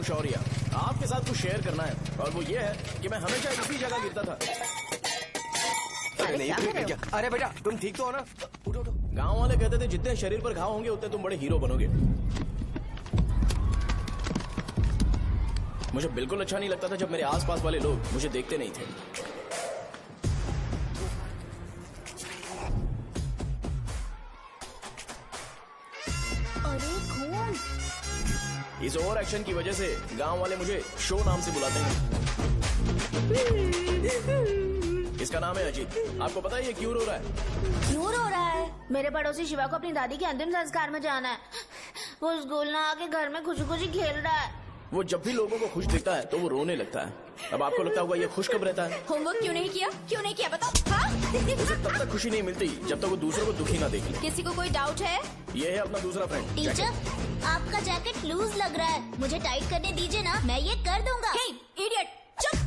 हूँ शौर्य, आपके साथ कुछ शेयर करना है और वो ये है कि मैं हमेशा इसी जगह गिरता था। अरे नहीं क्या? अरे बेटा तुम ठीक तो हो ना? उठो उठो। गाँव वाले कहते थे जितने शरीर पर घाव होंगे उतने तुम बड़े हीरो बनोगे। मुझे बिल्कुल अच्छा नहीं लगता था जब मेरे आसपास वाले लोग मुझे देखते नहीं थे। अरे खून! इस ओवर एक्शन की वजह से गांव वाले मुझे शो नाम से बुलाते हैं। इसका नाम है अजीत। आपको पता है ये क्यों रो रहा है? क्यों रो रहा है? मेरे पड़ोसी शिवा को अपनी दादी के अंतिम संस्कार में जाना है। वो स्कूल ना आके घर में खुशी खुशी खेल रहा है। वो जब भी लोगों को खुश देखता है तो वो रोने लगता है। अब आपको लगता होगा ये खुश कब रहता है? होमवर्क क्यों नहीं किया? क्यों नहीं किया बताओ? हाँ? उसे तब तक खुशी नहीं मिलती जब तक वो दूसरों को दुखी ना देख ले। किसी को कोई डाउट है? ये है अपना दूसरा फ्रेंड। टीचर, आपका जैकेट लूज लग रहा है, मुझे टाइट करने दीजिए ना, मैं ये कर दूंगा। इडियट, चुप!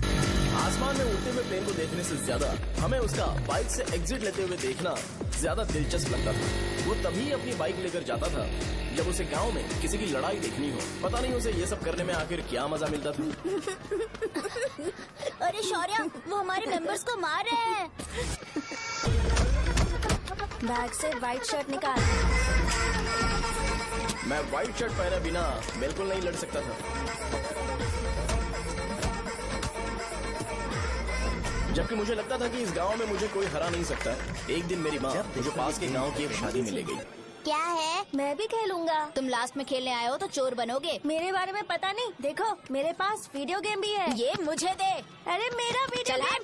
आसमान में उड़ते हुए प्लेन को देखने से ज्यादा हमें उसका बाइक से एग्जिट लेते हुए देखना ज्यादा दिलचस्प लगता था। वो तभी अपनी बाइक लेकर जाता था जब उसे गांव में किसी की लड़ाई देखनी हो। पता नहीं उसे ये सब करने में आखिर क्या मजा मिलता था। अरे शौर्य, वो हमारे मेंबर्स को मार रहे हैं। बैग से व्हाइट शर्ट निकाल। मैं व्हाइट शर्ट पहने बिना बिल्कुल नहीं लड़ सकता था, जबकि मुझे लगता था कि इस गांव में मुझे कोई हरा नहीं सकता। एक दिन मेरी माँ मुझे पास के गांव की एक शादी में ले गई। क्या है? मैं भी खेलूंगा। तुम लास्ट में खेलने आए हो तो चोर बनोगे। मेरे बारे में पता नहीं। देखो मेरे पास वीडियो गेम भी है। ये मुझे दे। अरे मेरा वीडियो गेम।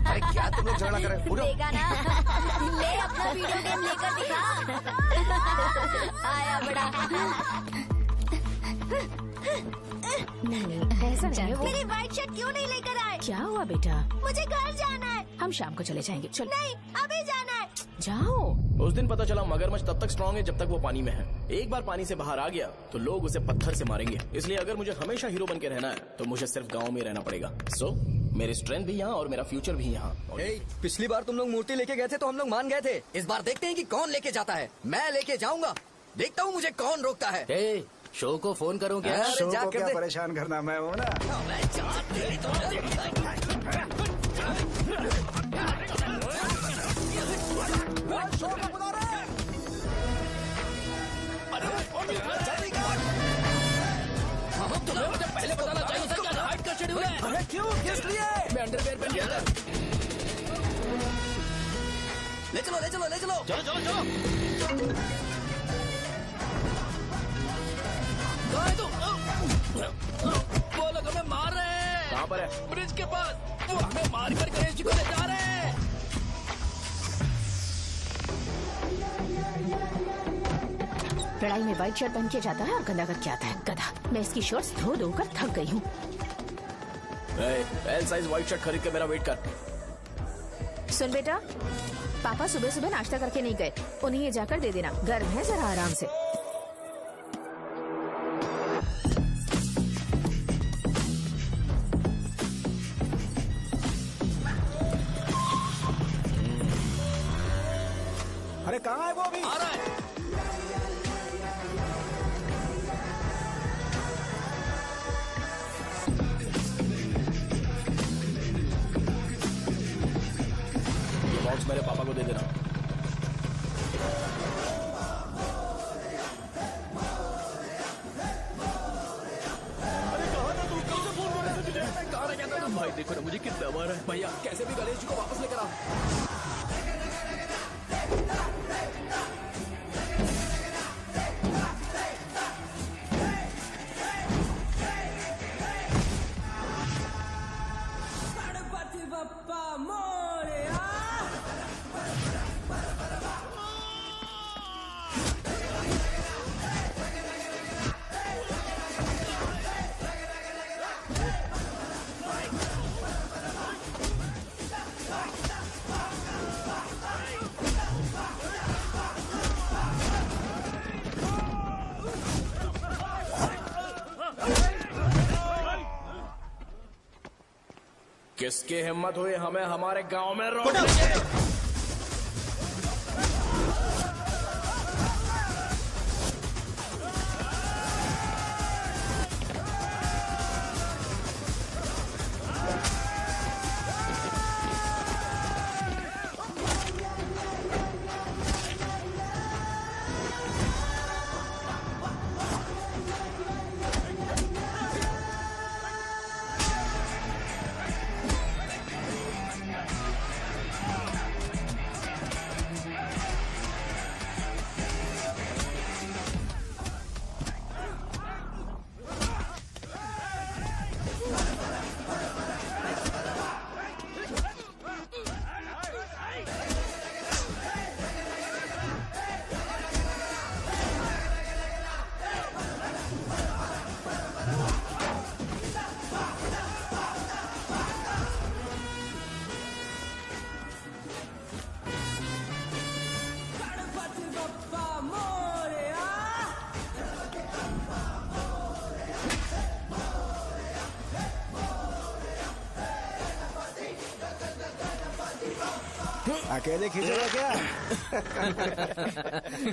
अरे क्या तुम लोग झगड़ा कर रहे हो? देगा ना? ले अपना वीडियो गेम लेकर दिखा। आया बड़ा। ऐसा नहीं है वो। मेरी व्हाइट शर्ट क्यों नहीं लेकर आए? क्या हुआ बेटा? मुझे घर जाना है। हम शाम को चले जाएंगे। चलो नहीं, अभी जाना है। जाओ। उस दिन पता चला मगरमच्छ तब तक स्ट्रांग है जब तक वो पानी में है। एक बार पानी से बाहर आ गया तो लोग उसे पत्थर से मारेंगे। इसलिए अगर मुझे हमेशा हीरो बन के रहना है तो मुझे सिर्फ गाँव में रहना पड़ेगा। सो मेरी स्ट्रेंथ भी यहाँ और मेरा फ्यूचर भी यहाँ। पिछली बार तुम लोग मूर्ति लेके गए थे तो हम लोग मान गए थे। इस बार देखते हैं कि कौन लेके जाता है। मैं लेके जाऊंगा, देखता हूँ मुझे कौन रोकता है। शो को फोन करूं क्या? शो को क्या परेशान करना, मैं हूँ ना। मुझे पहले बताना चाहिए था क्या हाइट का शेड्यूल है। अरे क्यों, किस लिए? मैं अंडरवेयर पहन गया था। ले चलो ले चलो ले चलो। चलो चलो चलो। वो लोग हमें मार रहे हैं। कहाँ पर है? ब्रिज के पास। वो हमें मार कर गणेश जी को ले जा रहे हैं। लड़ाई में व्हाइट शर्ट पहन के जाता है और गंदा करके आता है। गधा। मैं इसकी शर्ट्स धो धो कर थक गई हूँ। एल साइज व्हाइट शर्ट खरीद के मेरा वेट कर। सुन बेटा, पापा सुबह सुबह नाश्ता करके नहीं गए, उन्हें ये जाकर दे देना। गर्म है, जरा आराम से। अरे कहाँ है वो अभी? आ रहा है। ये बॉक्स मेरे पापा को दे देना। भाई देखो ना मुझे कितना मारा है। भैया कैसे भी गणेश जी को वापस लेकर आओ। किसकी हिम्मत हुई हमें हमारे गांव में रोक? अकेले खींचोगा क्या?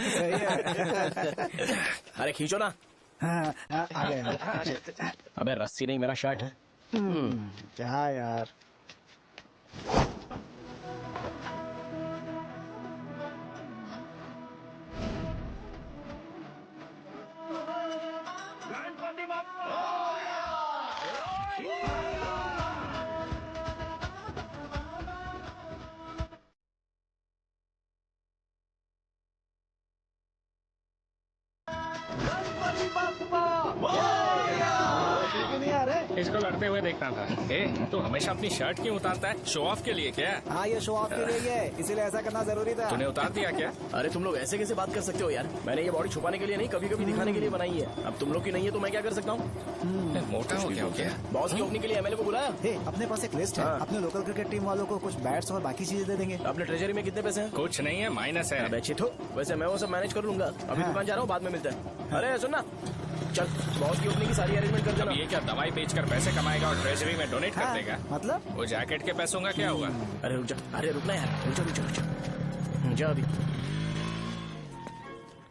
सही है। अरे खींचो ना। हाँ, आ गया। अबे रस्सी नहीं, मेरा शर्ट है। क्या यार? इसको लड़ते हुए देखना था। ए, तू हमेशा अपनी शर्ट क्यों उतारता है? शो ऑफ के लिए क्या? हाँ, ये शो ऑफ के लिए है, इसीलिए ऐसा करना जरूरी था। तूने उतार दिया क्या? अरे तुम लोग ऐसे कैसे बात कर सकते हो यार? मैंने ये बॉडी छुपाने के लिए नहीं, कभी कभी दिखाने के लिए बनाई है। अब तुम लोग की नहीं है तो मैं क्या कर सकता हूँ? मोटा हो गया? बॉस की ओपनिंग के लिए एमएलए को बुलाया। हे, अपने पास एक लिस्ट है। हाँ। अपने लोकल क्रिकेट टीम वालों को कुछ बैट्स और बाकी चीजें दे देंगे। अपने ट्रेजरी में कितने पैसे हैं? कुछ नहीं है, माइनस है। अबे छिटो, वैसे मैं वो सब मैनेज कर लूंगा। अभी हाँ। दुकान जा रहा हूँ, बाद में मिलते हैं। अरे सुनना, चल बॉस की ओपनिंग की सारी अरेंजमेंट कर अब देना। ये क्या दवाई बेचकर पैसे कमाएगा और ट्रेजरी में डोनेट कर हाँ, देगा? मतलब? वो जैकेट के पैसों का क्या होगा? अरे रुक जा, अरे रुकना यार, रुक जा। जा अभी।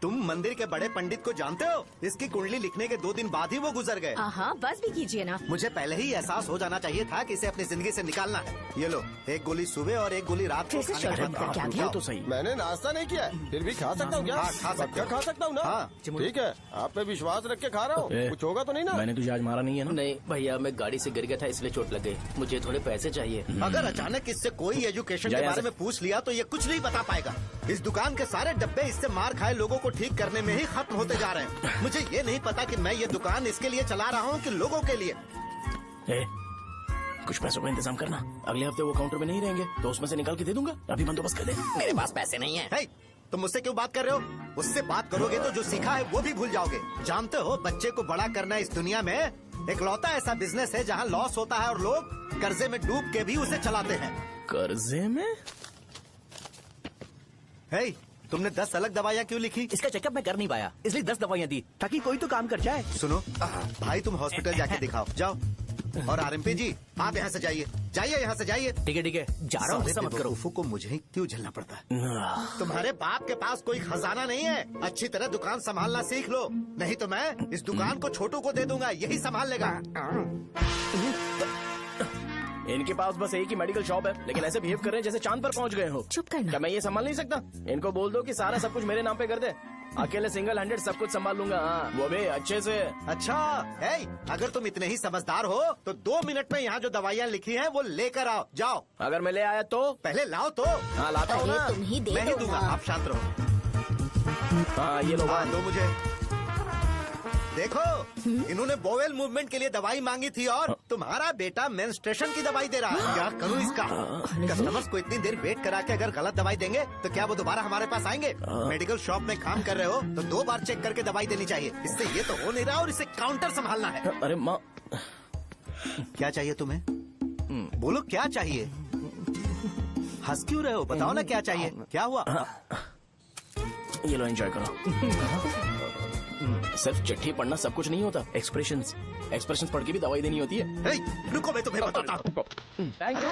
तुम मंदिर के बड़े पंडित को जानते हो? इसकी कुंडली लिखने के 2 दिन बाद ही वो गुजर गए। हाँ, बस भी कीजिए ना। मुझे पहले ही एहसास हो जाना चाहिए था कि इसे अपनी जिंदगी से निकालना है। ये लो, एक गोली सुबह और एक गोली रात को कैसे खाने के शर्ट बाद का क्या खाओ। किया? तो सही। मैंने नाश्ता नहीं किया है, फिर भी खा सकता हूँ क्या? हाँ, खा सकते पक्का हो। खा सकता हूँ ना? हाँ। ठीक है, आप पे विश्वास रख के खा रहा हूँ। ए, कुछ होगा तो नहीं ना? मैंने तुझे आज मारा नहीं है ना? नहीं भैया, मैं गाड़ी से गिर गया था इसलिए चोट लग गई। मुझे थोड़े पैसे चाहिए। अगर अचानक इससे कोई एजुकेशन जा के यहाँ बारे से। में पूछ लिया तो ये कुछ नहीं बता पाएगा। इस दुकान के सारे डब्बे इससे मार खाए लोगों को ठीक करने में ही खत्म होते जा रहे हैं। मुझे ये नहीं पता कि मैं ये दुकान इसके लिए चला रहा हूँ कि लोगों के लिए। ए, कुछ पैसों का इंतजाम करना। अगले हफ्ते वो काउंटर में नहीं रहेंगे तो उसमें से निकाल के दे दूंगा। अभी बंदोबस्त कर दे। मेरे पास पैसे नहीं है। हे, तुम मुझसे क्यों बात कर रहे हो? उससे बात करोगे तो जो सीखा है वो भी भूल जाओगे। जानते हो, बच्चे को बड़ा करना इस दुनिया में इकलौता ऐसा बिजनेस है जहाँ लॉस होता है और लोग कर्जे में डूब के भी उसे चलाते हैं। कर्जे में? हे, तुमने 10 अलग दवाइयाँ क्यों लिखी? इसका चेकअप मैं कर नहीं पाया, इसलिए 10 दवाइयाँ दी ताकि कोई तो काम कर जाए। सुनो भाई, तुम हॉस्पिटल जाके दिखाओ, जाओ। और आरएमपी जी, आप यहाँ से जाइए, जाइए यहाँ से जाइए। ठीक है, जा रहा हूँ, गुस्सा मत करो। बेवकूफों को मुझे ही क्यों झेलना पड़ता है? तुम्हारे बाप के पास कोई खजाना नहीं है। अच्छी तरह दुकान संभालना सीख लो, नहीं तो मैं इस दुकान को छोटू को दे दूंगा, यही संभाल लेगा। इनके पास बस एक ही मेडिकल शॉप है, लेकिन ऐसे बिहेव कर रहे हैं जैसे चांद पर पहुंच गए हो। चुप करना। क्या मैं ये संभाल नहीं सकता? इनको बोल दो कि सारा सब कुछ मेरे नाम पे कर दे। अकेले सिंगल हैंडेड सब कुछ संभाल लूंगा। हाँ, वो भी अच्छे से। अच्छा है, अगर तुम इतने ही समझदार हो तो 2 मिनट में यहाँ जो दवाइयाँ लिखी हैं वो लेकर आओ, जाओ। अगर मैं ले आया तो? पहले लाओ तो। हाँ लाता हूँ ना। अरे तुम ही दे मैं ही दो दूंगा, ना। आप शांत रहो। हाँ ये लो। हाँ, दो मुझे। देखो, इन्होंने बोवेल मूवमेंट के लिए दवाई मांगी थी और तुम्हारा बेटा मेंस्ट्रुएशन की दवाई दे रहा है। क्या करूँ इसका? कस्टमर्स को इतनी देर वेट करा के अगर गलत दवाई देंगे तो क्या वो दोबारा हमारे पास आएंगे? मेडिकल शॉप में काम कर रहे हो तो 2 बार चेक करके दवाई देनी चाहिए। इससे ये तो हो नहीं रहा और इसे काउंटर संभालना है। अरे माँ, क्या चाहिए तुम्हें? बोलो क्या चाहिए? हंस क्यों रहे हो? बताओ ना क्या चाहिए? क्या हुआ? ये लो एंजॉय करो। सिर्फ चिट्ठी पढ़ना सब कुछ नहीं होता। एक्सप्रेशंस पढ़ के भी दवाई देनी होती है। हे, रुको, मैं तुम्हें बताता हूँ। Thank you.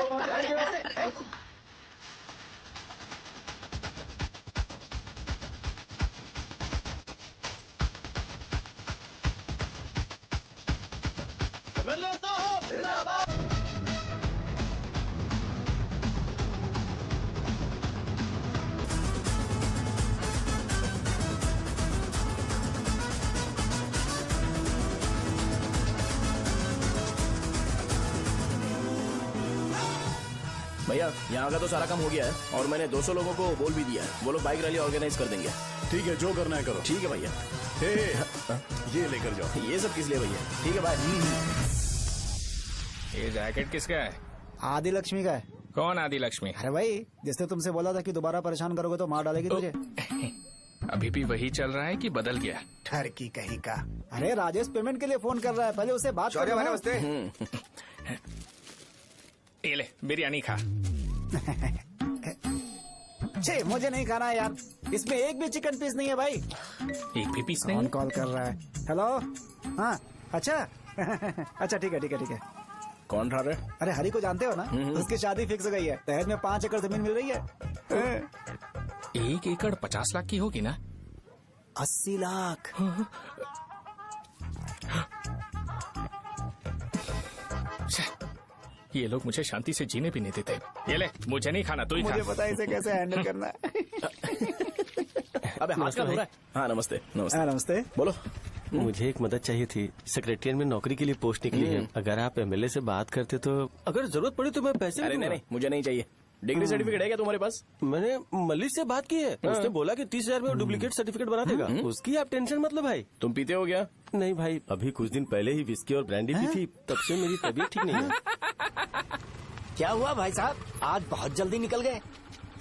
भैया यहाँ का तो सारा काम हो गया है और मैंने 200 लोगों को बोल भी दिया है। वो लोग बाइक रैली ऑर्गेनाइज कर देंगे। ठीक है, जो करना है करो। ठीक है भैया। ये लेकर जाओ। ये सब किस लिए भैया? ठीक है बाय। ये जैकेट किसका है? आदि लक्ष्मी का है। कौन आदि लक्ष्मी? अरे भाई, जिसने तुमसे बोला था कि दोबारा परेशान करोगे तो मार डालेगी तुझे। अभी भी वही चल रहा है कि बदल गया? ठरकी कहीं का। अरे राजेश पेमेंट के लिए फोन कर रहा है, पहले उससे बात करो। नमस्ते। ये ले बिरयानी खा। छे, मुझे नहीं खाना है यार, इसमें एक भी चिकन पीस नहीं है भाई। एक भी पीस कौन नहीं? कॉल कर रहा है? हेलो, हाँ, अच्छा। अच्छा ठीक है। कौन रहा रे? अरे हरी को जानते हो ना? उसकी शादी फिक्स हो गई है। दहेज में 5 एकड़ जमीन मिल रही है। 1 एकड़ 50 लाख की होगी ना? 80 लाख। ये लोग मुझे शांति से जीने भी नहीं देते। ये ले, मुझे नहीं खाना, तू ही खा। मुझे पता है इसे कैसे हैंडल करना है। अबे हाथ का हो रहा है। हाँ नमस्ते। नमस्ते। हाँ, नमस्ते। बोलो। मुझे एक मदद चाहिए थी। सेक्रेटरिएट में नौकरी के लिए पोस्ट निकली है। अगर आप एमएलए से बात करते तो अगर जरूरत पड़ी तो मैं पैसे अरे नहीं, मुझे नहीं चाहिए। डिग्री सर्टिफिकेट है क्या तुम्हारे पास? मैंने मलिक से बात की है। उसने बोला कि 30,000 में डुप्लीकेट सर्टिफिकेट बना देगा। उसकी आप टेंशन मत लो भाई। तुम पीते हो क्या? नहीं भाई, अभी कुछ दिन पहले ही विस्की और ब्रांडी पी थी, तब से मेरी तबीयत ठीक नहीं है। क्या हुआ भाई साहब, आज बहुत जल्दी निकल गए?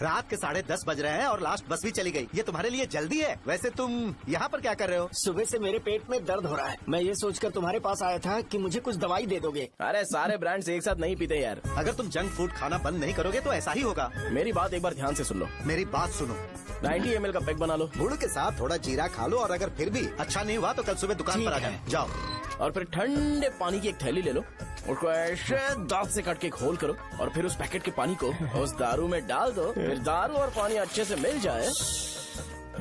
रात के 10:30 बज रहे हैं और लास्ट बस भी चली गई। ये तुम्हारे लिए जल्दी है। वैसे तुम यहाँ पर क्या कर रहे हो? सुबह से मेरे पेट में दर्द हो रहा है। मैं ये सोचकर तुम्हारे पास आया था कि मुझे कुछ दवाई दे दोगे। अरे सारे ब्रांड्स एक साथ नहीं पीते यार। अगर तुम जंक फूड खाना बंद नहीं करोगे तो ऐसा ही होगा। मेरी बात एक बार ध्यान से सुन लो। मेरी बात सुनो। 90 ml का पैक बना लो। गुड़ के साथ थोड़ा जीरा खा लो और अगर फिर भी अच्छा नहीं हुआ तो कल सुबह दुकान पर आ जाओ। और फिर ठंडे पानी की एक थैली ले लो, उसको ऐसे दांत से काट के घोल करो और फिर उस पैकेट के पानी को उस दारू में डाल दो। फिर दारू और पानी अच्छे से मिल जाए,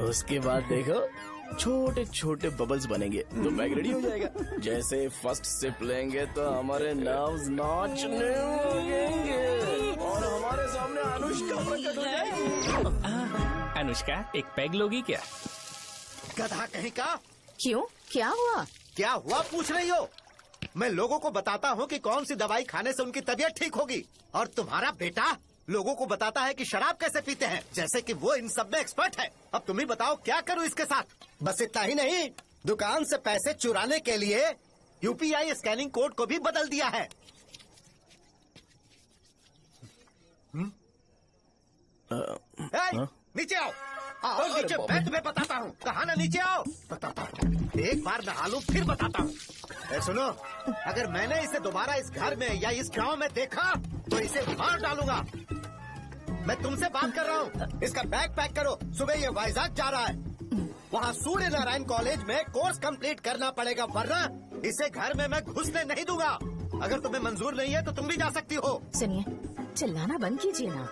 उसके बाद देखो छोटे छोटे बबल्स बनेंगे तो पैक रेडी हो जाएगा। जैसे फर्स्ट सिप लेंगे तो हमारे नर्व्स नाचने लगेंगे और हमारे सामने अनुष्का प्रकट हो जाएगी। अनुष्का, एक पैग लोगी क्या? गधा कहीं का। क्यों, क्या हुआ? क्या हुआ पूछ रही हो? मैं लोगों को बताता हूँ कि कौन सी दवाई खाने से उनकी तबीयत ठीक होगी, और तुम्हारा बेटा लोगों को बताता है कि शराब कैसे पीते हैं, जैसे कि वो इन सब में एक्सपर्ट है। अब तुम ही बताओ क्या करूँ इसके साथ? बस इतना ही नहीं, दुकान से पैसे चुराने के लिए यूपीआई स्कैनिंग कोड को भी बदल दिया है। नीचे आओ, आओ नीचे, मैं तुम्हें बताता हूँ। कहा ना नीचे आओ, बताता हूँ। एक बार नहा लूं फिर बताता हूँ। सुनो, अगर मैंने इसे दोबारा इस घर में या इस गांव में देखा तो इसे मार डालूंगा। मैं तुमसे बात कर रहा हूँ। इसका बैग पैक करो, सुबह ये वाइजाग जा रहा है। वहाँ सूर्य नारायण कॉलेज में कोर्स कंप्लीट करना पड़ेगा, वरना इसे घर में मैं घुसने नहीं दूंगा। अगर तुम्हें मंजूर नहीं है तो तुम भी जा सकती हो। सुनिए, चिल्लाना बंद कीजिए ना।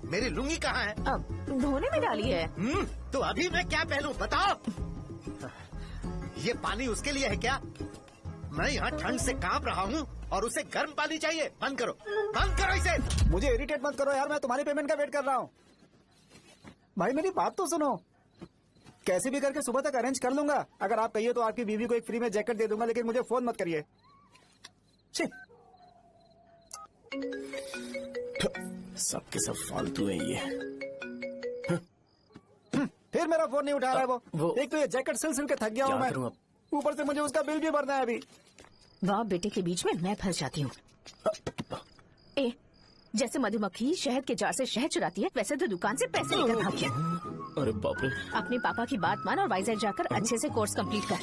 मेरी लुंगी कहाँ है? अब धोने में डाली है। तो अभी मैं क्या पहनूं बताओ? ये पानी उसके लिए है क्या? मैं यहाँ ठंड से कांप रहा हूँ और उसे गर्म पानी चाहिए। बंद करो, बंद करो इसे। मुझे इरिटेट मत करो यार, मैं तुम्हारी पेमेंट का वेट कर रहा हूँ। भाई मेरी बात तो सुनो, कैसे भी करके सुबह तक अरेंज कर लूंगा। अगर आप कहिए तो आपकी बीवी को एक फ्री में जैकेट दे दूंगा, लेकिन मुझे फोन मत करिए। सबके सब फालतू है ये। फिर मेरा फोन नहीं उठा रहा है वो। एक तो ये जैकेट सिल सिल के थक गया हूँ मैं, ऊपर से मुझे उसका बिल भी भरना है अभी। बाप बेटे के बीच में मैं फंस जाती हूँ। ए, जैसे मधुमक्खी शहद के जार से शहद चुराती है, वैसे तो दुकान से पैसे लेकर भाग गया। अरे बाप रे। अपने पापा की बात मान और वाइजैक जाकर अच्छे से कोर्स कंप्लीट कर।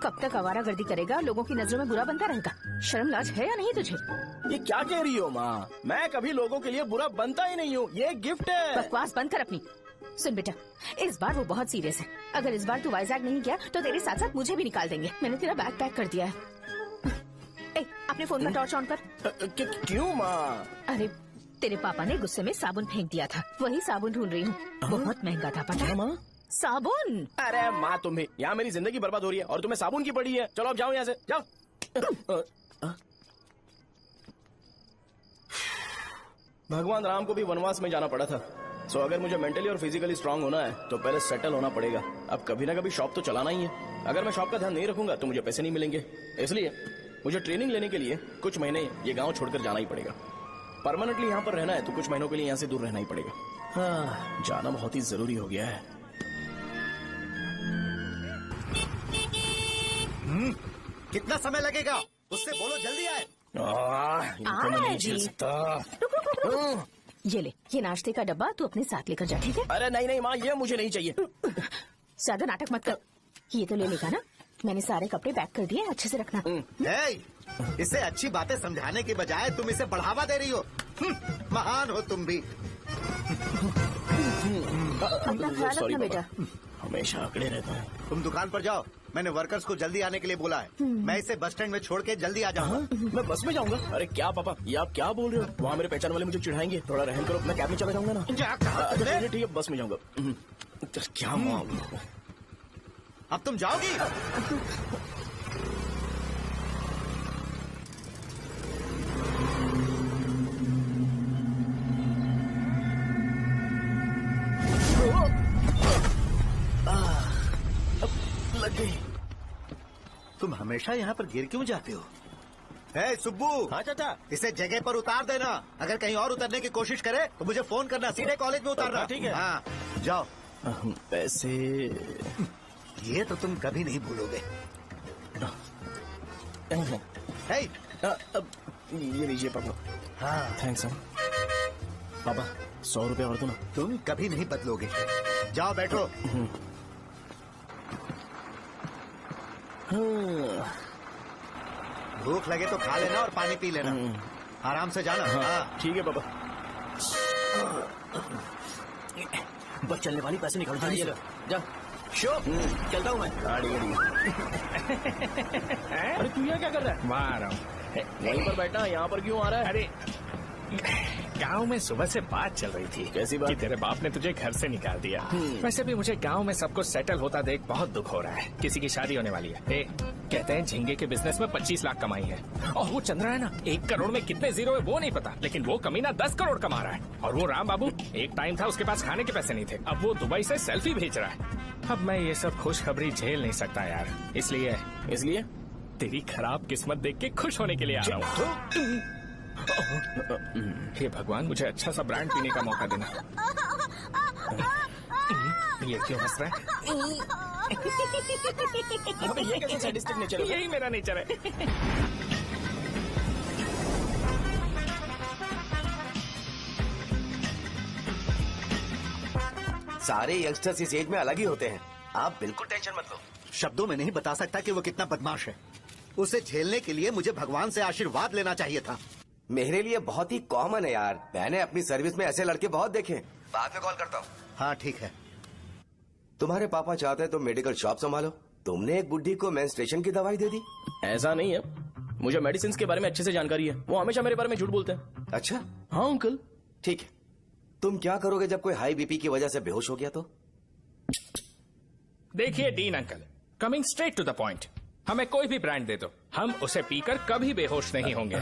कब तक आवारागर्दी करेगा, लोगों की नजरों में बुरा बनता रहेगा। शर्म लाज है या नहीं तुझे? ये क्या कह रही हो माँ? मैं कभी लोगों के लिए बुरा बनता ही नहीं हूँ, ये गिफ्ट है। बकवास बंद कर अपनी। सुन बेटा, इस बार वो बहुत सीरियस है। अगर इस बार तू वाइजैक नहीं गया तो तेरे साथ साथ मुझे भी निकाल देंगे। मैंने तेरा बैग पैक कर दिया है। ए, अपने फोन का टॉर्च ऑन कर। क्यों माँ? अरे तेरे पापा ने गुस्से में साबुन फेंक दिया था, वही साबुन ढूंढ रही हूँ। बहुत महंगा था, पता है माँ? साबुन। अरे माँ, तुम भी यहाँ मेरी जिंदगी बर्बाद हो रही है और तुम्हें साबुन की पड़ी है। चलो अब जाओ यहाँ से, जाओ। भगवान राम को भी वनवास में जाना पड़ा था। सो अगर मुझे मेंटली और फिजिकली स्ट्रांग होना है तो पहले सेटल होना पड़ेगा। अब कभी ना कभी शॉप तो चलाना ही है। अगर मैं शॉप का ध्यान नहीं रखूंगा तो मुझे पैसे नहीं मिलेंगे। इसलिए मुझे ट्रेनिंग लेने के लिए कुछ महीने ये गांव छोड़कर जाना ही पड़ेगा। परमानेंटली यहाँ पर रहना है तो कुछ महीनों के लिए यहाँ से दूर रहना ही पड़ेगा। हाँ, जाना बहुत ही जरूरी हो गया है। कितना समय लगेगा? उससे बोलो जल्दी आए। इनको मैं नहीं झेल सकता। ये ले, ये नाश्ते का डब्बा तू अपने साथ लेकर जा, ठीक है? अरे नहीं नहीं माँ, ये मुझे नहीं चाहिए। ज्यादा नाटक मत कर। ये तो ले लेगा ना? मैंने सारे कपड़े पैक कर दिए, अच्छे से रखना। इसे अच्छी बातें समझाने के बजाय तुम इसे बढ़ावा दे रही हो। महान हो तुम भी। अपना ख्याल Sorry, रखना बेटा। हमेशा अकड़े रहता है। तुम दुकान पर जाओ, मैंने वर्कर्स को जल्दी आने के लिए बोला है। मैं इसे बस स्टैंड में छोड़ के जल्दी आ जाऊंगा। मैं बस में जाऊंगा? अरे क्या पापा, ये आप क्या बोल रहे हो? वहाँ मेरे पहचान वाले मुझे चिढ़ाएंगे। थोड़ा रहम करो, मैं कैब में चला जाऊंगा ना। ठीक है, बस में जाऊंगा। क्या मामला? अब तुम जाओगी? लग गई। तुम हमेशा यहाँ पर गिर क्यों जाते हो? ए सुब्बू। हाँ चाचा। इसे जगह पर उतार देना। अगर कहीं और उतरने की कोशिश करे तो मुझे फोन करना, सीधे कॉलेज में उतारना। ठीक है। हाँ, जाओ। पैसे ये तो तुम कभी नहीं भूलोगे। हे, अब ये लीजिए पापा। हाँ, थैंक्स पापा। 100 रुपए और दो ना। तुम कभी नहीं बदलोगे। जाओ बैठो। भूख लगे तो खा लेना और पानी पी लेना। आराम से जाना। हाँ। ठीक है पापा। बस चलने वाली पैसे निकाल दो। जा शो, चलता हूँ मैं। अरे तू यहाँ क्या कर रहा है? वहाँ आ रहा हूँ। वहीं पर बैठा, यहाँ पर क्यों आ रहा है? अरे गांव में सुबह से बात चल रही थी। कैसी बात? कि तेरे बाप ने तुझे घर से निकाल दिया। वैसे भी मुझे गांव में सब कुछ सेटल होता देख बहुत दुख हो रहा है। किसी की शादी होने वाली है। कहते हैं झींगे के बिजनेस में 25 लाख कमाई है। और वो चंद्रा है ना, 1 करोड़ में कितने जीरो है वो नहीं पता, लेकिन वो कमीना 10 करोड़ कमा रहा है। और वो राम बाबू, एक टाइम था उसके पास खाने के पैसे नहीं थे, अब वो दुबई से सेल्फी भेज रहा है। अब मैं ये सब खुशखबरी झेल नहीं सकता यार, इसलिए तेरी खराब किस्मत देख के खुश होने के लिए आ रहा हूँ। हे भगवान, मुझे अच्छा सा ब्रांड पीने का मौका देना। ये क्यों हंस रहा है? ये कैसे सैडिस्टिक नेचर है? यही मेरा नेचर है। सारे यंगस्टर्स इस एज में अलग ही होते हैं। आप बिल्कुल टेंशन मत लो। शब्दों में नहीं बता सकता कि वो कितना बदमाश है। उसे झेलने के लिए मुझे भगवान से आशीर्वाद लेना चाहिए था। मेरे लिए बहुत ही कॉमन है यार, मैंने अपनी सर्विस में ऐसे लड़के बहुत देखे। बाद में कॉल करता हूँ। हाँ ठीक है। तुम्हारे पापा चाहते हैं तुम मेडिकल शॉप संभालो। तुमने एक बुढ़ी को मेंस्ट्रुएशन की दवाई दे दी। ऐसा नहीं है, मुझे मेडिसिन के बारे में अच्छे से जानकारी है। वो हमेशा मेरे बारे में झूठ बोलते हैं। अच्छा हाँ अंकल। ठीक है, तुम क्या करोगे जब कोई हाई बीपी की वजह से बेहोश हो गया तो? देखिए Dean uncle, coming straight to the point, हमें कोई भी ब्रांड दे दो, हम उसे पीकर कभी बेहोश नहीं होंगे।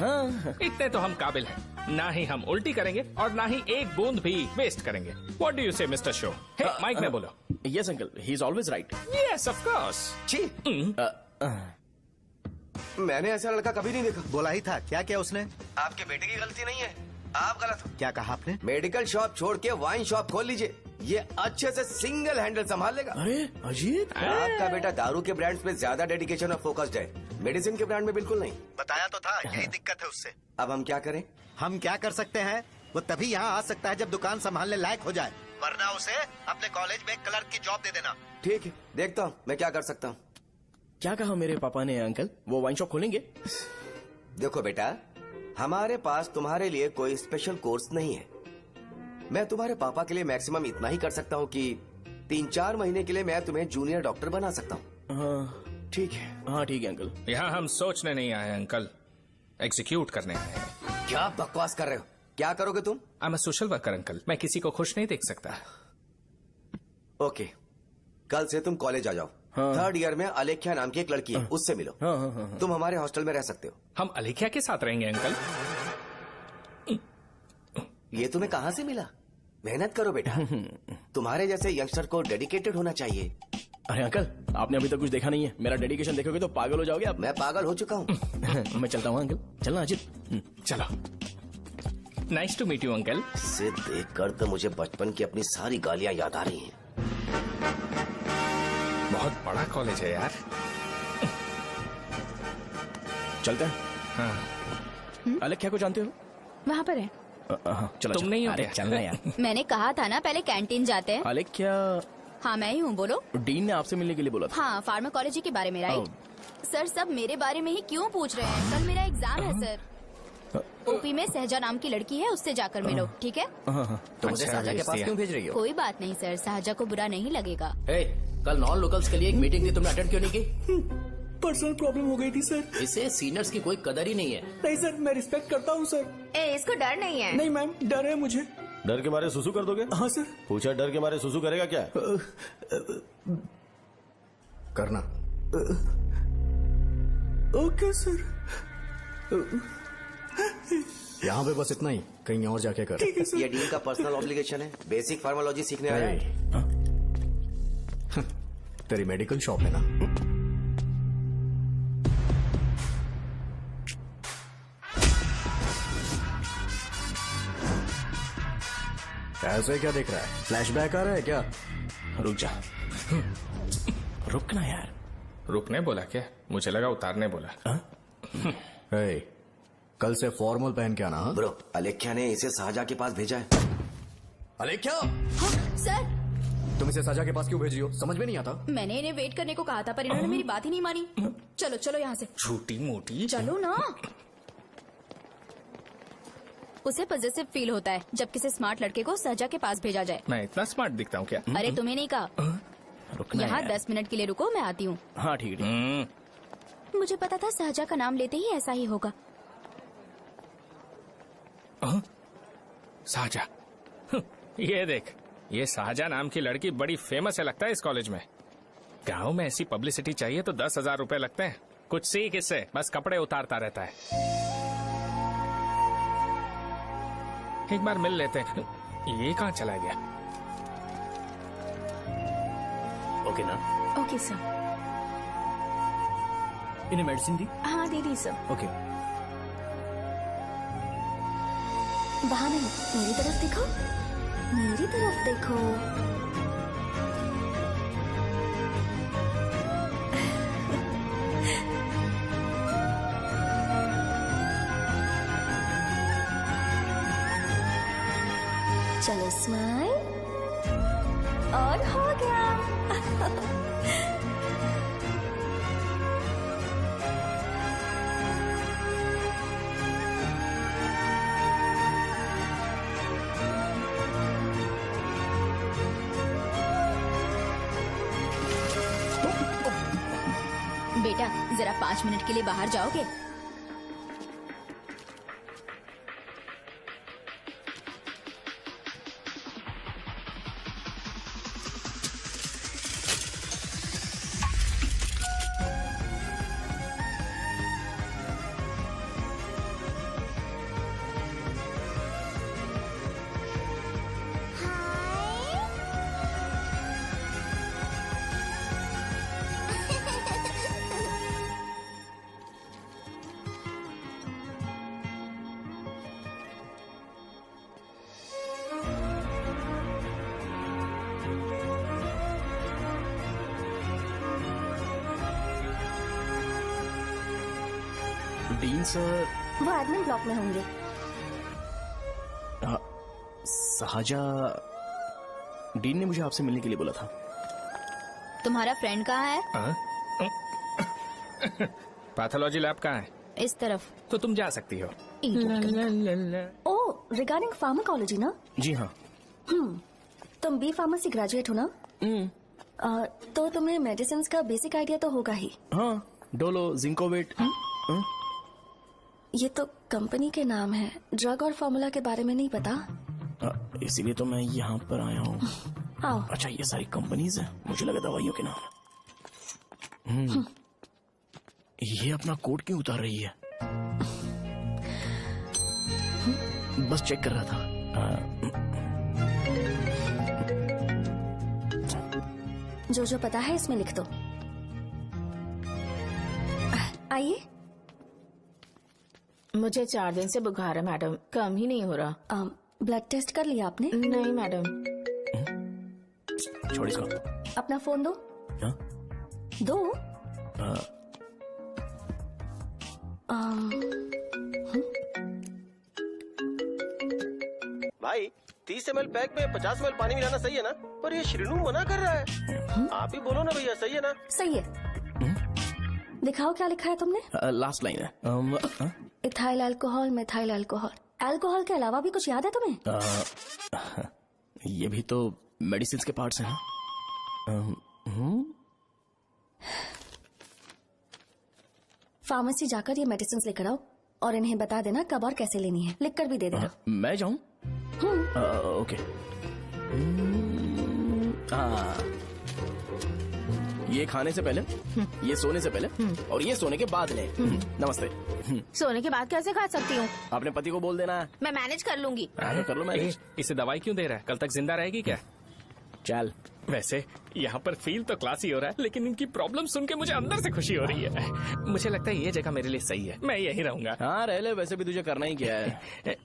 इतने तो हम काबिल हैं। ना ही हम उल्टी करेंगे और ना ही एक बूंद भी वेस्ट करेंगे। व्हाट डू यू से मिस्टर शो? हे माइक में बोलो। Yes uncle, he is always right. Yes of course. छी, मैंने ऐसा लड़का कभी नहीं देखा। बोला ही था। क्या क्या उसने? आपके बेटे की गलती नहीं है, आप गलत हो। क्या कहा आपने? मेडिकल शॉप छोड़ के वाइन शॉप खोल लीजिए, ये अच्छे से सिंगल हैंडल संभाल लेगा। अरे अजीत, आपका बेटा दारू के ब्रांड्स पे ज्यादा डेडिकेशन और फोकस्ड है, मेडिसिन के ब्रांड में बिल्कुल नहीं। बताया तो था, यही दिक्कत है उससे। अब हम क्या करें? हम क्या कर सकते हैं? वो तभी यहाँ आ सकता है जब दुकान संभालने लायक हो जाए, वरना उसे अपने कॉलेज में क्लर्क की जॉब दे देना। ठीक है, देखता हूँ मैं क्या कर सकता हूँ। क्या कहा मेरे पापा ने अंकल? वो वाइन शॉप खोलेंगे? देखो बेटा, हमारे पास तुम्हारे लिए कोई स्पेशल कोर्स नहीं है। मैं तुम्हारे पापा के लिए मैक्सिमम इतना ही कर सकता हूँ कि 3-4 महीने के लिए मैं तुम्हें जूनियर डॉक्टर बना सकता हूँ। हाँ ठीक है। हाँ ठीक है अंकल। यहाँ हम सोचने नहीं आए अंकल, एग्जीक्यूट करने आए हैं। क्या बकवास कर रहे हो? क्या करोगे तुम? I am a social worker uncle, मैं किसी को खुश नहीं देख सकता। ओके, कल से तुम कॉलेज आ जाओ। हाँ। 3rd ईयर में अलेख्या नाम की एक लड़की है, उससे मिलो। हाँ, हाँ, हाँ, हाँ। तुम हमारे हॉस्टल में रह सकते हो। हम अलेख्या के साथ रहेंगे अंकल। ये तुम्हें कहाँ से मिला? मेहनत करो बेटा, तुम्हारे जैसे यंगस्टर को डेडिकेटेड होना चाहिए। अरे अंकल, आपने अभी तक कुछ देखा नहीं है। मेरा डेडिकेशन देखोगे तो पागल हो जाओगे आप। मैं पागल हो चुका हूँ। मैं चलता हूँ अंकल। चलना अजीत। चलो, nice to meet you uncle. इसे देखकर तो मुझे बचपन की अपनी सारी गालियाँ याद आ रही हैं। बहुत बड़ा कॉलेज है यार। चलते हैं। हाँ। अलेख्या को जानते हो? वहाँ पर है। चलो, तुम नहीं हो अरे क्या? चलना यार। मैंने कहा था ना पहले कैंटीन जाते हैं। अलेख्या, हाँ मैं ही हूँ, बोलो। डीन ने आपसे मिलने के लिए बोला था। हाँ, फार्माकोलॉजी के बारे में, राइट? सर सब मेरे बारे में ही क्यों पूछ रहे हैं? कल मेरा एग्जाम है सर। ओपी में सहजा नाम की लड़की है, उससे जाकर मिलो, ठीक है? तो मुझे साजा के पास क्यों भेज रही हो? कोई बात नहीं सर, सहजा को बुरा नहीं लगेगा। कल नॉन लोकल्स के लिए एक मीटिंग थी, तुमने अटेंड क्यों नहीं की? पर्सनल प्रॉब्लम हो गई थी सर। इसे सीनियर्स की कोई कदर ही नहीं है। नहीं सर, मैं रिस्पेक्ट करता हूँ सर। इसको डर नहीं है। नहीं मैम, डर है मुझे। डर के मारे सुसु कर दोगे? हाँ सर। पूछा डर के मारे सुसु करेगा क्या? करना। Okay sir. यहाँ पे बस इतना ही, कहीं और जाके कर। ये डील का पर्सनल ऑब्लिगेशन है, बेसिक फार्मोलॉजी सीखने आया है। तेरी मेडिकल शॉप है ना? ऐसे क्या देख रहा है? फ्लैशबैक आ रहा है क्या? रुक जा। रुकना यार। रुकने बोला क्या? मुझे लगा उतारने बोला। कल से फॉर्मल पहन के आना। हाँ? ब्रो, अलेख्या ने इसे साजा के पास भेजा है। अलेख्या, हाँ, सर तुम इसे साजा के पास क्यों भेज रही हो? समझ में नहीं आता। मैंने इन्हें वेट करने को कहा था, पर इन्होंने मेरी बात ही नहीं मानी। चलो चलो यहाँ से। छोटी मोटी। चलो ना। उसे पॉजिटिव फील होता है जब किसी स्मार्ट लड़के को सहजा के पास भेजा जाए। मैं इतना स्मार्ट दिखता हूँ क्या? अरे तुम्हें नहीं कहा। रुकना यहाँ यार। 10 मिनट के लिए रुको, मैं आती हूँ। हाँ ठीक है। मुझे पता था सहजा का नाम लेते ही ऐसा ही होगा। साजा। ये देख, ये साजा नाम की लड़की बड़ी फेमस है लगता है इस कॉलेज में। गांव में ऐसी पब्लिसिटी चाहिए तो 10,000 रुपए लगते हैं। कुछ सीख इससे, बस कपड़े उतारता रहता है। एक बार मिल लेते हैं। ये कहाँ चला गया? ओके ना? Okay sir. इन्हें मेडिसिन दी? हाँ दे दी सर। ओके। वहाँ नहीं, मेरी तरफ देखो, मेरी तरफ देखो। चलो स्माइल, और हो गया। बेटा जरा 5 मिनट के लिए बाहर जाओगे? Dean sir. वो एडमिन ब्लॉक में होंगे। साजा, डीन ने मुझे आपसे मिलने के लिए बोला था। तुम्हारा फ्रेंड कहाँ है? पैथोलॉजी लैब कहाँ है? इस तरफ। तो तुम जा सकती हो। ओ, रिगार्डिंग फार्माकोलॉजी ना? जी हाँ। तुम बी फार्मेसी ग्रेजुएट हो ना? तो तुम्हें मेडिसिन का बेसिक आइडिया तो होगा ही। हाँ, डोलो, जिंकोवेट। ये तो कंपनी के नाम है, ड्रग और फॉर्मूला के बारे में नहीं पता। इसीलिए तो मैं यहाँ पर आया हूँ। आओ। अच्छा, ये सारी कंपनीज है, मुझे लगा दवाइयों के नाम। ये अपना कोट क्यों उतार रही है? बस चेक कर रहा था। जो जो पता है इसमें लिख दो। आइए। मुझे 4 दिन से बुखार है मैडम, कम ही नहीं हो रहा। ब्लड टेस्ट कर लिया आपने? नहीं मैडम। छोड़ इसको। अपना फोन दो। हाँ? दो। भाई 30 ml पैक में 50 ml पानी मिलाना सही है ना? पर ये श्रीनू मना कर रहा है। आप ही बोलो ना भैया, सही है ना? सही है। दिखाओ क्या लिखा है तुमने? लास्ट लाइन है। Ethyl alcohol, methyl alcohol. Alcohol के अलावा भी कुछ याद है तुम्हें? ये भी तो मेडिसिन के पार्ट्स हैं। फार्मेसी जाकर ये मेडिसिन लेकर आओ और इन्हें बता देना कब और कैसे लेनी है। लिख कर भी दे देना। मैं जाऊं? ओके। ये खाने से पहले, ये सोने से पहले और ये सोने के बाद ले। नमस्ते। सोने के बाद कैसे खा सकती हूँ? अपने पति को बोल देना। मैं मैनेज कर लूंगी। कर लो मैनेज। इसे दवाई क्यों दे रहा है? कल तक जिंदा रहेगी क्या? चल। वैसे यहाँ पर फील तो क्लासी हो रहा है, लेकिन इनकी प्रॉब्लम सुन के मुझे अंदर से खुशी हो रही है। मुझे लगता है ये जगह मेरे लिए सही है, मैं यहीं रहूंगा। हाँ रह ले, वैसे भी तुझे करना ही क्या है।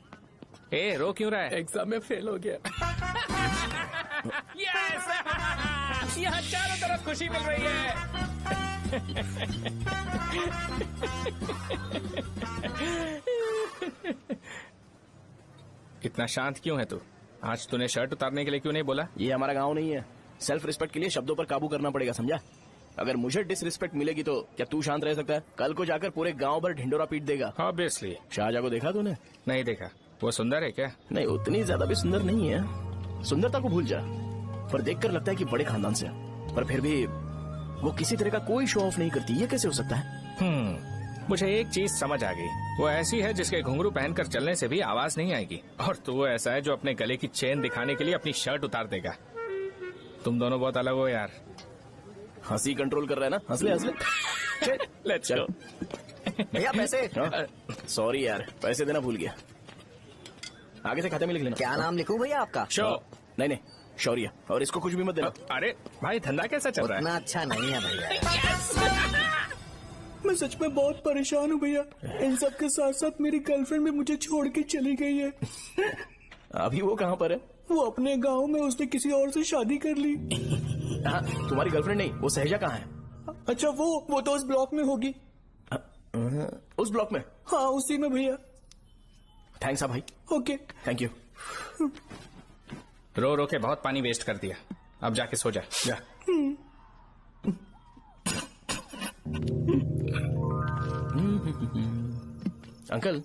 ए रो क्यों रहा है? एग्जाम में फेल हो गया। यस! यहाँ चारों तरफ खुशी मिल रही है। इतना शांत क्यों है तू? आज तूने शर्ट उतारने के लिए क्यों नहीं बोला? ये हमारा गांव नहीं है। सेल्फ रिस्पेक्ट के लिए शब्दों पर काबू करना पड़ेगा, समझा? अगर मुझे डिसरिस्पेक्ट मिलेगी तो क्या तू शांत रह सकता है? कल को जाकर पूरे गांव भर ढिंडोरा पीट देगा। ऑब्वियसली। शाहजहां को देखा तूने? नहीं देखा। वो सुंदर है क्या? नहीं, उतनी ज्यादा भी सुंदर नहीं है। सुंदरता को भूल जा, पर देखकर लगता है कि बड़े खानदान से है। पर फिर भी वो किसी तरह का कोई शो ऑफ नहीं करती। ये कैसे हो सकता है? मुझे एक चीज समझ आ गई। वो ऐसी है जिसके घुंघरू पहनकर चलने से भी आवाज नहीं आएगी, और तू ऐसा है जो अपने गले की चेन दिखाने के लिए अपनी शर्ट उतार देगा। तुम दोनों बहुत अलग हो यार। हंसी कंट्रोल कर रहा है ना? हंस ले हंस ले। Let's go. भैया पैसे। सॉरी यार, पैसे देना भूल गया। आगे से खाते में लिख लेना। क्या नाम लिखूं भैया आपका? शो। नहीं, शौर्य। और इसको कुछ भी मत देना। अरे भाई, धंधा कैसा चल रहा है? उतना अच्छा नहीं है भैया। मैं सच में बहुत परेशान हूँ भैया। इन सब के साथ साथ मेरी गर्लफ्रेंड भी मुझे छोड़ के चली गई है। अभी वो कहाँ पर है? वो अपने गांव में, उसने किसी और से शादी कर ली। हाँ, तुम्हारी गर्लफ्रेंड नहीं, वो सहजा कहाँ है? अच्छा वो तो उस ब्लॉक में होगी। उस ब्लॉक में? हाँ उसी में भैया। थैंक्स भाई। Okay thank you. रो रो के बहुत पानी वेस्ट कर दिया, अब जाके सो जा। जा। अंकल,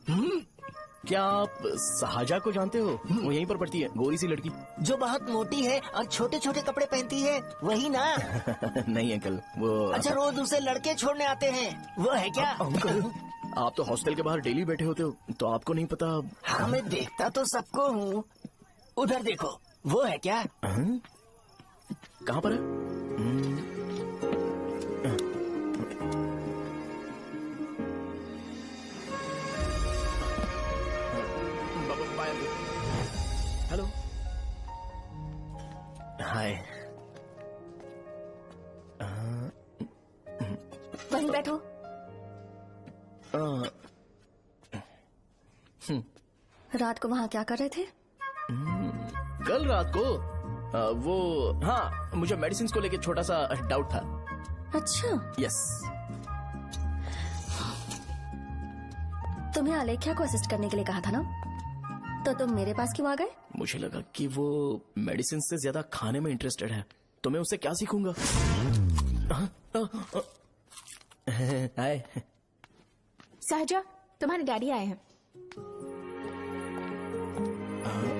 क्या आप शाहजहा को जानते हो? वो यहीं पर पढ़ती है, गोरी सी लड़की जो बहुत मोटी है और छोटे छोटे कपड़े पहनती है, वही ना? नहीं अंकल, वो अच्छा, रोज उसे लड़के छोड़ने आते हैं, वो है क्या? अंकल, आप तो हॉस्टल के बाहर डेली बैठे होते हो, तो आपको नहीं पता? हाँ, मैं देखता तो सबको हूँ। उधर देखो, वो है क्या? कहाँ पर है? हेलो, हाय। वहीं बैठो। रात को वहाँ क्या कर रहे थे? कल रात को वो, हाँ, मुझे मेडिसिन को लेके छोटा सा डाउट था। अच्छा। यस। तुम्हें आलेख्या को असिस्ट करने के लिए कहा था ना, तो तुम मेरे पास क्यों आ गए? मुझे लगा कि वो मेडिसिन से ज्यादा खाने में इंटरेस्टेड है, तो मैं उससे क्या सीखूंगा। हाय। सहजा, तुम्हारे डैडी आए हैं।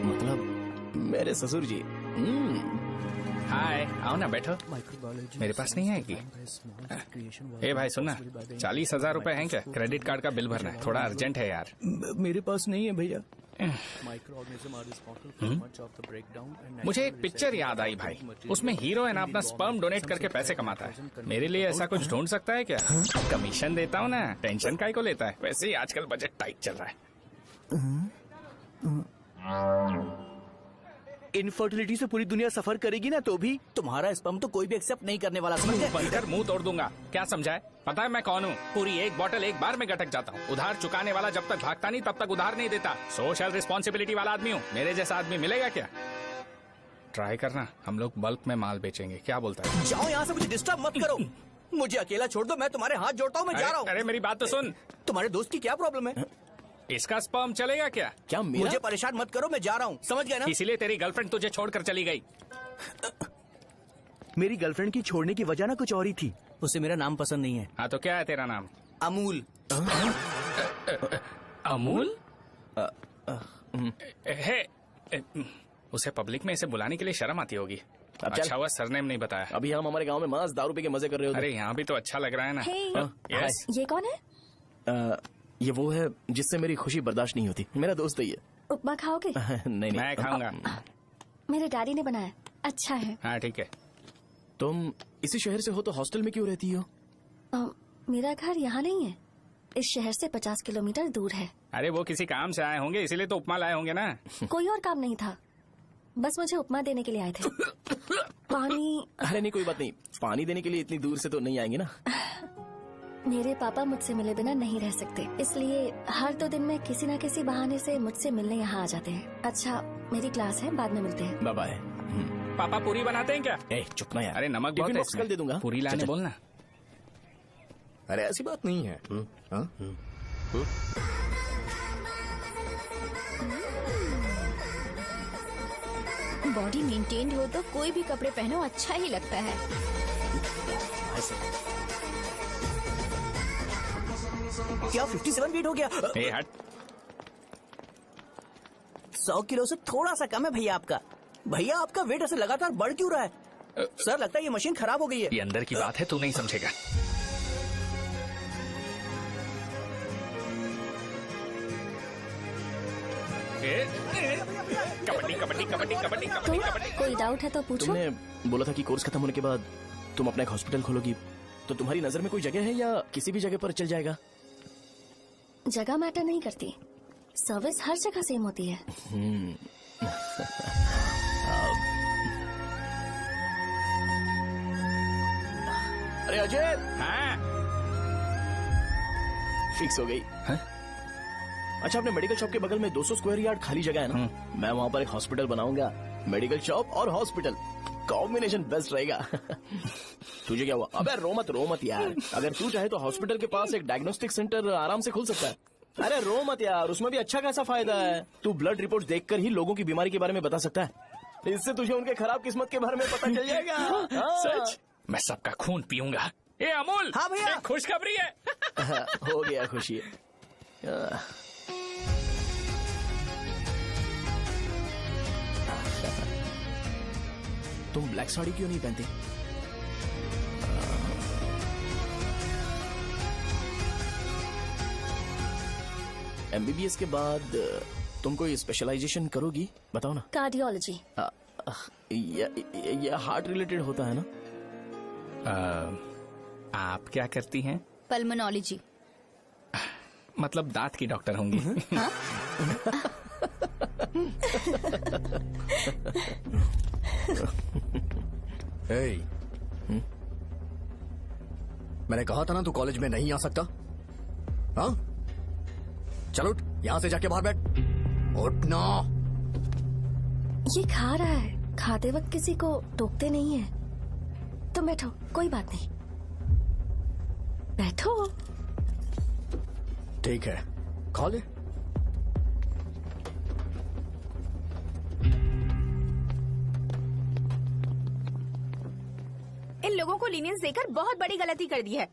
मतलब मेरे ससुर जी। हाय, आओ ना, बैठो। मेरे पास नहीं आएगी। ए भाई सुनना, 40,000 रुपए हैं क्या? क्रेडिट कार्ड का बिल भरना है, थोड़ा अर्जेंट है यार। मेरे पास नहीं है भैया। मुझे एक पिक्चर याद आई भाई, उसमें हीरोइन अपना स्पर्म डोनेट करके पैसे कमाता है। मेरे लिए ऐसा कुछ ढूंढ सकता है क्या? कमीशन देता हूँ ना, टेंशन काहे को लेता है? वैसे ही आजकल बजट टाइट चल रहा है। इनफर्टिलिटी से पूरी दुनिया सफर करेगी ना, तो भी तुम्हारा स्पर्म तो कोई भी एक्सेप्ट नहीं करने वाला, समझ गए? बनकर मुंह तोड़ दूंगा। क्या समझा है? पता है मैं कौन हूँ? पूरी एक बोतल एक बार में गटक जाता हूँ। उधार चुकाने वाला जब तक भागता नहीं तब तक उधार नहीं देता। सोशल रिस्पॉन्सिबिलिटी वाला आदमी हूँ। मेरे जैसा आदमी मिलेगा क्या? ट्राई करना, हम लोग बल्क में माल बेचेंगे। क्या बोलता है? जाओ यहाँ से, मुझे डिस्टर्ब मत करो। मुझे अकेला छोड़ दो, मैं तुम्हारे हाथ जोड़ता हूँ, मैं जा रहा हूँ। अरे मेरी बात तो सुन। तुम्हारे दोस्त की क्या प्रॉब्लम है? इसका स्पर्म चलेगा क्या? क्या मेरा? मुझे परेशान मत करो, मैं जा रहा हूँ, समझ गए ना? इसीलिए तेरी गर्लफ्रेंड तुझे छोड़कर चली गई। मेरी गर्लफ्रेंड की छोड़ने की वजह ना कुछ और ही थी। उसे मेरा नाम पसंद नहीं है। हाँ तो क्या है तेरा नाम? अमूल। अमूल? है उसे पब्लिक में इसे बुलाने के लिए शर्म आती होगी। अच्छा हुआ सरनेम नहीं बताया। अभी हम हमारे गांव में मस्त दारू पी के मजे कर रहे होते। अरे यहाँ भी तो अच्छा लग रहा है ना। यस। ये कौन है? ये वो है जिससे मेरी खुशी बर्दाश्त नहीं होती। मेरा दोस्त ही है। उपमा खाओगे? नहीं मैं खाऊंगा। मेरे डैडी ने बनाया, अच्छा है। हाँ ठीक है। तुम इसी शहर से हो तो हॉस्टल में क्यों रहती हो? मेरा घर यहाँ नहीं है, इस शहर से 50 किलोमीटर दूर है। अरे वो किसी काम से आए होंगे इसीलिए तो उपमा लाए होंगे ना। कोई और काम नहीं था, बस मुझे उपमा देने के लिए आए थे। पानी? अरे नहीं कोई बात नहीं, पानी देने के लिए इतनी दूर से तो नहीं आएंगे ना। मेरे पापा मुझसे मिले बिना नहीं रह सकते, इसलिए हर 2 दिन में किसी न किसी बहाने से मुझसे मिलने यहाँ आ जाते हैं। अच्छा मेरी क्लास है, बाद में मिलते हैं। Bye bye. पापा पूरी बनाते हैं क्या? चुप ना यार। अरे नमक बहुत है इसमें। कल दे दूंगा। पूरी लाने बोलना। अरे ऐसी बात नहीं है। बॉडी मेंटेन्ड हो तो कोई भी कपड़े पहनो अच्छा ही लगता है। क्या 57 फीट हो गया? ए हट। 100 किलो से थोड़ा सा कम है भैया आपका। भैया आपका वेट ऐसे लगातार बढ़ क्यों रहा है? सर लगता है ये मशीन खराब हो गई है। ये अंदर की बात है, तू नहीं समझेगा। कबड्डी कबड्डी कबड्डी कबड्डी कबड्डी कबड्डी। कोई डाउट है तो पूछो। तुमने बोला था कि कोर्स खत्म होने के बाद तुम अपना एक हॉस्पिटल खोलोगी, तो तुम्हारी नजर में कोई जगह है या किसी भी जगह पर चल जाएगा? जगह मैटर नहीं करती, सर्विस हर जगह सेम होती है। अरे अजय। हाँ? फिक्स हो गई। अच्छा अपने मेडिकल शॉप के बगल में 200 स्क्वायर यार्ड खाली जगह है ना, मैं वहाँ पर एक हॉस्पिटल बनाऊंगा। मेडिकल शॉप और हॉस्पिटल कॉम्बिनेशन बेस्ट रहेगा। तुझे क्या हुआ? अबे रो मत यार। अगर तू चाहे तो हॉस्पिटल के पास एक डायग्नोस्टिक सेंटर आराम से खुल सकता है। अरे रो मत यार, उसमें भी अच्छा खासा फायदा है। तू ब्लड रिपोर्ट देखकर ही लोगों की बीमारी के बारे में बता सकता है। इससे तुझे उनके खराब किस्मत के बारे में पता चल जाएगा। सच? मैं सबका खून पीऊंगा। ए अमूल। हाँ भैया। एक खुशखबरी है। हो गया खुशी। तुम ब्लैक साड़ी क्यों नहीं पहनते? MBBS के बाद तुम कोई स्पेशलाइजेशन करोगी? बताओ ना। कार्डियोलॉजी। ये हार्ट रिलेटेड होता है ना? आप क्या करती हैं? पल्मोनोलॉजी। मतलब दांत की डॉक्टर होंगी। हाँ? मैंने कहा था ना तू कॉलेज में नहीं आ सकता। हाँ चलो यहाँ से जाके बाहर बैठ। उठना। ये खा रहा है, खाते वक्त किसी को टोकते नहीं है। तुम बैठो, कोई बात नहीं, बैठो। ठीक है खा ले। इन लोगों को लीनियंस देकर बहुत बड़ी गलती कर दी है।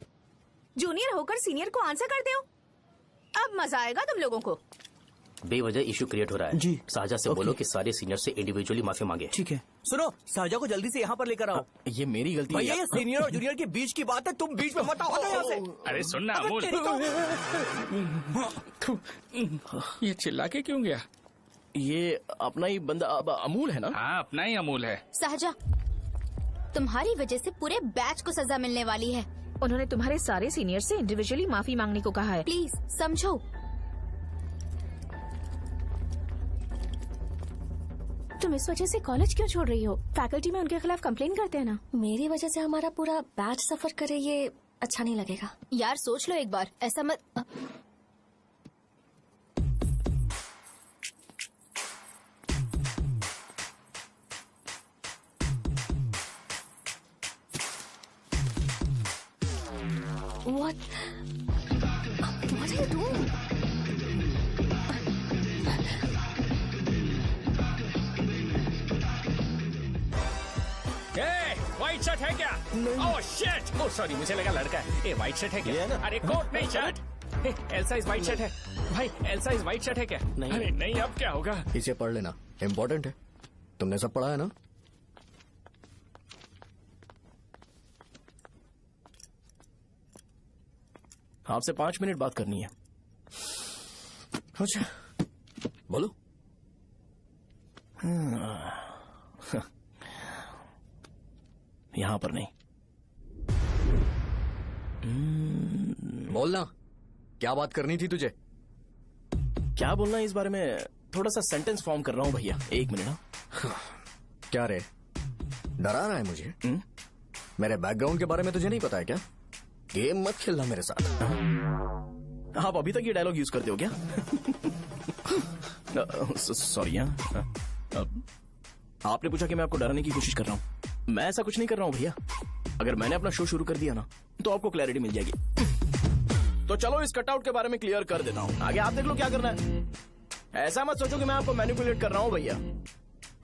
जूनियर होकर सीनियर को आंसर करते हो। अब मजा आएगा तुम लोगों को। बेवजह इशू क्रिएट हो रहा है जी। साजा से बोलो कि सारे सीनियर से इंडिविजुअली माफी मांगे। ठीक है। सुनो साजा को जल्दी से यहाँ पर लेकर आओ। ये मेरी गलती है। भैया ये सीनियर और जूनियर के बीच की बात है, तुम बीच में मत आओ यहाँ से। अरे सुनना अमूल। ये चिल्ला के क्यों गया? ये अपना ही बंदा अमूल है ना? हाँ अपना ही अमूल है। सहजा, तुम्हारी वजह से पूरे बैच को सजा मिलने वाली है। उन्होंने तुम्हारे सारे सीनियर से इंडिविजुअली माफी मांगने को कहा है। प्लीज समझो। तुम इस वजह से कॉलेज क्यों छोड़ रही हो? फैकल्टी में उनके खिलाफ कंप्लेन करते हैं ना। मेरी वजह से हमारा पूरा बैच सफर करे, ये अच्छा नहीं लगेगा। यार सोच लो एक बार, ऐसा मत। What are you doing? White shirt shirt है क्या? ओह शिट, ओह सॉरी, मुझे लगा लड़का है। ये व्हाइट शर्ट है क्या? अरे कोट नहीं shirt. L size white shirt है भाई, एल साइज व्हाइट शर्ट है क्या? नहीं। अरे नहीं, अब क्या होगा? इसे पढ़ लेना, इम्पोर्टेंट है। तुमने सब पढ़ा है ना? आपसे 5 मिनट बात करनी है। अच्छा, बोलो। यहां पर नहीं। बोलना, क्या बात करनी थी तुझे? क्या बोलना है इस बारे में? थोड़ा सा सेंटेंस फॉर्म कर रहा हूं भैया, 1 मिनट। क्या रे, डरा रहा है मुझे? मेरे बैकग्राउंड के बारे में तुझे नहीं पता है क्या? गेम मत खेलना मेरे साथ। आप अभी तक ये डायलॉग यूज करते हो क्या? सॉरी। आपने पूछा कि मैं आपको डराने की कोशिश कर रहा हूं। मैं ऐसा कुछ नहीं कर रहा हूं भैया। अगर मैंने अपना शो शुरू कर दिया ना, तो आपको क्लैरिटी मिल जाएगी। तो चलो इस कटआउट के बारे में क्लियर कर देता हूं, आगे आप देख लो क्या करना है। ऐसा मत सोचो कि मैं आपको मैनिपुलेट कर रहा हूं भैया।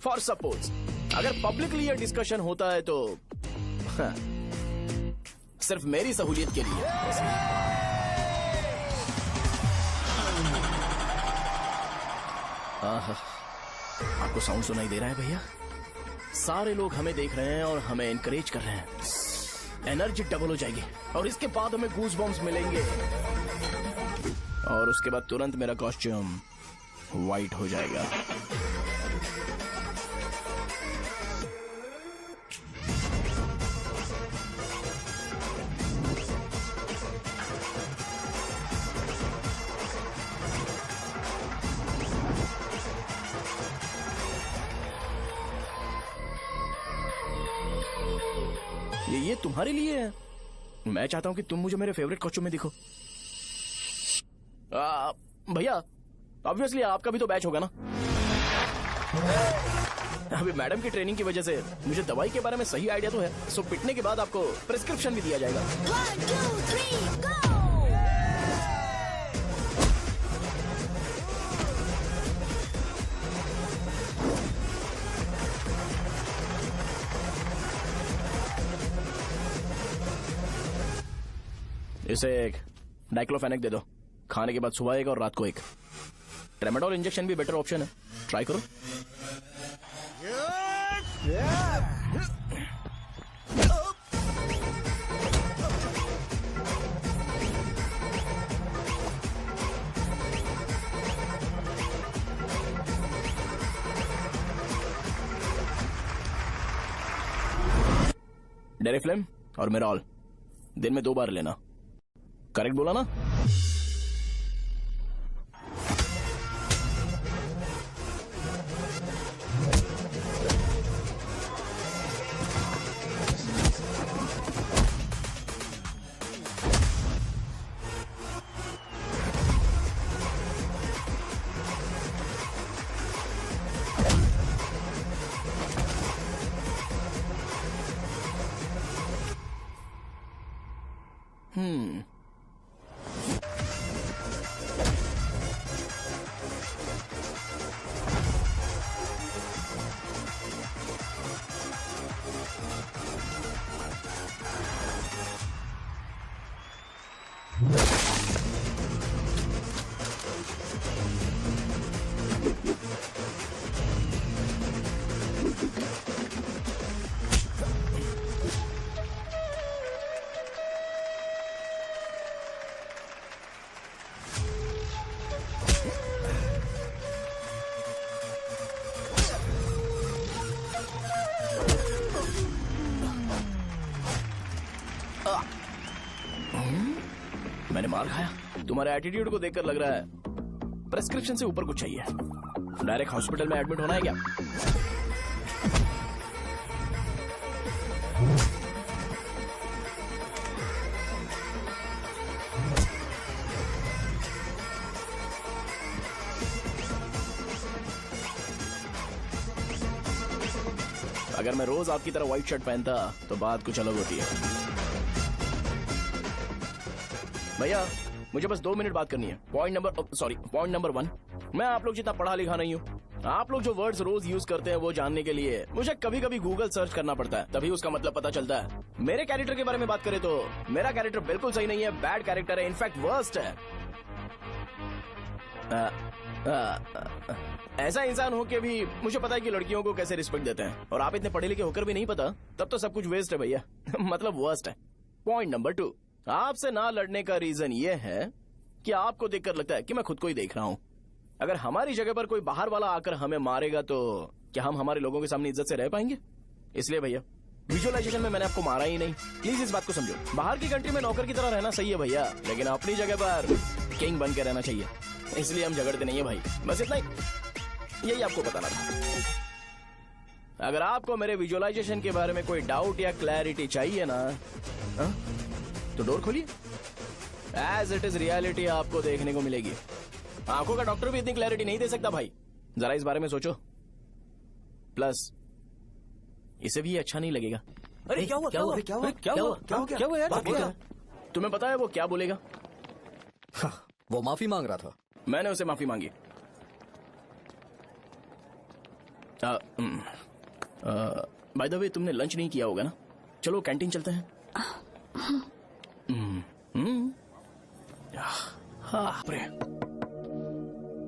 फॉर सपोज अगर पब्लिकली ये डिस्कशन होता है तो सिर्फ मेरी सहूलियत के लिए। आपको साउंड सुनाई दे रहा है भैया? सारे लोग हमें देख रहे हैं और हमें एनकरेज कर रहे हैं। एनर्जी डबल हो जाएगी और इसके बाद हमें गूज बम्स मिलेंगे और उसके बाद तुरंत मेरा कॉस्ट्यूम वाइट हो जाएगा। ये तुम्हारे लिए है। मैं चाहता हूं कि तुम मुझे मेरे फेवरेट कॉस्ट्यूम में दिखो। भैया ऑब्वियसली आपका भी तो बैच होगा ना। अभी मैडम की ट्रेनिंग की वजह से मुझे दवाई के बारे में सही आइडिया तो है। सो पिटने के बाद आपको प्रिस्क्रिप्शन भी दिया जाएगा। 1 2 3 गो। इसे एक डाइक्लोफेनेक दे दो। खाने के बाद सुबह एक और रात को एक। ट्रेमाडोल इंजेक्शन भी बेटर ऑप्शन है, ट्राई करो। डेरिफ्लेम और मेरॉल दिन में 2 बार लेना। करेक्ट बोला ना? मैंने मार खाया। तुम्हारे एटीट्यूड को देखकर लग रहा है प्रेस्क्रिप्शन से ऊपर कुछ चाहिए। डायरेक्ट हॉस्पिटल में एडमिट होना है क्या? अगर मैं रोज आपकी तरह व्हाइट शर्ट पहनता तो बात कुछ अलग होती है। भैया मुझे बस 2 मिनट बात करनी है। पॉइंट नंबर 1, मैं आप लोग जितना पढ़ा लिखा नहीं हूँ। आप लोग जो वर्ड्स रोज यूज करते हैं वो जानने के लिए मुझे कभी कभी गूगल सर्च करना पड़ता है, तभी उसका मतलब पता चलता है। मेरे कैरेक्टर के बारे में बात करें तो मेरा कैरेक्टर बिल्कुल सही नहीं है, बैड कैरेक्टर है, इनफैक्ट वर्स्ट है। ऐसा इंसान हो के भी मुझे पता है कि लड़कियों को कैसे रिस्पेक्ट देते हैं, और आप इतने पढ़े लिखे होकर भी नहीं पता, तब तो सब कुछ वेस्ट है भैया। मतलब वर्स्ट है। पॉइंट नंबर 2, आपसे ना लड़ने का रीजन ये है कि आपको देखकर लगता है कि मैं खुद को ही देख रहा हूँ। अगर हमारी जगह पर कोई बाहर वाला आकर हमें मारेगा तो क्या हम हमारे लोगों के सामने इज्जत से रह पाएंगे? इसलिए भैया विजुअलाइजेशन में मैंने आपको मारा ही नहीं। प्लीज इस बात को समझो। बाहर की कंट्री में नौकर की तरह रहना सही है भैया, लेकिन अपनी जगह पर किंग बन के रहना चाहिए। इसलिए हम झगड़ते नहीं है भाई, बस इतना ही, यही आपको बताना था। अगर आपको मेरे विजुअलाइजेशन के बारे में कोई डाउट या क्लैरिटी चाहिए ना, तो डोर खोलिए। एज इट इज रियलिटी आपको देखने को मिलेगी। आंखों का डॉक्टर भी इतनी क्लैरिटी नहीं दे सकता भाई, जरा इस बारे में सोचो। प्लस इसे भी ये अच्छा नहीं लगेगा। अरे क्या हुआ क्या हुआ क्या हुआ क्या हुआ क्या हुआ यार? तुम्हें पता है वो क्या बोलेगा? वो माफी मांग रहा था। मैंने उसे माफी मांगी। बाय द वे तुमने लंच नहीं किया होगा ना? चलो कैंटीन चलते हैं।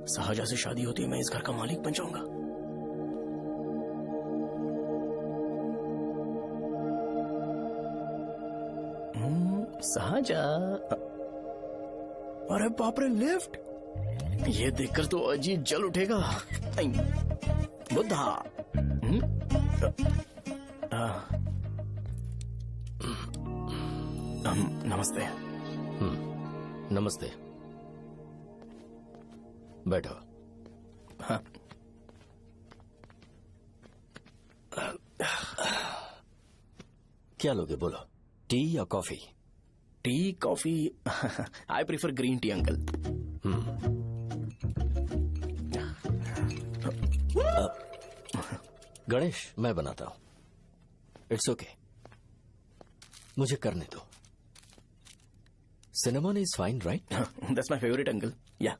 शाहजहां से शादी होती है, मैं इस घर का मालिक बन जाऊंगा। शाहजहां, अरे बाप रे, लिफ्ट! ये देखकर तो अजीब जल उठेगा। बुद्धा। नमस्ते। नमस्ते, बैठो। हाँ। क्या लोगे बोलो, टी या coffee? T, coffee? I prefer green tea uncle. Ganesh, मैं बनाता हूं। इट्स ओके, मुझे करने दो। Cinnamon is fine, right? That's my favourite uncle. या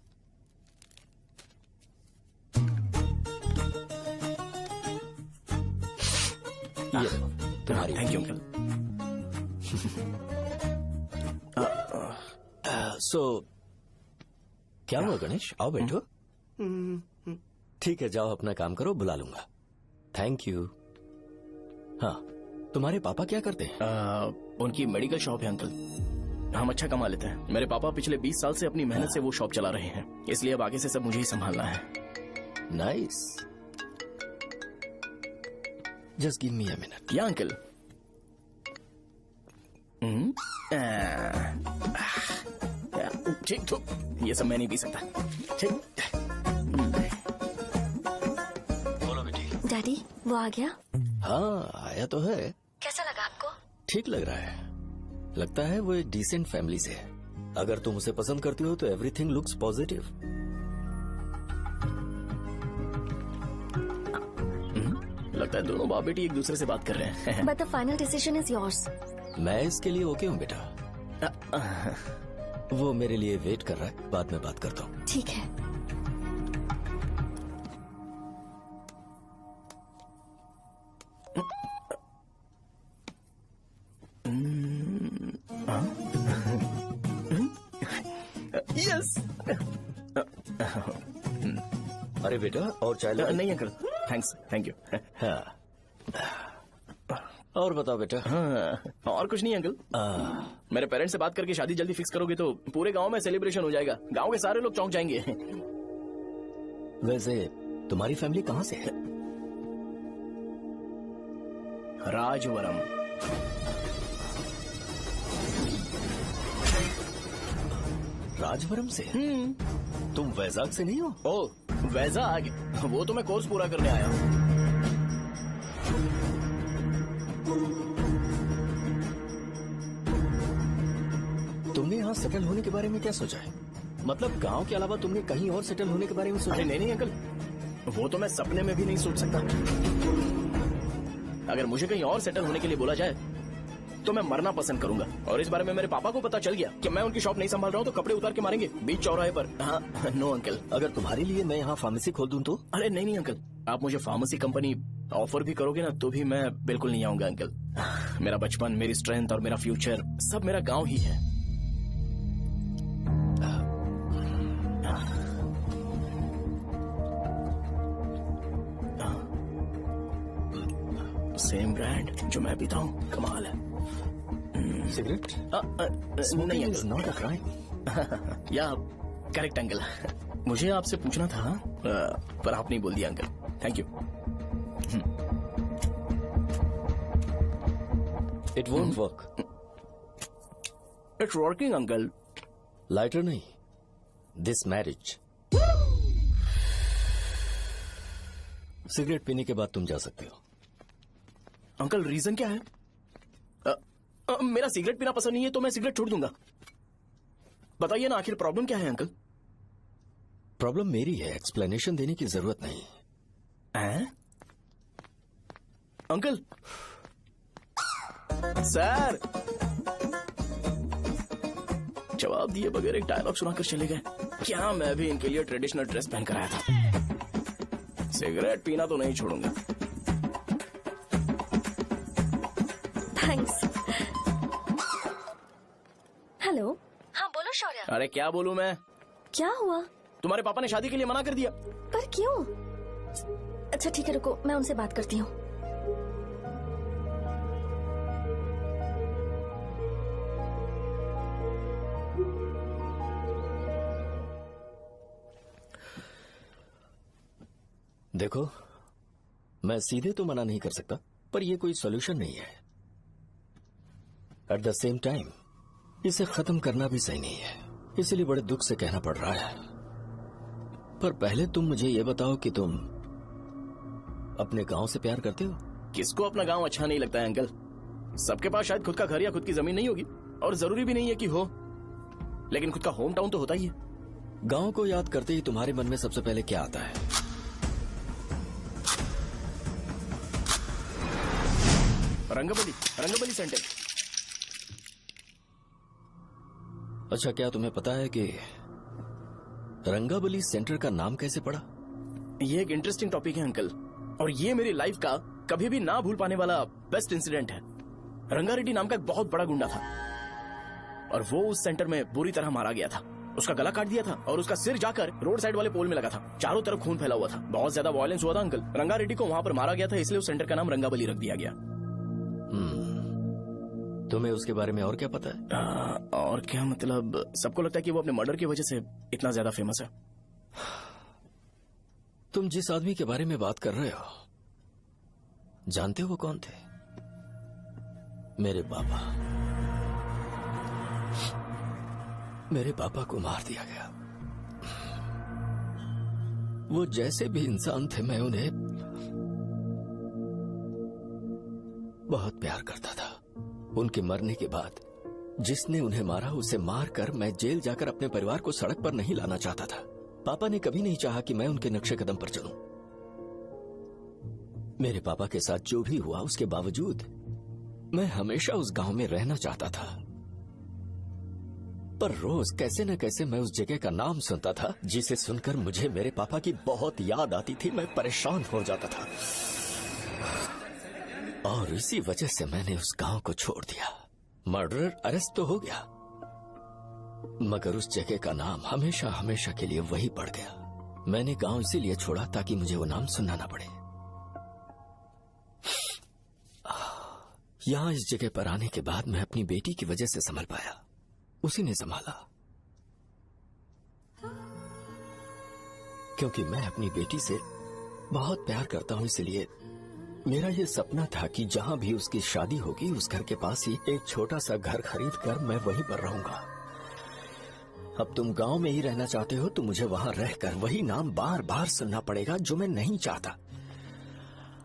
तुम्हारी। Thank you uncle. सो क्या हुआ गणेश? आओ बैठो। ठीक है, जाओ अपना काम करो, बुला लूंगा। Thank you. हाँ, तुम्हारे पापा क्या करते हैं? उनकी मेडिकल शॉप है अंकल। हम अच्छा कमा लेते हैं। मेरे पापा पिछले 20 साल से अपनी मेहनत से वो शॉप चला रहे हैं, इसलिए अब आगे से सब मुझे ही संभालना है। Nice. Just give me a minute. या अंकल। ठीक, तो ये सब मैं नहीं पी सकता। ठीक। बोलो बेटी। डैडी, वो आ गया? हाँ, आया तो है। कैसा लगा आपको? ठीक लग रहा है। लगता है वो एक डिसेंट फैमिली से है। अगर तुम उसे पसंद करती हो तो एवरीथिंग लुक्स पॉजिटिव। लगता है दोनों बाप बेटी एक दूसरे से बात कर रहे हैं। But the final decision is yours. मैं इसके लिए ओके हूँ बेटा। वो मेरे लिए वेट कर रहा है, बाद में बात करता हूँ। ठीक है। यस। अरे बेटा, और चाय लो? नहीं अंकल, थैंक्स, थैंक यू। हाँ। और बताओ बेटा। हाँ, और कुछ नहीं अंकल। मेरे पेरेंट्स से बात करके शादी जल्दी फिक्स करोगे तो पूरे गांव में सेलिब्रेशन हो जाएगा। गांव के सारे लोग चौंक जाएंगे। वैसे तुम्हारी फैमिली कहाँ से है? राजवरम। राजवरम से? तुम वैजाग से नहीं हो? ओ, वैजाग? वो तो मैं कोर्स पूरा करने आया हूँ। तुमने यहाँ सेटल होने के बारे में क्या सोचा है? मतलब गांव के अलावा तुमने कहीं और सेटल होने के बारे में सोचा? अरे नहीं अंकल, वो तो मैं सपने में भी नहीं सोच सकता। अगर मुझे कहीं और सेटल होने के लिए बोला जाए तो मैं मरना पसंद करूंगा। और इस बारे में मेरे पापा को पता चल गया कि मैं उनकी शॉप नहीं संभाल रहा हूँ तो कपड़े उतार के मारेंगे बीच चौराहे पर। हाँ, नो अंकल। अगर तुम्हारे लिए मैं यहाँ फार्मेसी खोल दूं तो? अरे नहीं अंकल, आप मुझे फार्मेसी कंपनी ऑफर भी करोगे ना तो भी मैं बिल्कुल नहीं आऊंगा अंकल। मेरा बचपन, मेरी स्ट्रेंथ और मेरा फ्यूचर सब मेरा गाँव ही है। सेम ब्रांड जो मैं पीता हूँ, कमाल है। सिगरेट? नहीं इज नॉट अ क्राइम। या करेक्ट अंकल। मुझे आपसे पूछना था पर आप नहीं बोल दिया uncle. Thank you. It won't work. It's working uncle. Lighter नहीं, दिस मैरिज। सिगरेट पीने के बाद तुम जा सकते हो। अंकल रीजन क्या है? मेरा सिगरेट पीना पसंद नहीं है तो मैं सिगरेट छोड़ दूंगा। बताइए ना आखिर प्रॉब्लम क्या है अंकल? प्रॉब्लम मेरी है, एक्सप्लेनेशन देने की जरूरत नहीं है। अंकल सर जवाब दिए बगैर एक डायलॉग सुनाकर चले गए। क्या मैं भी इनके लिए ट्रेडिशनल ड्रेस पहन कर आया था। सिगरेट पीना तो नहीं छोड़ूंगा। थैंक्स। हेलो। हाँ बोलो शौर्य। अरे क्या बोलूं मैं? क्या हुआ? तुम्हारे पापा ने शादी के लिए मना कर दिया। पर क्यों? अच्छा ठीक है रुको, मैं उनसे बात करती हूँ। देखो, मैं सीधे तो मना नहीं कर सकता, पर यह कोई सॉल्यूशन नहीं है। एट द सेम टाइम इसे खत्म करना भी सही नहीं है, इसलिए बड़े दुख से कहना पड़ रहा है। पर पहले तुम मुझे ये बताओ कि तुम अपने गांव से प्यार करते हो? किसको अपना गांव अच्छा नहीं लगता है अंकल? सबके पास शायद खुद का घर या खुद की जमीन नहीं होगी, और जरूरी भी नहीं है कि हो, लेकिन खुद का होम टाउन तो होता ही है। गांव को याद करते ही तुम्हारे मन में सबसे पहले क्या आता है? रंगबली सेंटर। अच्छा, क्या तुम्हें पता है कि रंगाबली सेंटर का नाम कैसे पड़ा? ये एक इंटरेस्टिंग टॉपिक है अंकल, और ये मेरी लाइफ का कभी भी ना भूल पाने वाला बेस्ट इंसिडेंट है। रंगारेड्डी नाम का एक बहुत बड़ा गुंडा था, और वो उस सेंटर में बुरी तरह मारा गया था। उसका गला काट दिया था और उसका सिर जाकर रोड साइड वाले पोल में लगा था। चारों तरफ खून फैला हुआ था, बहुत ज्यादा वायलेंस हुआ था अंकल। रंगारेड्डी को वहां पर मारा गया था, इसलिए उस सेंटर का नाम रंगाबली रख दिया गया। तुम्हें उसके बारे में और क्या पता है? और क्या मतलब, सबको लगता है कि वो अपने मर्डर की वजह से इतना ज्यादा फेमस है। तुम जिस आदमी के बारे में बात कर रहे हो, जानते हो वो कौन थे? मेरे पापा। मेरे पापा को मार दिया गया। वो जैसे भी इंसान थे, मैं उन्हें बहुत प्यार करता था। उनके मरने के बाद जिसने उन्हें मारा उसे मारकर मैं जेल जाकर अपने परिवार को सड़क पर नहीं लाना चाहता था। पापा ने कभी नहीं चाहा कि मैं उनके नक्शे कदम पर चलूं। मेरे पापा के साथ जो भी हुआ उसके बावजूद मैं हमेशा उस गांव में रहना चाहता था। पर रोज कैसे न कैसे मैं उस जगह का नाम सुनता था, जिसे सुनकर मुझे मेरे पापा की बहुत याद आती थी। मैं परेशान हो जाता था, और इसी वजह से मैंने उस गांव को छोड़ दिया। मर्डरर अरेस्ट तो हो गया, मगर उस जगह का नाम हमेशा हमेशा के लिए वही पड़ गया। मैंने गांव इसीलिए छोड़ा ताकि मुझे वो नाम सुनना ना पड़े। यहां इस जगह पर आने के बाद मैं अपनी बेटी की वजह से संभल पाया, उसी ने संभाला। क्योंकि मैं अपनी बेटी से बहुत प्यार करता हूं, इसलिए मेरा ये सपना था कि जहां भी उसकी शादी होगी उस घर के पास ही एक छोटा सा घर खरीद कर मैं वहीं पर रहूंगा। अब तुम गांव में ही रहना चाहते हो तो मुझे वहां रहकर वही नाम बार बार सुनना पड़ेगा, जो मैं नहीं चाहता।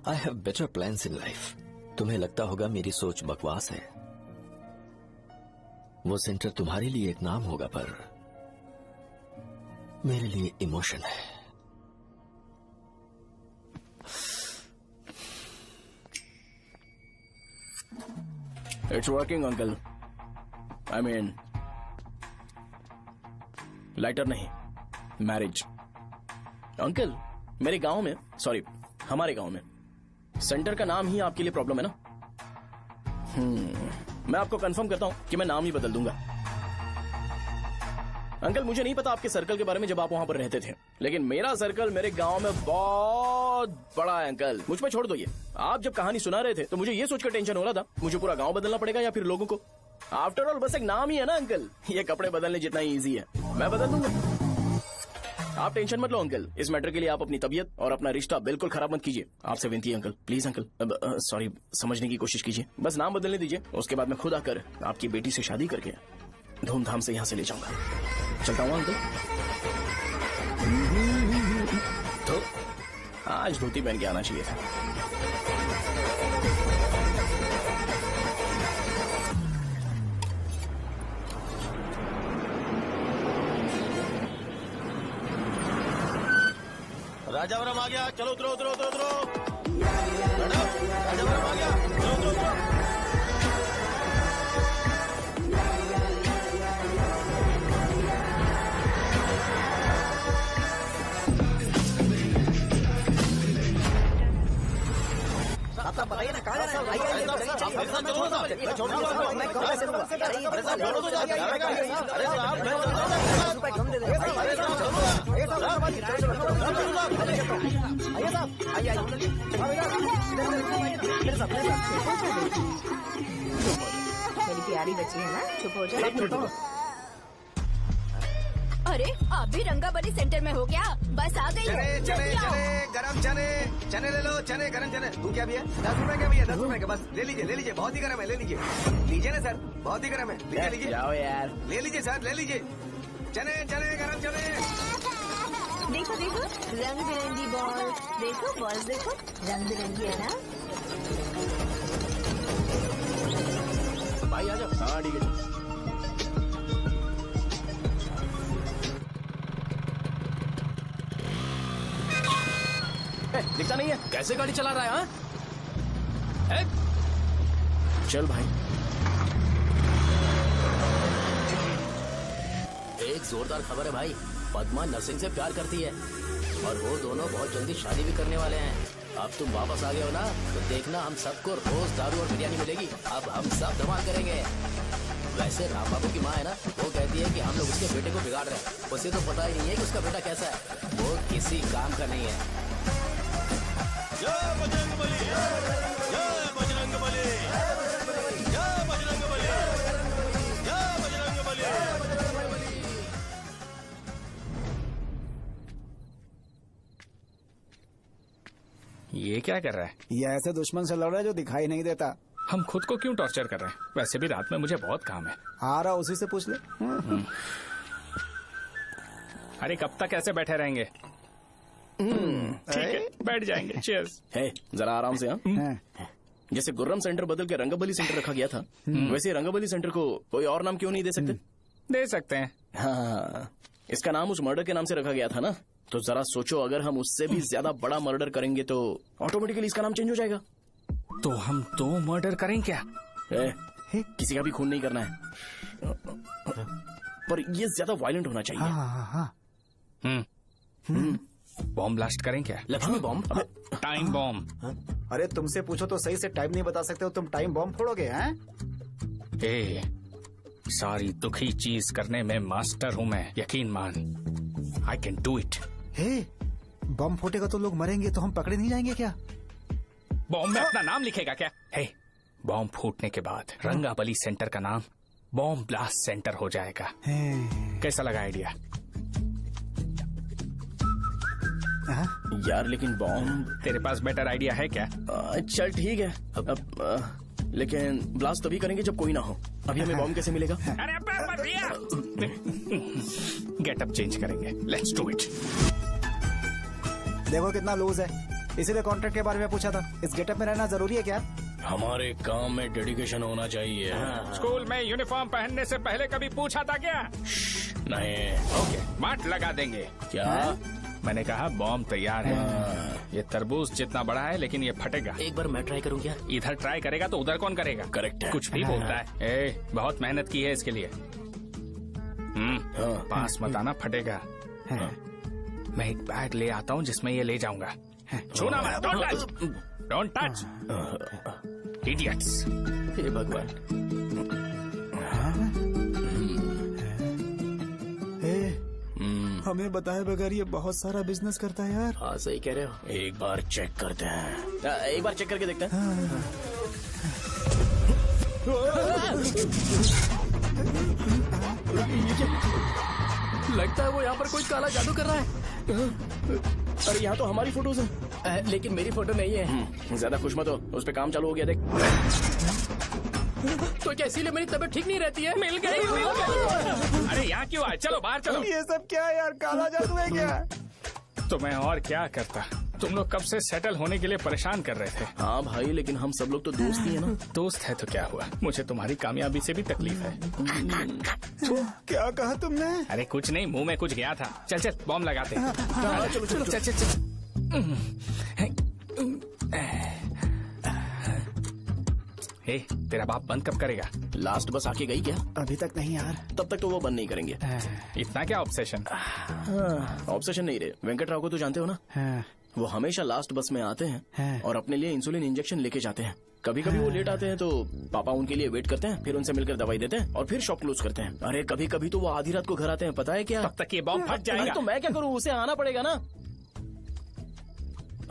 I have better plans in life. तुम्हें लगता होगा मेरी सोच बकवास है। वो सेंटर तुम्हारे लिए एक नाम होगा, पर मेरे लिए इमोशन है। It's working uncle. I mean lighter नहीं, मैरिज। अंकल मेरे गांव में, सॉरी हमारे गांव में, सेंटर का नाम ही आपके लिए प्रॉब्लम है ना? मैं आपको कंफर्म करता हूं कि मैं नाम ही बदल दूंगा। अंकल मुझे नहीं पता आपके सर्कल के बारे में जब आप वहां पर रहते थे, लेकिन मेरा सर्कल मेरे गांव में बहुत बड़ा है अंकल। मुझ पर छोड़ दो ये। आप जब कहानी सुना रहे थे तो मुझे ये सोचकर टेंशन हो रहा था मुझे पूरा गांव बदलना पड़ेगा या फिर लोगों को। आफ्टर ऑल बस एक नाम ही है ना अंकल, ये कपड़े बदलने जितना ही ईजी है, मैं बदल दूंगा। आप टेंशन मत लो अंकल, इस मैटर के लिए आप अपनी तबीयत और अपना रिश्ता बिल्कुल खराब मत कीजिए। आपसे विनती है अंकल, प्लीज अंकल, सॉरी, समझने की कोशिश कीजिए। बस नाम बदलने दीजिए, उसके बाद मैं खुद आकर आपकी बेटी से शादी करके धूमधाम से यहाँ से ले जाऊंगा। चलता हूँ अंकल। तो आज धोती पहन के आना चाहिए था। राजावरम आ गया, चलो उतरो उतरो उतरो उतरो। राजावरम आ गया, चलो उतरो उतरो। आप बताइए ना, कहाँ जा रहे हैं? मेरी प्यारी बच्ची है ना, चुप हो जाओ। अरे आप भी रंगाबली सेंटर में हो क्या? बस आ गई है। चने गरम चने ले लो, चने गरम चने। तू क्या भैया? 10 रुपए का भैया, 10 रुपए का, बस ले लीजिए, बहुत ही गरम है, ले लीजिए ना सर, बहुत ही गरम है, लीजिए जाओ यार, ले लीजिए सर, ले लीजिए। चने गरम चने। देखो देखो रंग बिरंगी बॉल, देखो बॉल देखो रंग बिरंगी है ना। भाई आ जाओ। हाँ ठीक है। दिखता नहीं है, कैसे गाड़ी चला रहा है? हाँ? चल भाई। एक जोरदार खबर है भाई, पद्मा नरसिंह से प्यार करती है और वो दोनों बहुत जल्दी शादी भी करने वाले हैं। अब तुम वापस आ गए हो ना, तो देखना हम सबको रोज दारू और बिरयानी मिलेगी। अब हम सब धमाल करेंगे। वैसे राम बाबू की माँ है ना, वो कहती है कि हम लोग उसके बेटे को बिगाड़ रहे हैं। उसे तो पता ही नहीं है कि उसका बेटा कैसा है, वो किसी काम का नहीं है। जय बजरंगबली, जय बजरंगबली, जय बजरंगबली, जय बजरंगबली। ये क्या कर रहा है? ये ऐसे दुश्मन से लड़ रहा है जो दिखाई नहीं देता। हम खुद को क्यों टॉर्चर कर रहे हैं? वैसे भी रात में मुझे बहुत काम है। आ रहा उसी से पूछ ले। अरे कब तक ऐसे बैठे रहेंगे? ठीक है, बैठ जाएंगे। चीयर्स। है जरा आराम से। हाँ जैसे गुर्रम सेंटर बदल के रंगाबली सेंटर रखा गया था, वैसे रंगाबली सेंटर को कोई और नाम क्यों नहीं दे सकते? दे सकते हैं। हाँ, इसका नाम उस मर्डर के नाम से रखा गया था ना, तो जरा सोचो अगर हम उससे भी ज्यादा बड़ा मर्डर करेंगे तो ऑटोमेटिकली इसका नाम चेंज हो जाएगा। तो हम 2 मर्डर करें क्या? किसी का भी खून नहीं करना है, पर ये ज्यादा वायलेंट होना चाहिए। बॉम्ब ब्लास्ट करें क्या? लक्ष्मी बॉम्ब? Time bomb. अरे तुमसे पूछो तो सही से टाइम नहीं बता सकते हो, तुम टाइम बॉम्ब फोड़ोगे? हैं? ए, सारी दुखी चीज करने में मास्टर हूँ मैं, यकीन मान। I can do it. Bomb फूटेगा तो लोग मरेंगे, तो हम पकड़े नहीं जाएंगे क्या? बॉम्ब में अपना नाम लिखेगा क्या? बॉम्ब फूटने के बाद रंगाबली सेंटर का नाम बॉम्ब ब्लास्ट सेंटर हो जाएगा। कैसा लगा आइडिया? यार लेकिन बॉम्ब, तेरे पास बेटर आइडिया है क्या? चल ठीक है, लेकिन ब्लास्ट तभी करेंगे जब कोई ना हो। अभी हमें बॉम्ब कैसे मिलेगा? अरे भैया, गेटअप चेंज करेंगे। Let's do it. देखो कितना लूज है, इसीलिए कॉन्ट्रैक्ट के बारे में पूछा था। इस गेटअप में रहना जरूरी है क्या? हमारे काम में डेडिकेशन होना चाहिए। स्कूल में यूनिफॉर्म पहनने से पहले कभी पूछा था क्या? नहीं। ओके, मार्ट लगा देंगे। क्या? मैंने कहा बॉम्ब तैयार है। ये तरबूज जितना बड़ा है लेकिन ये फटेगा। एक बार मैं ट्राई करूँ क्या? इधर ट्राई करेगा तो उधर कौन करेगा? करेक्ट है। कुछ भी बोलता है। बहुत मेहनत की है इसके लिए। पास मत आना, फटेगा। मैं एक बैग ले आता हूँ जिसमें ये ले जाऊंगा। छूना मत, डोंट टच, इडियट्स। हे भगवान। हमें बताए बगैर ये बहुत सारा बिजनेस करता है यार। हाँ सही कह रहे हो। एक बार चेक करते हैं। एक बार चेक करके देखते हैं। लगता है वो यहाँ पर कोई काला जादू कर रहा है। अरे यहाँ तो हमारी फोटोज हैं, लेकिन मेरी फोटो नहीं है। ज्यादा खुश मत हो, उस पे काम चालू हो गया देख। तो क्या इसीलिए मेरी तबीयत ठीक नहीं रहती है? मिल गई। अरे यहाँ क्यों आए? चलो बाहर चलो। ये सब क्या है यार, काला जादू है क्या? तो मैं और क्या करता? तुम लोग कब से सेटल होने के लिए परेशान कर रहे थे। हाँ भाई, लेकिन हम सब लोग तो दोस्त ही है ना। दोस्त है तो क्या हुआ, मुझे तुम्हारी कामयाबी से भी तकलीफ है। क्या कहा तुमने? अरे कुछ नहीं, मुंह में कुछ गया था। चल चल बॉम्ब लगाते हैं। चलो चलो चल चल चल। तेरा बाप बंद कब करेगा? लास्ट बस आके गई क्या? अभी तक नहीं यार। तब तक तो वो बंद नहीं करेंगे। इतना क्या ऑब्सेशन? ऑब्सेशन नहीं रे, वेंकट राव को तो जानते हो ना। वो हमेशा लास्ट बस में आते हैं और अपने लिए इंसुलिन इंजेक्शन लेके जाते हैं। कभी कभी वो लेट आते हैं तो पापा उनके लिए वेट करते हैं, फिर उनसे मिलकर दवाई देते हैं और फिर शॉप क्लोज करते हैं। अरे कभी कभी तो वो आधी रात को घर आते हैं, पता है क्या? तब तक ये बॉम्ब फट जाएगा। तो मैं क्या करूँ, उसे आना पड़ेगा ना।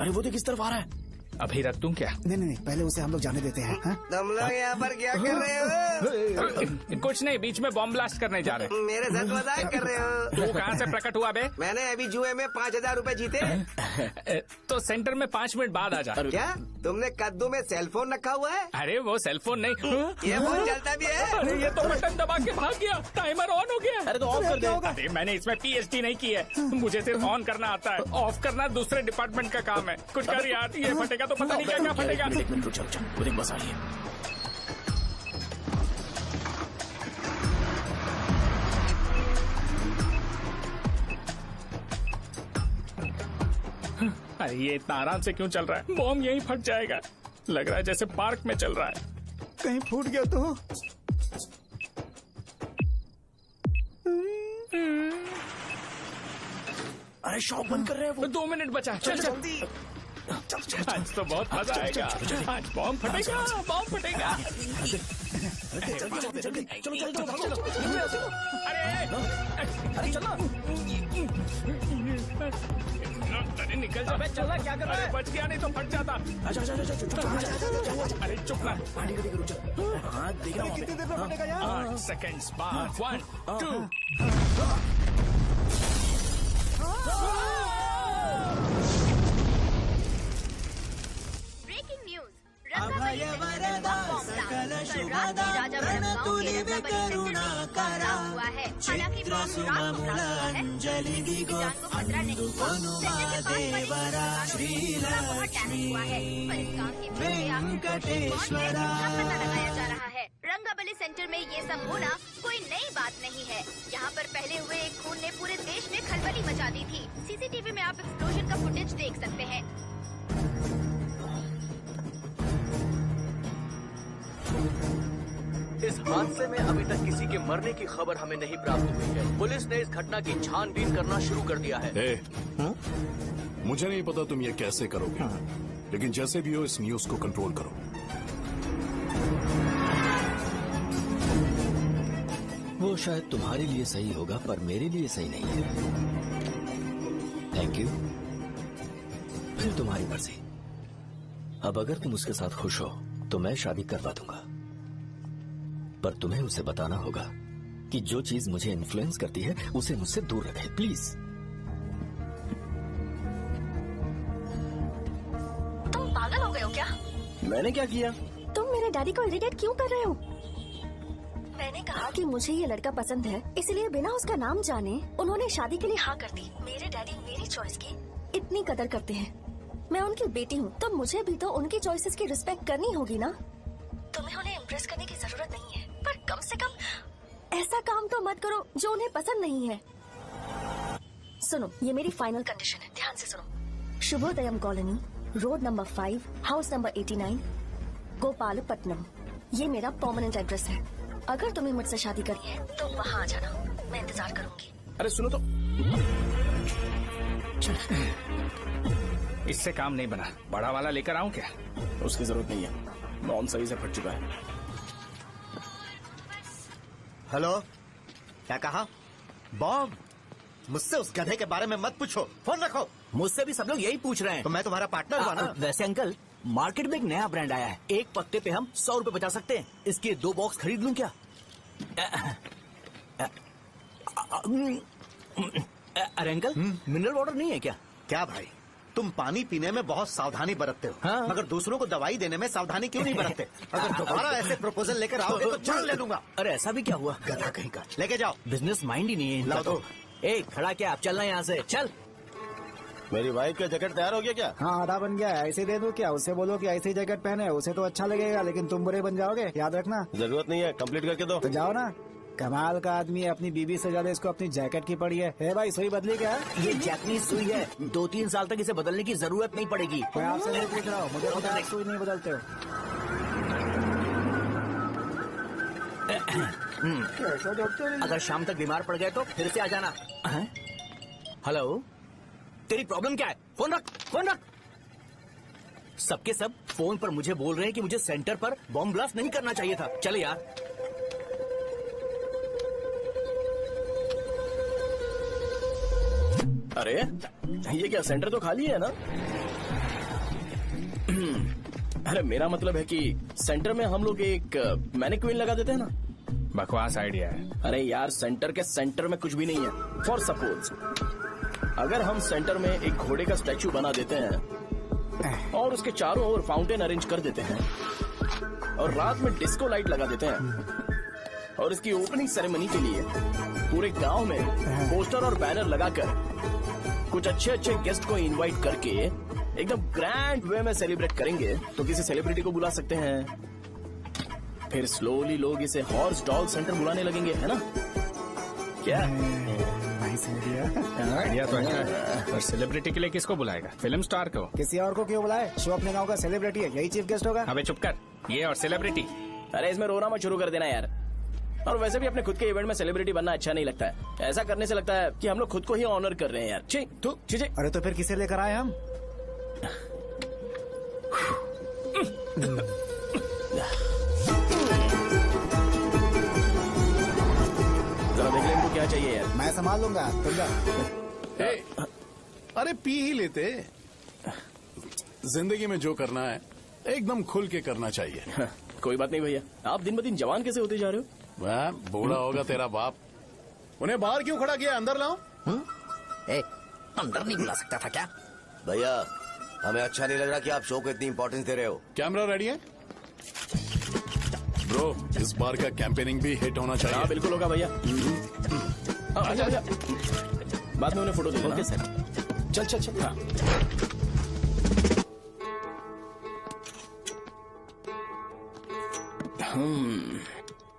अरे वो देख किस तरफ आ रहा है। अभी रख दूं क्या? नहीं, पहले उसे हम लोग जाने देते हैं। तुम लोग यहाँ पर क्या कर रहे हो? कुछ नहीं, बीच में बॉम्ब ब्लास्ट करने जा रहे हैं। मेरे साथ मजाक कर रहे हो? तू कहाँ से प्रकट हुआ बे? मैंने अभी जुए में 5,000 रूपए जीते। तो सेंटर में 5 मिनट बाद आ जा। क्या तुमने कद्दू में सेलफोन रखा हुआ है? अरे वो सेलफोन नहीं, ये फोन चलता भी है। अरे ये तो बटन दबा के भाग गया, टाइमर ऑन हो गया। अरे तो ऑफ कर दे। अरे मैंने इसमें PhD नहीं की है, मुझे सिर्फ ऑन करना आता है। ऑफ करना दूसरे डिपार्टमेंट का काम है। कुछ कर यार, ये फटेगा तो पता नहीं क्या क्या फटेगा। एक मिनट रुक जा, वो देख बस आ रही है। अरे ये इतना आराम से क्यों चल रहा है? बॉम्ब यहीं फट जाएगा। लग रहा है जैसे पार्क में चल रहा है। कहीं फूट गया तो? अरे शॉप बंद कर रहे हैं वो। 2 मिनट बचा। चल जल्दी। आज तो बहुत मजा आएगा। आज बॉम्ब फटेगा, बॉम्ब फटेगा। अरे चलो। अरे निकल जा। चलना क्या कर रहा है? बच गया, नहीं तो फट जाता। अरे चुप ना। हाँ देख रहा हूँ। कितनी देर में फटेगा यार? 8 सेकेंड्स बाद 1 2। Breaking news. रंगाबली सेंटर में बॉम्ब ब्लास्ट। कल रात में राजा गांव के रंगाबली सेंटर में पड़ा हुआ है। हालांकि बॉम्ब रात को ब्लास्ट हुआ है, किसी की जान को खतरा नहीं हुआ। सेंटर के पास बड़ी थोड़ा बहुत डैमेज हुआ है, पर इस काम की वजह से आखिर कौन है इसका पता लगाया जा रहा है। रंगाबली सेंटर में ये सब होना कोई नई बात नहीं है। यहाँ पर पहले हुए एक खून ने पूरे देश में खलबली मचा दी थी। CCTV में आप एक्सप्लोजन का फुटेज देख सकते हैं। इस हादसे में अभी तक किसी के मरने की खबर हमें नहीं प्राप्त हुई है। पुलिस ने इस घटना की छानबीन करना शुरू कर दिया है। मुझे नहीं पता तुम ये कैसे करोगे, लेकिन जैसे भी हो इस न्यूज को कंट्रोल करो। वो शायद तुम्हारे लिए सही होगा पर मेरे लिए सही नहीं है। Thank you. फिर तुम्हारी मर्जी। अब अगर तुम उसके साथ खुश हो तो मैं शादी करवा दूंगा, पर तुम्हें उसे बताना होगा कि जो चीज मुझे इन्फ्लुएंस करती है उसे मुझसे दूर रखे, प्लीज। तुम पागल हो गए हो क्या? मैंने क्या किया? तुम मेरे डैडी को इरिटेट क्यों कर रहे हो? मैंने कहा कि मुझे ये लड़का पसंद है, इसलिए बिना उसका नाम जाने उन्होंने शादी के लिए हाँ कर दी। मेरे डैडी मेरी चॉइस की इतनी कदर करते हैं। मैं उनकी बेटी हूँ, तो मुझे भी तो उनकी चॉइसेस की रिस्पेक्ट करनी होगी ना। तुम्हें उन्हें इम्प्रेस करने की जरूरत नहीं है, पर कम से कम ऐसा काम तो मत करो जो उन्हें पसंद नहीं है। सुनो, ये मेरी फाइनल कंडीशन है, ध्यान से सुनो। Shubhodayam colony, road number 5, house number 89, Gopalapatnam. ये मेरा परमानेंट एड्रेस है। अगर तुम्हें मुझसे शादी करनी है तो वहाँ आ जाना, मैं इंतजार करूंगी। अरे सुनो तो, इससे काम नहीं बना। बड़ा वाला लेकर आऊं क्या? उसकी जरूरत नहीं है, नॉन सही से फट चुका है। हेलो, क्या कहा? बॉम्ब? मुझसे उस गधे के बारे में मत पूछो, फोन रखो। मुझसे भी सब लोग यही पूछ रहे हैं। तो मैं तुम्हारा पार्टनर हुआ ना। वैसे अंकल, मार्केट में एक नया ब्रांड आया है, एक पत्ते पे हम 100 रुपए बचा सकते हैं। इसके 2 बॉक्स खरीद लूं क्या? अरे अंकल, मिनरल वाटर नहीं है क्या? क्या भाई, तुम पानी पीने में बहुत सावधानी बरतते हो, हाँ? मगर दूसरों को दवाई देने में सावधानी क्यों नहीं बरतते? अगर दोबारा ऐसे प्रपोजल लेकर आओगे तो जान ले लूंगा। अरे ऐसा भी क्या हुआ? गधा कहीं का, लेके जाओ। बिजनेस माइंड ही नहीं है इनका लाओ तो। ए, खड़ा क्या? आप चलना यहाँ से, चल। मेरी वाइफ का जैकेट तैयार हो गया क्या? हाँ, आधा बन गया है। ऐसे दे दूं क्या? उससे बोलो कि ऐसी जैकेट पहने, उसे तो अच्छा लगेगा, लेकिन तुम बुरे बन जाओगे, याद रखना। जरूरत नहीं है, कंप्लीट करके दो। तो जाओ ना। कमाल का आदमी है, अपनी बीबी से ज्यादा इसको अपनी जैकेट की पड़ी है। हे भाई, सुई बदली क्या? ये जैपनीज सुई है, 2-3 साल तक इसे बदलने की जरूरत नहीं पड़ेगी। मैं आपसे नहीं पूछ रहा हूँ, मुझे पता है सुई नहीं बदलते हो। अगर शाम तक बीमार पड़ गए तो फिर से आ जाना। हेलो, तेरी प्रॉब्लम क्या है? फोन रख, फोन रख। सबके सब फोन पर मुझे बोल रहे हैं कि मुझे सेंटर पर बॉम्ब ब्लास्ट नहीं करना चाहिए था। चले यार। अरे ये क्या, सेंटर तो खाली है ना? अरे मेरा मतलब है कि सेंटर में हम लोग एक मैनिक्विन लगा देते हैं ना। बकवास आइडिया है। अरे यार, सेंटर के सेंटर में कुछ भी नहीं है। फॉर सपोज अगर हम सेंटर में एक घोड़े का स्टैचू बना देते हैं और उसके चारों ओर फाउंटेन अरेंज कर देते हैं और रात में डिस्को लाइट लगा देते हैं और इसकी ओपनिंग सेरेमनी के लिए पूरे गांव में पोस्टर और बैनर लगाकर कुछ अच्छे अच्छे गेस्ट को इनवाइट करके एकदम ग्रैंड वे में सेलिब्रेट करेंगे, तो किसी सेलिब्रिटी को बुला सकते हैं। फिर स्लोली लोग इसे हॉर्स डॉल सेंटर बुलाने लगेंगे, है ना? क्या आइडिया तो अच्छा है, पर सेलिब्रिटी के लिए किसको बुलाएगा? फिल्म स्टार को? किसी और को क्यों बुलाए? शो अपने गांव का सेलिब्रिटी है, यही चीफ गेस्ट होगा। अबे चुप कर, ये और सेलिब्रिटी। अरे इसमें रोना मत शुरू कर देना यार। और वैसे भी अपने खुद के इवेंट में सेलिब्रिटी बनना अच्छा नहीं लगता है। ऐसा करने से लगता है कि हम लोग खुद को ही ऑनर कर रहे हैं यार। छी। अरे तो फिर किसे लेकर आए हम? जरा देख ले इनको क्या चाहिए यार। मैं संभाल लूंगा, तुम जा। अरे पी ही लेते। जिंदगी में जो करना है एकदम खुल के करना चाहिए। कोई बात नहीं भैया, आप दिन ब दिन जवान कैसे होते जा रहे हो? वह बूढ़ा होगा तेरा बाप। उन्हें बाहर क्यों खड़ा किया? अंदर लाओ। अंदर नहीं बुला सकता था क्या? भैया, हमें अच्छा नहीं लग रहा कि आप शो को इतनी इंपॉर्टेंस दे रहे हो। कैमरा रेडी है? ब्रो, इस बार का कैंपेनिंग भी हिट होना चाहिए। हाँ बिल्कुल होगा भैया। आजा। बाद में उन्हें फोटो दे देना। Okay sir. चल। हाँ।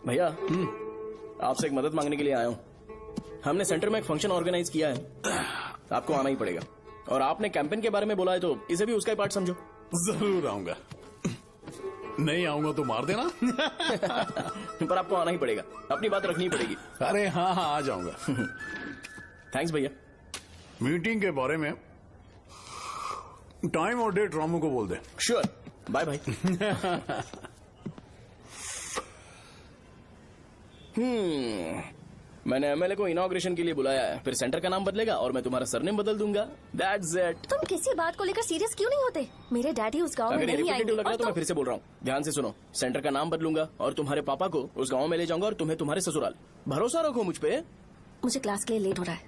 भैया, आपसे एक मदद मांगने के लिए आया हूँ। हमने सेंटर में एक फंक्शन ऑर्गेनाइज किया है, आपको आना ही पड़ेगा। और आपने कैंपेन के बारे में बोला है तो इसे भी उसका ही पार्ट समझो। जरूर आऊंगा। नहीं आऊंगा तो मार देना। पर आपको आना ही पड़ेगा, अपनी बात रखनी पड़ेगी। अरे हाँ, आ जाऊंगा। थैंक्स भैया। मीटिंग के बारे में टाइम और डेट रामू को बोल दे। Sure, bye bye. मैंने एमएलए को इनॉग्रेशन के लिए बुलाया है, फिर सेंटर का नाम बदलेगा और मैं तुम्हारा सरनेम बदल दूंगा। That's it। तुम किसी बात को लेकर सीरियस क्यों नहीं होते? मेरे डैडी उस गांव में अगर ये नहीं आएंगे। रिपीटेटिव लग रहा है तो मैं फिर से बोल रहा हूँ, ध्यान से सुनो। सेंटर का नाम बदलूंगा और तुम्हारे पापा को उस गाँव में ले जाऊंगा और तुम्हें तुम्हारे ससुराल। भरोसा रखो मुझ पे। मुझे क्लास के लिए लेट हो रहा है।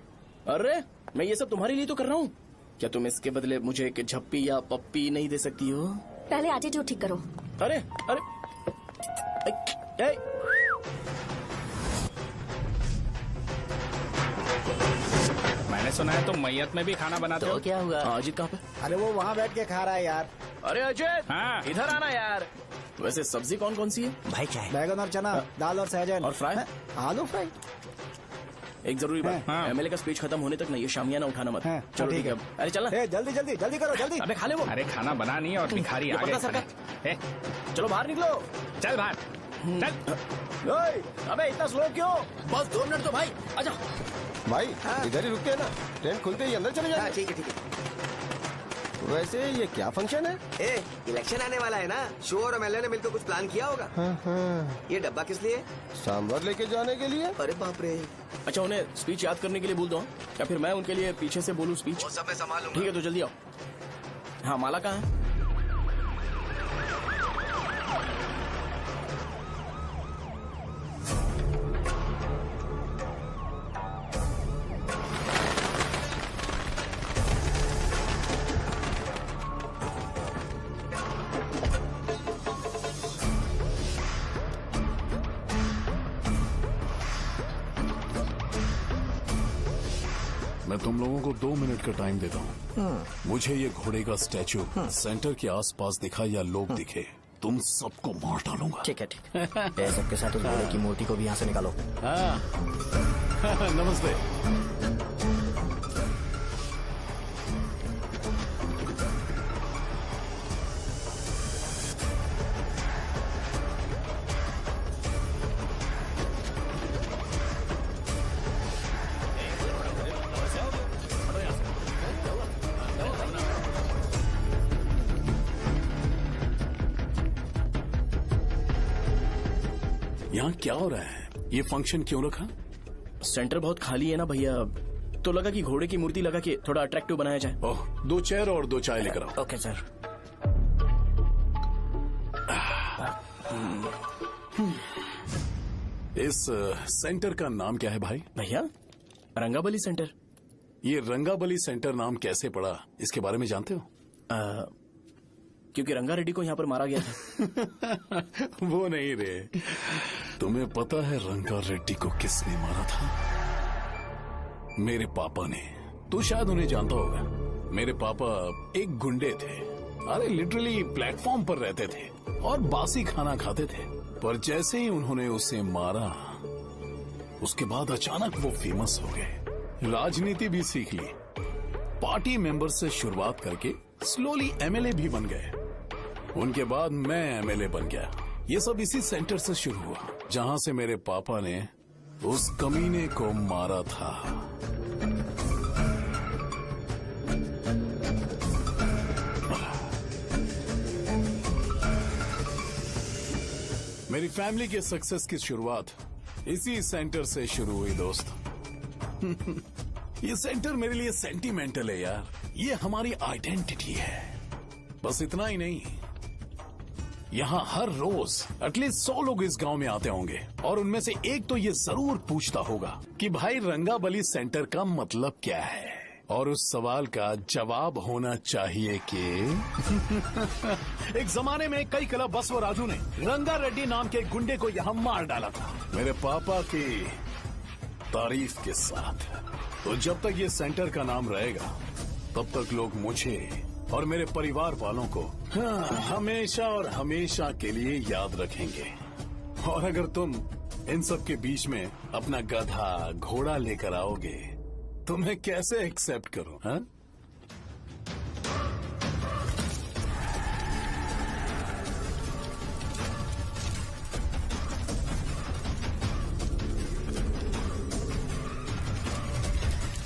अरे मैं ये सब तुम्हारे लिए तो कर रहा हूँ। क्या तुम इसके बदले मुझे एक झप्पी या पप्पी नहीं दे सकती हो? पहले एटीट्यूड ठीक करो। अरे मैंने सुना है तुम मैयत में भी खाना बनाते हो। क्या हुआ? अजीत कहाँ पे? अरे वो वहाँ बैठ के खा रहा है यार। अरे अजय, हाँ। इधर आना यार। वैसे सब्जी कौन कौन सी है? भाई क्या है? बैगन और चना, दाल और सहजन और फ्राई? आलू फ्राई। एक जरूरी बात, एमएलए का स्पीच खत्म होने तक ना ये शामियाना उठाना मत। चलो ठीक है। अरे चलना। जल्दी जल्दी जल्दी करो जल्दी। अबे खा ले वो। अरे खाना बना नहीं और भिखारी ये आगे पर्दा सरका। चलो बाहर निकलो। चल बाहर चल। अबे इतना स्लो क्यों? बस 2 मिनट तो भाई, आजा। भाई इधर ही रुकते हैं ना, ट्रेन खुलते ही अंदर चले जाए। ठीक है ठीक है। वैसे ये क्या फंक्शन है? इलेक्शन आने वाला है ना, शो और एमएलए ने मिलकर कुछ प्लान किया होगा। ये डब्बा किस लिए? सांभर लेके जाने के लिए। अरे बाप रे। अच्छा उन्हें स्पीच याद करने के लिए बोल दो या फिर मैं उनके लिए पीछे से बोलूं स्पीच? वो सब मैं संभाल लूंगा। ठीक है तो जल्दी आओ। हाँ माला कहाँ है? मैं तुम लोगों को 2 मिनट का टाइम देता हूँ। मुझे ये घोड़े का स्टैचू सेंटर के आसपास दिखा या लोग दिखे, तुम सबको मार डालूंगा। ठीक है ठीक है। सबके साथ उस घोड़े की मूर्ति को भी यहाँ से निकालो। नमस्ते। यहाँ क्या हो रहा है? ये फंक्शन क्यों रखा? सेंटर बहुत खाली है ना भैया, तो लगा कि घोड़े की मूर्ति लगा के थोड़ा अट्रैक्टिव बनाया जाए। ओह, 2 चेयर और 2 चाय लेकर आओ। Okay sir. इस सेंटर का नाम क्या है भाई? भैया रंगाबली सेंटर। ये रंगाबली सेंटर नाम कैसे पड़ा, इसके बारे में जानते हो? क्योंकि रंगा रेड्डी को यहाँ पर मारा गया था। वो नहीं रे, तुम्हें पता है रंगा रेड्डी को किसने मारा था? मेरे पापा ने। तू शायद उन्हें जानता होगा। मेरे पापा एक गुंडे थे। अरे लिटरली प्लेटफॉर्म पर रहते थे और बासी खाना खाते थे। पर जैसे ही उन्होंने उसे मारा, उसके बाद अचानक वो फेमस हो गए। राजनीति भी सीख ली, पार्टी मेंबर से शुरुआत करके स्लोली एमएलए भी बन गए। उनके बाद मैं एमएलए बन गया। ये सब इसी सेंटर से शुरू हुआ, जहां से मेरे पापा ने उस कमीने को मारा था। मेरी फैमिली के सक्सेस की शुरुआत इसी सेंटर से शुरू हुई दोस्त। ये सेंटर मेरे लिए सेंटिमेंटल है यार। ये हमारी आइडेंटिटी है। बस इतना ही नहीं, यहाँ हर रोज एटलीस्ट 100 लोग इस गांव में आते होंगे और उनमें से एक तो ये जरूर पूछता होगा कि भाई रंगाबली सेंटर का मतलब क्या है, और उस सवाल का जवाब होना चाहिए कि एक जमाने में कई क्लब बसव राजू ने रंगा रेड्डी नाम के गुंडे को यहाँ मार डाला था, मेरे पापा की तारीफ के साथ। तो जब तक ये सेंटर का नाम रहेगा, तब तक लोग मुझे और मेरे परिवार वालों को हमेशा और हमेशा के लिए याद रखेंगे। और अगर तुम इन सब के बीच में अपना गधा घोड़ा लेकर आओगे तो मैं कैसे एक्सेप्ट करूं? हाँ?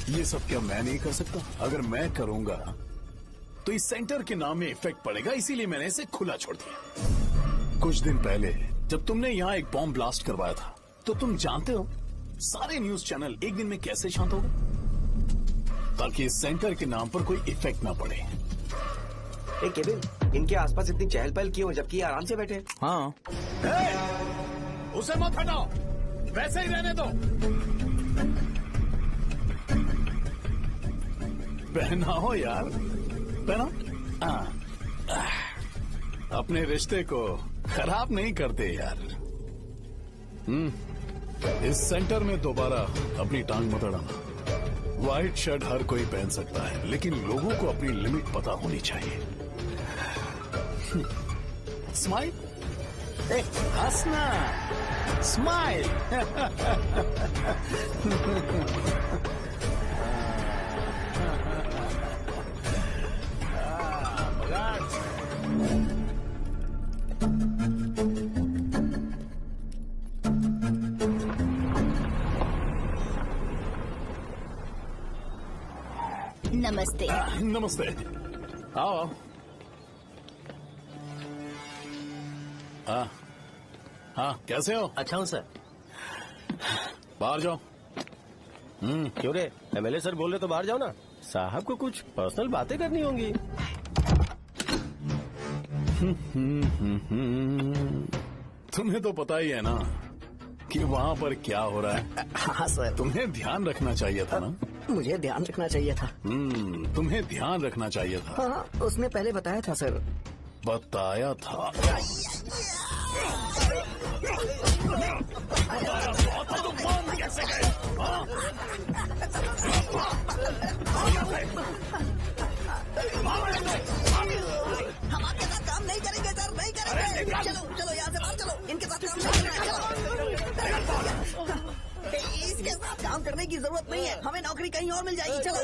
ये सब क्या मैं नहीं कर सकता? अगर मैं करूंगा तो इस सेंटर के नाम में इफेक्ट पड़ेगा, इसीलिए मैंने इसे खुला छोड़ दिया। कुछ दिन पहले जब तुमने यहाँ एक बॉम्ब ब्लास्ट करवाया था, तो तुम जानते हो सारे न्यूज चैनल एक दिन में कैसे शांत हो गए? ताकि इस सेंटर के नाम पर कोई इफेक्ट ना पड़े। केविन, इनके आसपास इतनी चहल पहल क्यों, जबकि आराम से बैठे? हाँ। उसे मत हटाओ, वैसे ही रहने दो। पहनाओ यार, पहनाओ। अपने रिश्ते को खराब नहीं करते यार। इस सेंटर में दोबारा अपनी टांग मत अड़ाना। व्हाइट शर्ट हर कोई पहन सकता है, लेकिन लोगों को अपनी लिमिट पता होनी चाहिए। स्माइल। हंसना, स्माइल। नमस्ते। नमस्ते। आओ। हाँ हाँ, कैसे हो? अच्छा हूँ सर। बाहर जाओ। क्यों रे, एमएलए सर बोल रहे तो बाहर जाओ ना। साहब को कुछ पर्सनल बातें करनी होंगी। तुम्हें तो पता ही है ना कि वहाँ पर क्या हो रहा है। हाँ सर। तुम्हें ध्यान रखना चाहिए था ना। मुझे ध्यान रखना चाहिए था। तुम्हें ध्यान रखना चाहिए था। हाँ, उसने पहले बताया था सर। बताया था। हम आपके साथ काम नहीं करेंगे सर, नहीं करेंगे। चलो चलो यहाँ से बाहर चलो, इनके साथ काम नहीं करेंगे। इसके साथ काम करने की जरूरत नहीं है, हमें नौकरी कहीं और मिल जाएगी। चलो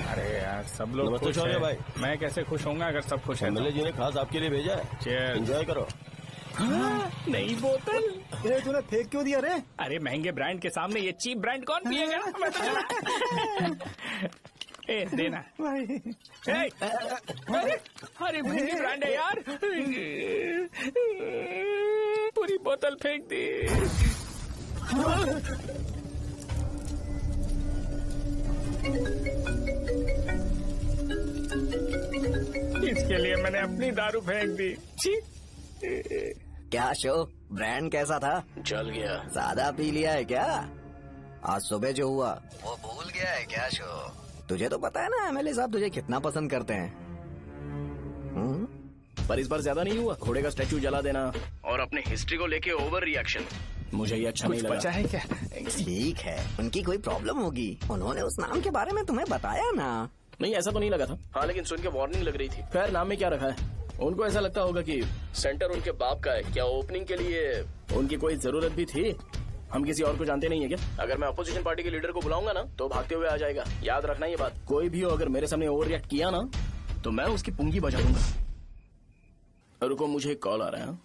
अरे यार, सब लोग नमस्ते खुश शौर्य हैं। भाई। मैं कैसे खुश होऊंगा अगर सब खुश हैं? एमएलए जी ने खास आपके लिए भेजा है। Cheers। एंजॉय करो। नई बोतल। ये तूने फेंक क्यों दिया रे? अरे महंगे ब्रांड के सामने ये चीप ब्रांड कौन पिएगा? मैं तो ए, देना। ए, अरे महंगी ब्रांड है यार। पूरी बोतल फेंक दी। इसके लिए मैंने अपनी दारू फेंक दी। छी। क्या शो, ब्रांड कैसा था? चल गया। ज्यादा पी लिया है क्या? आज सुबह जो हुआ वो भूल गया है क्या शो? तुझे तो पता है ना एमएलए साहब तुझे कितना पसंद करते हैं। पर इस बार ज्यादा नहीं हुआ। घोड़े का स्टैचू जला देना और अपने हिस्ट्री को लेके ओवर रिएक्शन, मुझे ये अच्छा नहीं लगा। बचा है क्या? ठीक है, उनकी कोई प्रॉब्लम होगी। उन्होंने उस नाम के बारे में तुम्हें बताया ना? नहीं, ऐसा तो नहीं लगा था। हाँ, लेकिन सुन के वार्निंग लग रही थी। खैर, नाम में क्या रखा है? उनको ऐसा लगता होगा कि सेंटर उनके बाप का है। क्या ओपनिंग के लिए उनकी कोई जरूरत भी थी? हम किसी और को जानते नहीं है क्या? अगर मैं अपोजिशन पार्टी के लीडर को बुलाऊंगा ना तो भागते हुए आ जाएगा। याद रखना ये बात। कोई भी हो अगर मेरे सामने ओवर रिएक्ट किया ना तो मैं उसकी पुंगी बजा दूंगा। रुको, मुझे एक कॉल आ रहा है।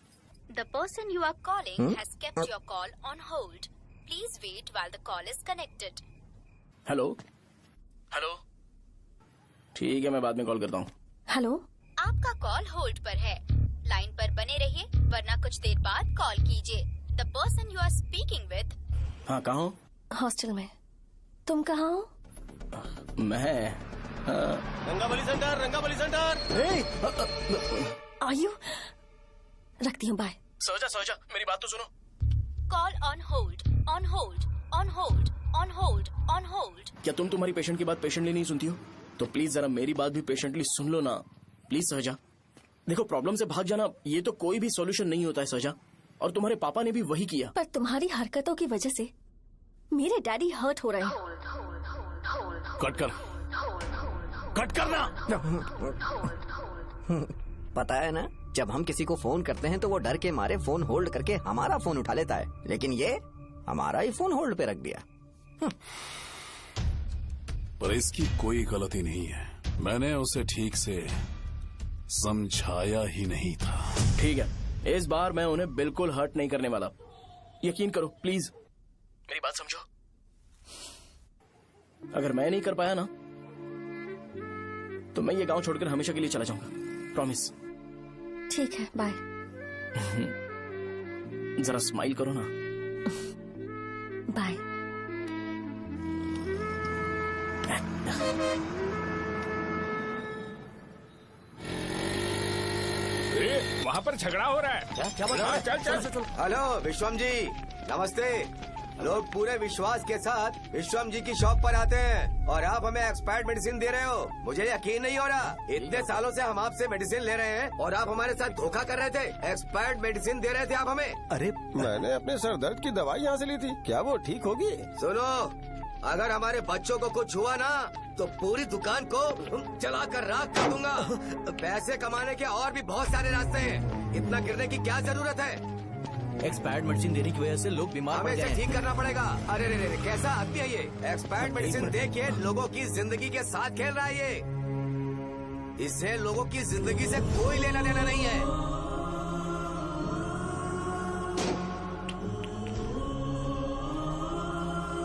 The person you are calling has kept your call on hold. Please wait while the call is connected. Hello hello, ठीक है, मैं बाद में कॉल करता हूँ। हेलो, आपका कॉल होल्ड पर है। लाइन पर बने रहिए वरना कुछ देर बाद कॉल कीजिए। The person you are speaking with। हाँ, कहाँ हो? हॉस्टल में। तुम कहाँ हो? मैं रंगाबली सेंटर, रंगाबली सेंटर। आयु, रखती हूँ, बाय। सोचा मेरी बात तो सुनो। Call on hold, on hold, on hold, on hold, on hold. क्या तुम तुम्हारी पेशेंट की बात पेशेंटली नहीं सुनती हो? तो प्लीज जरा मेरी बात भी पेशेंटली सुन लो ना। प्लीज सहजा, देखो, प्रॉब्लम से भाग जाना ये तो कोई भी सॉल्यूशन नहीं होता है सहजा, और तुम्हारे पापा ने भी वही किया। पर तुम्हारी हरकतों की वजह से मेरे डैडी हर्ट हो रहे हैं। कट करना। पता है ना, जब हम किसी को फोन करते हैं तो वो डर के मारे फोन होल्ड करके हमारा फोन उठा लेता है, लेकिन ये हमारा ही फोन होल्ड पे रख दिया। पर इसकी कोई गलती नहीं है। मैंने उसे ठीक से समझाया ही नहीं था। ठीक है, इस बार मैं उन्हें बिल्कुल हर्ट नहीं करने वाला। यकीन करो प्लीज, मेरी बात समझो। अगर मैं नहीं कर पाया ना तो मैं ये गांव छोड़कर हमेशा के लिए चला जाऊंगा। प्रॉमिस। ठीक है, बाय। जरा स्माइल करो ना। बाय। वहाँ पर झगड़ा हो रहा है। क्या चल। हेलो विश्वम जी, नमस्ते। लोग पूरे विश्वास के साथ विश्वम जी की शॉप पर आते हैं और आप हमें एक्सपायर्ड मेडिसिन दे रहे हो। मुझे यकीन नहीं हो रहा। इतने सालों से हम आपसे मेडिसिन ले रहे हैं और आप हमारे साथ धोखा कर रहे थे। एक्सपायर्ड मेडिसिन दे रहे थे आप हमें। अरे मैंने अपने सर दर्द की दवाई यहाँ से ली थी, क्या वो ठीक होगी? सुनो, अगर हमारे बच्चों को कुछ हुआ ना तो पूरी दुकान को जला कर राख कर दूंगा। पैसे कमाने के और भी बहुत सारे रास्ते हैं, इतना गिरने की क्या जरूरत है? एक्सपायर्ड मेडिसिन देने की वजह से लोग बीमार पड़ हमें गए इसे हैं। ठीक करना पड़ेगा। अरे रे रे, कैसा आदमी है ये? एक्सपायर्ड मेडिसिन दे के लोगों की जिंदगी के साथ खेल रहा है ये। इससे लोगों की जिंदगी से कोई लेना देना नहीं है।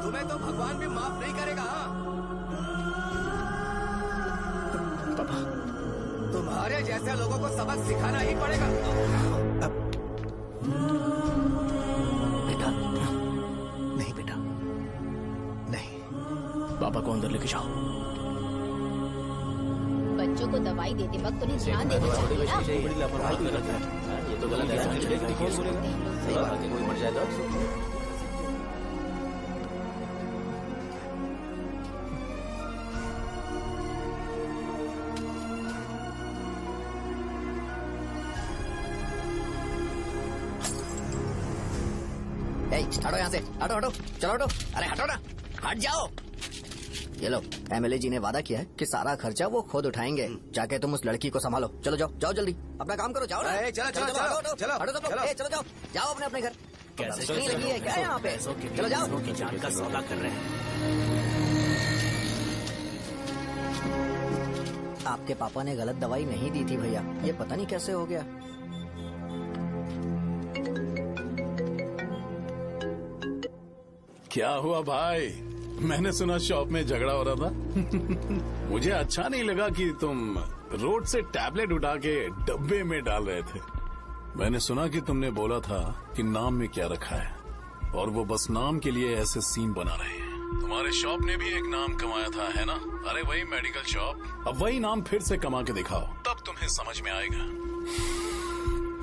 तुम्हें तो भगवान भी माफ नहीं करेगा। पापा, तुम्हारे जैसे लोगों को सबक सिखाना ही पड़ेगा। बेटा, नहीं बेटा, नहीं। पापा को अंदर लेके जाओ। बच्चों को दवाई देते वक्त उन्हें ध्यान देना चाहिए ना। बड़ी लापरवाही कर रखा है। ये तो गलत है। सही बात है, कोई मर जाए तो हटो यहाँ से, हटो हटो, चलो हटो, अरे हटो ना, हट जाओ। ये लो, एमएलए जी ने वादा किया है कि सारा खर्चा वो खुद उठाएंगे। जाके तुम उस लड़की को संभालो। चलो जाओ, जाओ जल्दी, अपना काम करो, जाओ ना। चलो चलो हटो, चलो हटो, चलो हटो सब लोग, चलो जाओ, जाओ अपने अपने घर। कैसे नहीं लगी है क्या यहाँ पे? चलो जाओ। की जान का सौदा कर रहे हैं। आपके पापा ने गलत दवाई नहीं दी थी भैया, ये पता नहीं कैसे हो गया। क्या हुआ भाई? मैंने सुना शॉप में झगड़ा हो रहा था। मुझे अच्छा नहीं लगा कि तुम रोड से टैबलेट उठा के डब्बे में डाल रहे थे। मैंने सुना कि तुमने बोला था कि नाम में क्या रखा है, और वो बस नाम के लिए ऐसे सीन बना रहे हैं। तुम्हारे शॉप ने भी एक नाम कमाया था, है ना? अरे वही मेडिकल शॉप, अब वही नाम फिर से कमा के दिखाओ, तब तुम्हें समझ में आएगा।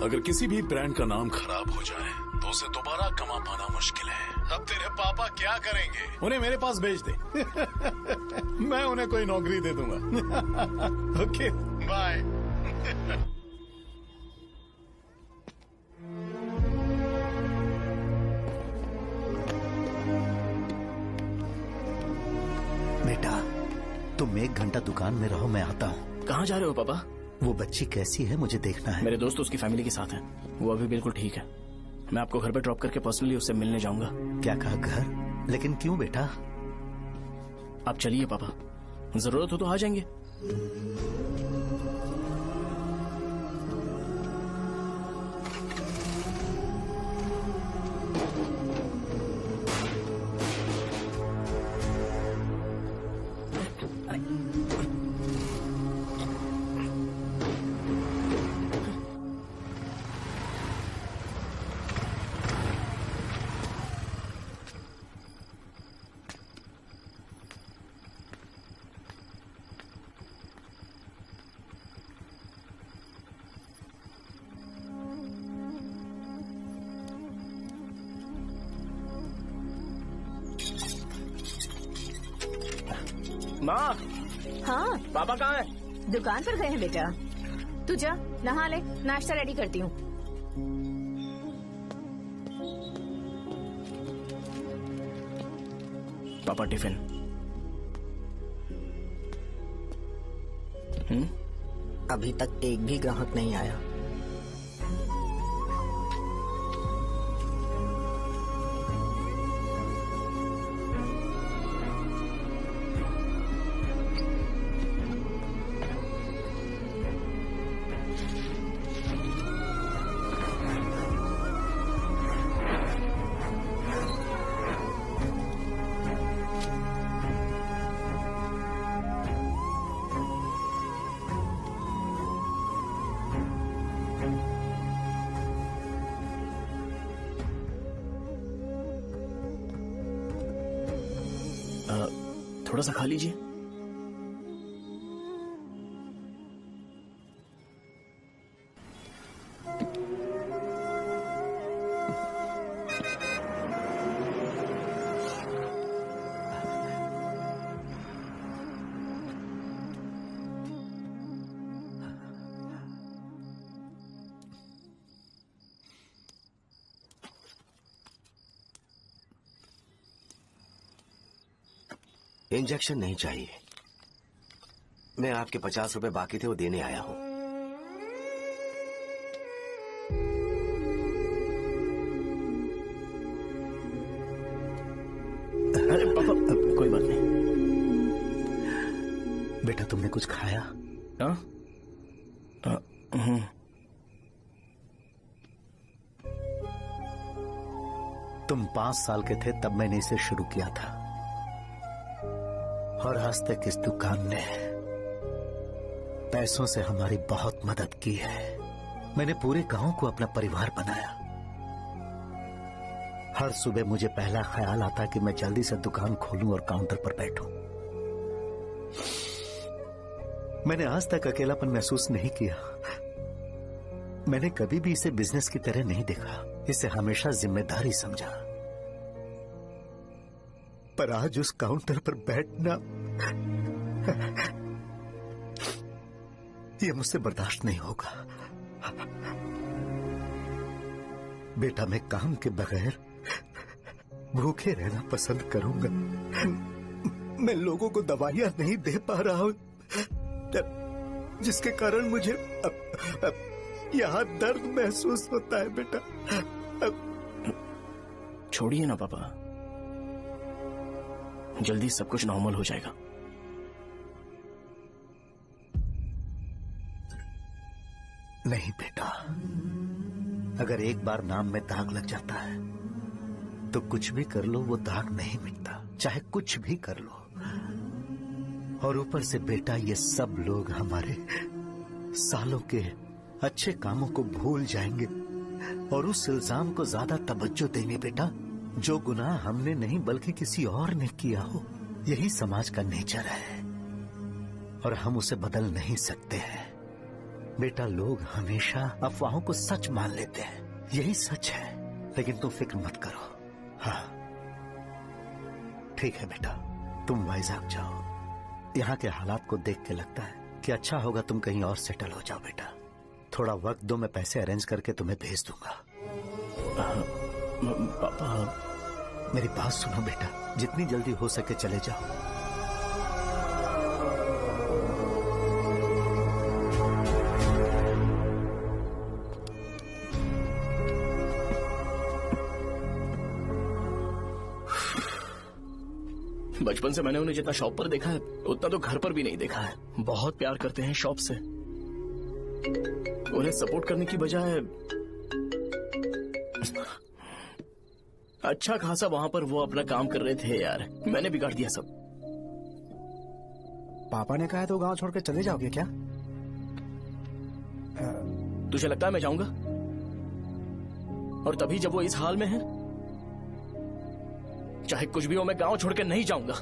अगर किसी भी ब्रांड का नाम खराब हो जाए तो उसे दोबारा कमा पाना मुश्किल है। अब तेरे पापा क्या करेंगे? उन्हें मेरे पास भेज दे। मैं उन्हें कोई नौकरी दे दूंगा। Okay, bye. बेटा, तुम 1 घंटा दुकान में रहो, मैं आता हूँ। कहाँ जा रहे हो पापा? वो बच्ची कैसी है मुझे देखना है। मेरे दोस्त उसकी फैमिली के साथ हैं, वो अभी बिल्कुल ठीक है। मैं आपको घर पे ड्रॉप करके पर्सनली उससे मिलने जाऊंगा। क्या कहा घर? लेकिन क्यों बेटा? आप चलिए पापा, जरूरत हो तो आ जाएंगे। माँ, हाँ पापा कहाँ हैं? दुकान पर गए हैं बेटा। तू जा नहा ले, नाश्ता रेडी करती हूँ। पापा टिफिन। अभी तक एक भी ग्राहक नहीं आया। थोड़ा सा खा लीजिए। इंजेक्शन नहीं चाहिए। मैं आपके 50 रुपए बाकी थे वो देने आया हूं। अरे पापा कोई बात नहीं। बेटा तुमने कुछ खाया? हाँ? तुम 5 साल के थे तब मैंने इसे शुरू किया था और आज तक इस दुकान ने पैसों से हमारी बहुत मदद की है। मैंने पूरे गांव को अपना परिवार बनाया। हर सुबह मुझे पहला ख्याल आता कि मैं जल्दी से दुकान खोलूं और काउंटर पर बैठूं। मैंने आज तक अकेलापन महसूस नहीं किया। मैंने कभी भी इसे बिजनेस की तरह नहीं देखा, इसे हमेशा जिम्मेदारी समझा। पर आज उस काउंटर पर बैठना यह मुझसे बर्दाश्त नहीं होगा। बेटा मैं काम के बगैर भूखे रहना पसंद करूंगा। मैं लोगों को दवाइयां नहीं दे पा रहा हूं, जिसके कारण मुझे यहां दर्द महसूस होता है। बेटा छोड़िए ना पापा, जल्दी सब कुछ नॉर्मल हो जाएगा। नहीं बेटा, अगर एक बार नाम में दाग लग जाता है तो कुछ भी कर लो वो दाग नहीं मिटता, चाहे कुछ भी कर लो। और ऊपर से बेटा ये सब लोग हमारे सालों के अच्छे कामों को भूल जाएंगे और उस इल्जाम को ज्यादा तवज्जो देंगे बेटा जो गुनाह हमने नहीं बल्कि किसी और ने किया हो। यही समाज का नेचर है और हम उसे बदल नहीं सकते हैं। बेटा लोग हमेशा अफवाहों को सच मान लेते हैं, यही सच है। लेकिन तुम फिक्र मत करो। हाँ ठीक है बेटा, तुम वाइजैक जाओ। यहाँ के हालात को देख के लगता है कि अच्छा होगा तुम कहीं और सेटल हो जाओ। बेटा थोड़ा वक्त दो, मैं पैसे अरेंज करके तुम्हें भेज दूंगा। पापा मेरी बात सुनो बेटा, जितनी जल्दी हो सके चले जाओ। बचपन से मैंने उन्हें जितना शॉप पर देखा है उतना तो घर पर भी नहीं देखा है। बहुत प्यार करते हैं शॉप से। उन्हें सपोर्ट करने की बजाय अच्छा खासा वहां पर वो अपना काम कर रहे थे। यार मैंने बिगाड़ दिया सब। पापा ने कहा तो गांव छोड़कर चले जाओगे क्या? तुझे लगता है मैं जाऊंगा? और तभी जब वो इस हाल में है, चाहे कुछ भी हो मैं गांव छोड़कर नहीं जाऊंगा।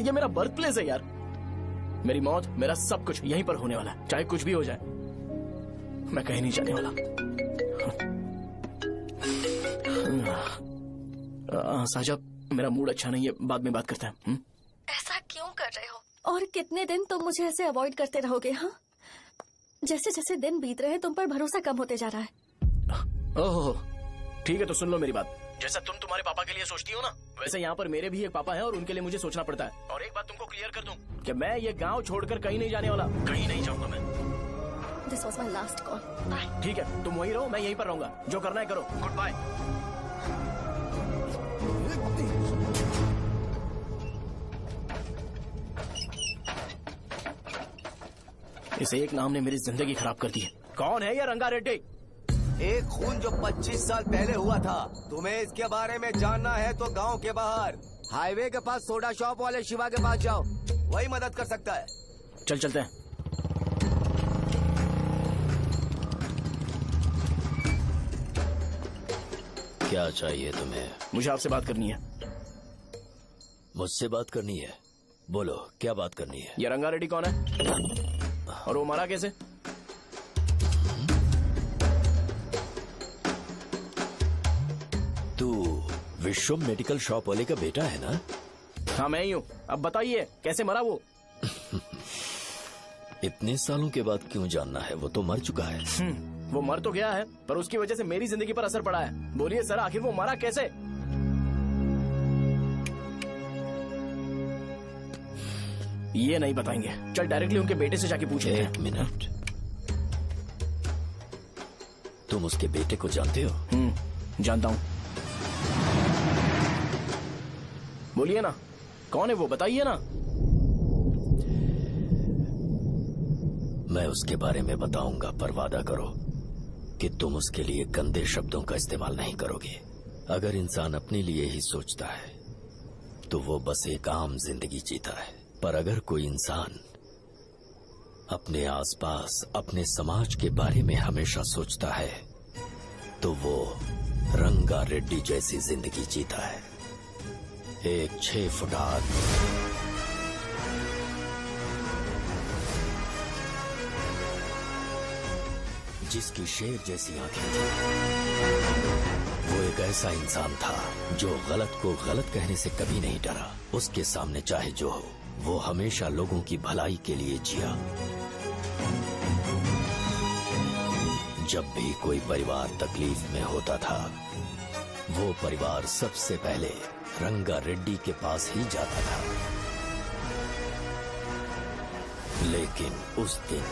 ये मेरा बर्थ प्लेस है यार। मेरी मौत, मेरा सब कुछ यहीं पर होने वाला है। चाहे कुछ भी हो जाए मैं कहीं नहीं जाने वाला। साहब मेरा मूड अच्छा नहीं है, बाद में बात करते हैं। ऐसा क्यों कर रहे हो? और कितने दिन तुम मुझे ऐसे अवॉइड करते रहोगे? हाँ, जैसे जैसे दिन बीत रहे हैं तुम पर भरोसा कम होते जा रहा है। ओहो ठीक है, तो सुन लो मेरी बात। जैसा तुम तुम्हारे पापा के लिए सोचती हो ना, वैसे यहाँ पर मेरे भी एक पापा हैं और उनके लिए मुझे सोचना पड़ता है। और एक बात तुमको क्लियर कर दूं कि मैं ये गांव छोड़कर कहीं नहीं जाने वाला, कहीं नहीं जाऊंगा मैं। This was my last call. Bye. ठीक है, तुम वहीं रहो, मैं यहीं पर रहूंगा। जो करना है करो। Good bye. इस एक नाम ने मेरी जिंदगी खराब कर दी है। कौन है ये रंगा रेड्डी? एक खून जो 25 साल पहले हुआ था। तुम्हें इसके बारे में जानना है तो गांव के बाहर हाईवे के पास सोडा शॉप वाले शिवा के पास जाओ, वही मदद कर सकता है। चल चलते हैं। क्या चाहिए तुम्हें? मुझे आपसे बात करनी है। मुझसे बात करनी है? बोलो क्या बात करनी है? ये रंगा रेड्डी कौन है और वो मरा कैसे? तू विश्वम मेडिकल शॉप वाले का बेटा है ना? हाँ मैं ही हूँ। अब बताइए कैसे मरा वो? इतने सालों के बाद क्यों जानना है? वो तो मर चुका है। वो मर तो गया है पर उसकी वजह से मेरी जिंदगी पर असर पड़ा है। बोलिए सर, आखिर वो मरा कैसे? ये नहीं बताएंगे। चल डायरेक्टली उनके बेटे से जाके पूछ लेते हैं। एक मिनट, तुम उसके बेटे को जानते हो? जानता हूं। बोलिए ना, कौन है वो, बताइए ना। मैं उसके बारे में बताऊंगा, पर वादा करो कि तुम उसके लिए गंदे शब्दों का इस्तेमाल नहीं करोगे। अगर इंसान अपने लिए ही सोचता है तो वो बस एक आम जिंदगी जीता है, पर अगर कोई इंसान अपने आसपास, अपने समाज के बारे में हमेशा सोचता है तो वो रंगा रेड्डी जैसी जिंदगी जीता है। एक 6 फुट आदमी, जिसकी शेर जैसी आंखें थी। वो एक ऐसा इंसान था जो गलत को गलत कहने से कभी नहीं डरा। उसके सामने चाहे जो हो, वो हमेशा लोगों की भलाई के लिए जिया। जब भी कोई परिवार तकलीफ में होता था, वो परिवार सबसे पहले रंगा रेड्डी के पास ही जाता था। लेकिन उस दिन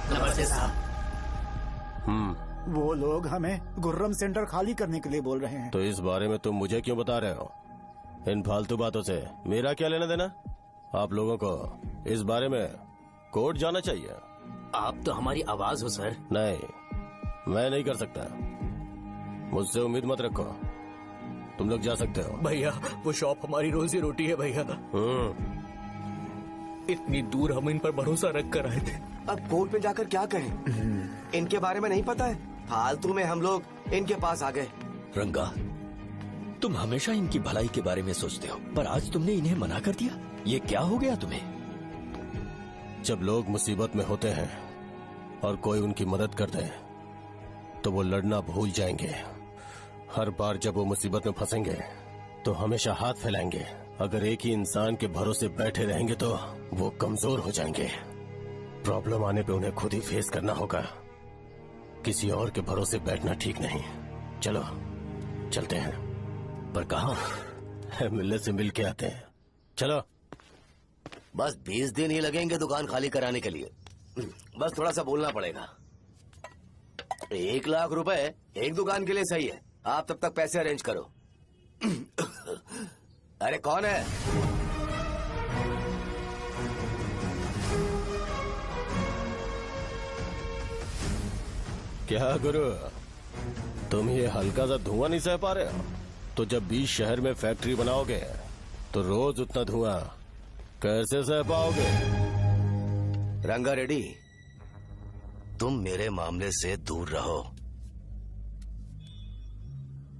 नमस्ते साहब। वो लोग हमें गुर्रम सेंटर खाली करने के लिए बोल रहे हैं। तो इस बारे में तुम मुझे क्यों बता रहे हो? इन फालतू बातों से मेरा क्या लेना देना? आप लोगों को इस बारे में कोर्ट जाना चाहिए। आप तो हमारी आवाज हो सर। नहीं, मैं नहीं कर सकता। मुझसे उम्मीद मत रखो। तुम लोग जा सकते हो। भैया, वो शॉप हमारी रोजी रोटी है भैया। इतनी दूर हम इन पर भरोसा रख कर आए थे। अब कोर्ट में जाकर क्या कहें? इनके बारे में नहीं पता है। फालतू में हम लोग इनके पास आ गए। रंगा, तुम हमेशा इनकी भलाई के बारे में सोचते हो, पर आज तुमने इन्हें मना कर दिया। ये क्या हो गया तुम्हें? जब लोग मुसीबत में होते हैं और कोई उनकी मदद कर दे तो वो लड़ना भूल जाएंगे। हर बार जब वो मुसीबत में फंसेंगे तो हमेशा हाथ फैलाएंगे। अगर एक ही इंसान के भरोसे बैठे रहेंगे तो वो कमजोर हो जाएंगे। प्रॉब्लम आने पे उन्हें खुद ही फेस करना होगा। किसी और के भरोसे बैठना ठीक नहीं। चलो चलते हैं। पर कहाँ? मिलने से मिल के आते हैं। चलो। बस 20 दिन ही लगेंगे दुकान खाली कराने के लिए। बस थोड़ा सा बोलना पड़ेगा। 1 लाख रुपए एक दुकान के लिए सही है। आप तब तक पैसे अरेंज करो। अरे कौन है? क्या गुरु, तुम ये हल्का सा धुआं नहीं सह पा रहे हो? तो जब 20 शहर में फैक्ट्री बनाओगे तो रोज उतना धुआं कैसे सह पाओगे? रंगा रेड्डी, तुम मेरे मामले से दूर रहो।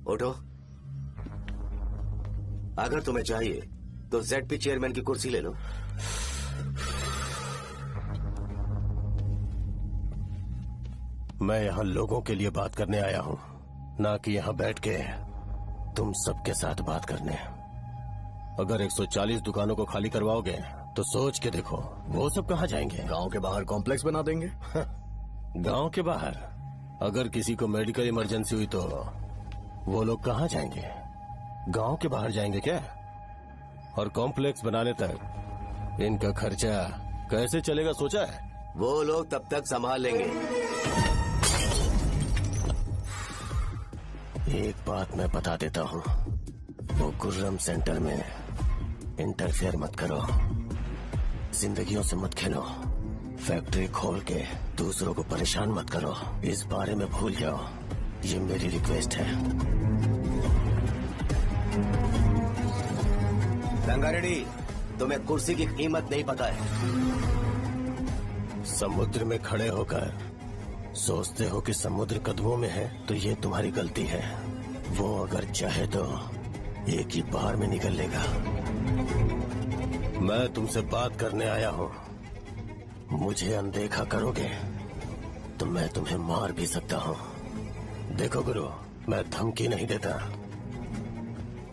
उठो। अगर तुम्हें चाहिए तो ZP चेयरमैन की कुर्सी ले लो। मैं यहाँ लोगों के लिए बात करने आया हूँ, ना कि यहाँ बैठ के तुम सबके साथ बात करने। अगर 140 दुकानों को खाली करवाओगे तो सोच के देखो वो सब कहाँ जाएंगे? गांव के बाहर कॉम्प्लेक्स बना देंगे। गांव के बाहर? अगर किसी को मेडिकल इमरजेंसी हुई तो वो लोग कहाँ जाएंगे? गांव के बाहर जाएंगे क्या? और कॉम्प्लेक्स बनाने तक इनका खर्चा कैसे चलेगा सोचा है? वो लोग तब तक संभाल लेंगे। एक बात मैं बता देता हूँ, वो गुर्रम सेंटर में इंटरफेयर मत करो। जिंदगियों से मत खेलो। फैक्ट्री खोल के दूसरों को परेशान मत करो। इस बारे में भूल जाओ। ये मेरी रिक्वेस्ट है। रंगा रेड्डी, तुम्हें कुर्सी की कीमत नहीं पता है। समुद्र में खड़े होकर सोचते हो कि समुद्र कदमों में है तो ये तुम्हारी गलती है। वो अगर चाहे तो एक ही बार में निकल लेगा। मैं तुमसे बात करने आया हूँ। मुझे अनदेखा करोगे तो मैं तुम्हें मार भी सकता हूँ। देखो गुरु, मैं धमकी नहीं देता,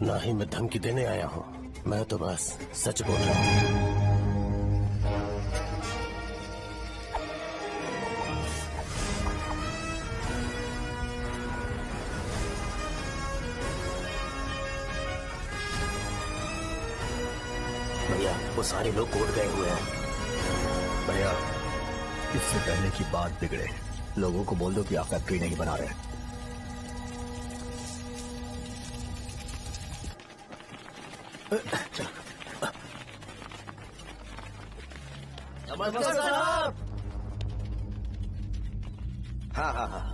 ना ही मैं धमकी देने आया हूँ। मैं तो बस सच बोल रहा हूँ। भैया वो सारे लोग कोर्ट गए हुए हैं। भैया इससे पहले की बात बिगड़े, लोगों को बोल दो कि आप फैक्ट्री नहीं बना रहे। हाँ।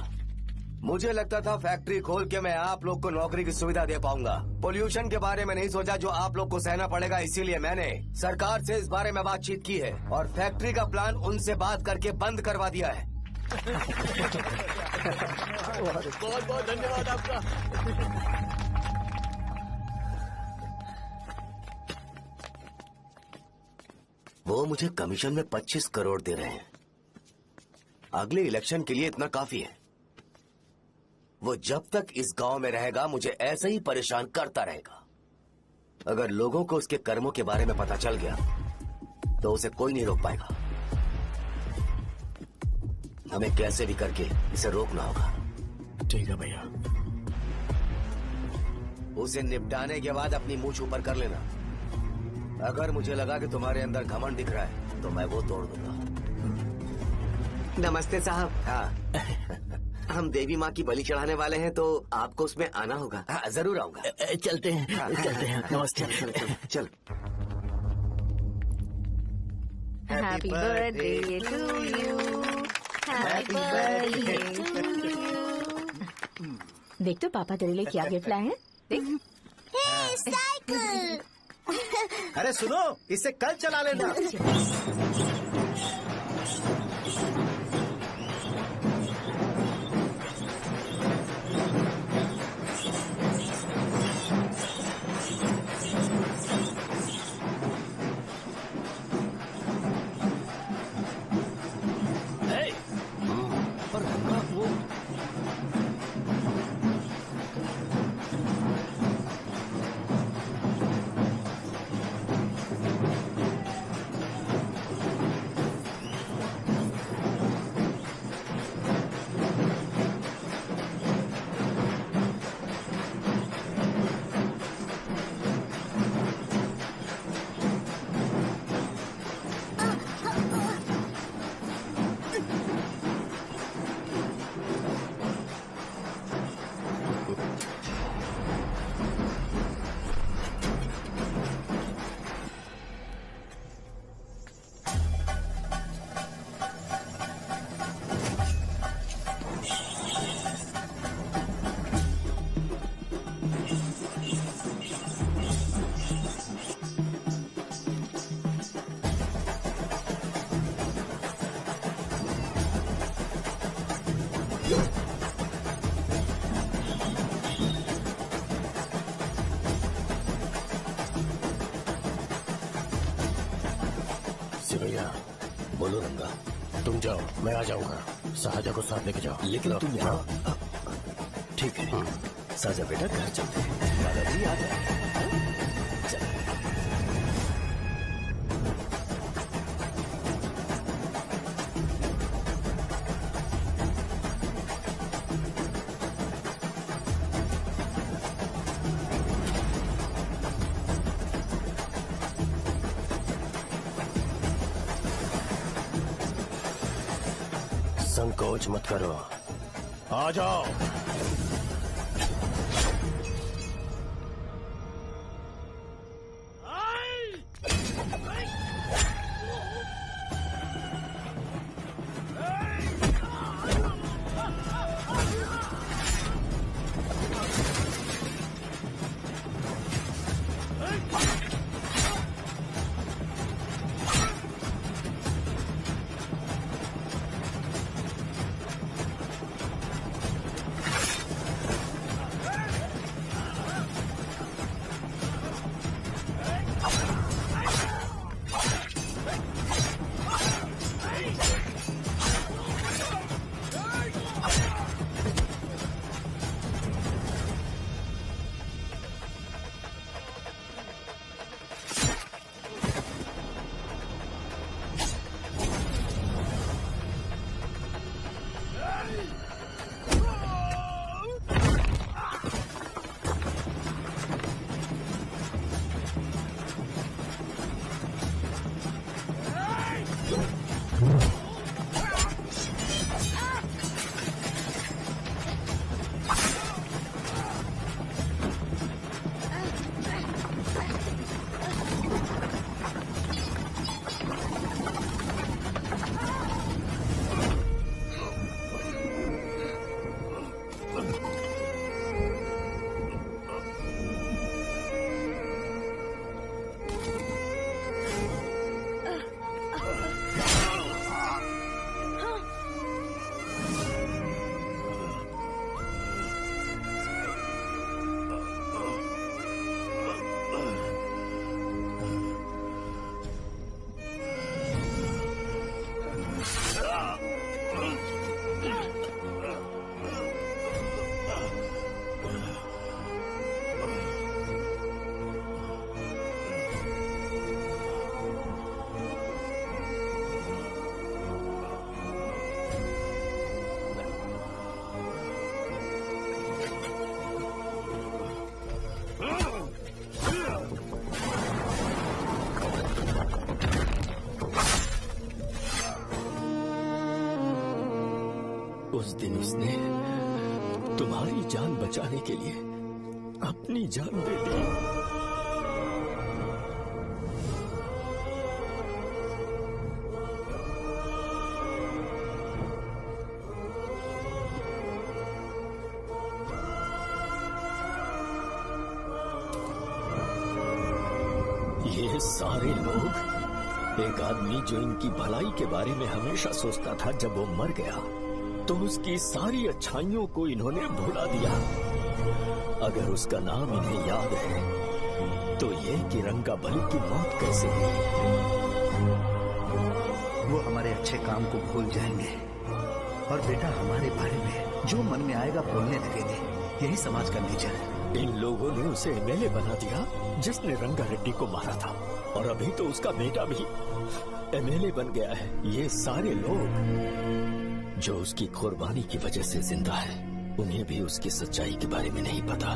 मुझे लगता था फैक्ट्री खोल के मैं आप लोग को नौकरी की सुविधा दे पाऊंगा। पोल्यूशन के बारे में नहीं सोचा जो आप लोग को सहना पड़ेगा, इसीलिए मैंने सरकार से इस बारे में बातचीत की है और फैक्ट्री का प्लान उनसे बात करके बंद करवा दिया है। बहुत बहुत धन्यवाद आपका। वो मुझे कमीशन में 25 करोड़ दे रहे हैं। अगले इलेक्शन के लिए इतना काफी है। वो जब तक इस गांव में रहेगा मुझे ऐसे ही परेशान करता रहेगा। अगर लोगों को उसके कर्मों के बारे में पता चल गया तो उसे कोई नहीं रोक पाएगा। हमें कैसे भी करके इसे रोकना होगा। ठीक है भैया। उसे निपटाने के बाद अपनी मूंछ ऊपर कर लेना। अगर मुझे लगा कि तुम्हारे अंदर घमंड दिख रहा है तो मैं वो तोड़ दूंगा। नमस्ते साहब। हाँ हम देवी माँ की बलि चढ़ाने वाले हैं तो आपको उसमें आना होगा। हाँ जरूर आऊंगा। चलते हैं चलते हैं। नमस्ते। चल। Happy birthday to you, happy birthday to you. देख तो पापा तेरे लिए क्या गिफ्ट लाए हैं। देख। साइकिल। अरे सुनो, इसे कल चला लेना। भैया बोलो रंगा, तुम जाओ मैं आ जाऊंगा। साजा को साथ लेके जाओ। लेकिन तुम यहाँ। ठीक है साजा बेटा, घर चलते हैं। दादाजी आ जाए। संकोच मत करो, आ जाओ। उस दिन उसने तुम्हारी जान बचाने के लिए अपनी जान दे दी। ये सारे लोग, एक आदमी जो इनकी भलाई के बारे में हमेशा सोचता था, जब वो मर गया तो उसकी सारी अच्छाइयों को इन्होंने भुला दिया। अगर उसका नाम इन्हें याद है तो ये कि रंगाबली की मौत कैसे हुई। वो हमारे अच्छे काम को भूल जाएंगे और बेटा हमारे बारे में जो मन में आएगा बोलने लगेंगे। यही समाज का नेचर है। इन लोगों ने उसे एमएलए बना दिया जिसने रंगा रेड्डी को मारा था, और अभी तो उसका बेटा भी एमएलए बन गया है। ये सारे लोग जो उसकी कुर्बानी की वजह से जिंदा है, उन्हें भी उसकी सच्चाई के बारे में नहीं पता।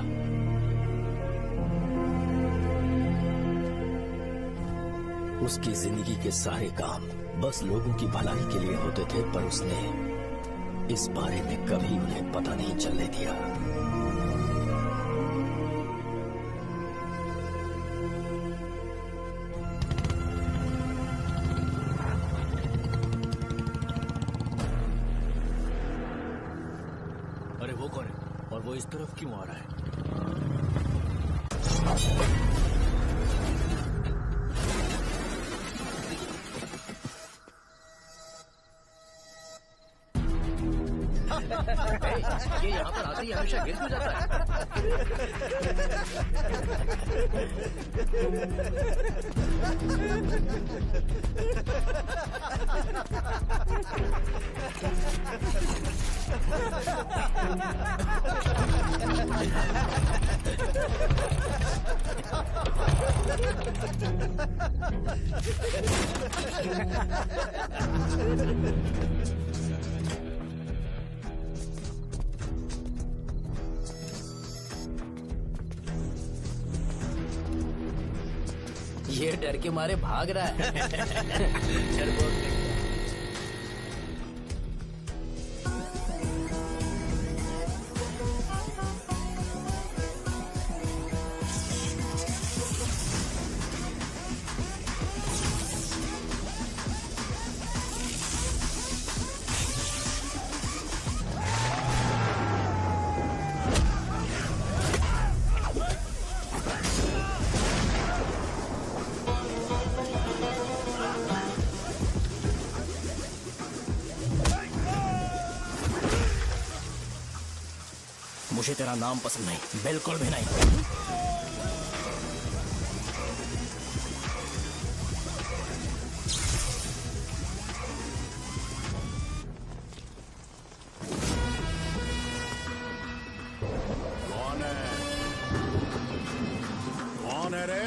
उसकी जिंदगी के सारे काम बस लोगों की भलाई के लिए होते थे, पर उसने इस बारे में कभी उन्हें पता नहीं चलने दिया। अरे वो कौन है और वो इस तरफ क्यों आ रहा है? ये यहाँ पर आते ही हमेशा गिर क्यों जाता ये डर के मारे भाग रहा है। डरपोक नहीं। मुझे तेरा नाम पसंद नहीं, बिल्कुल भी नहीं। कौन है रे?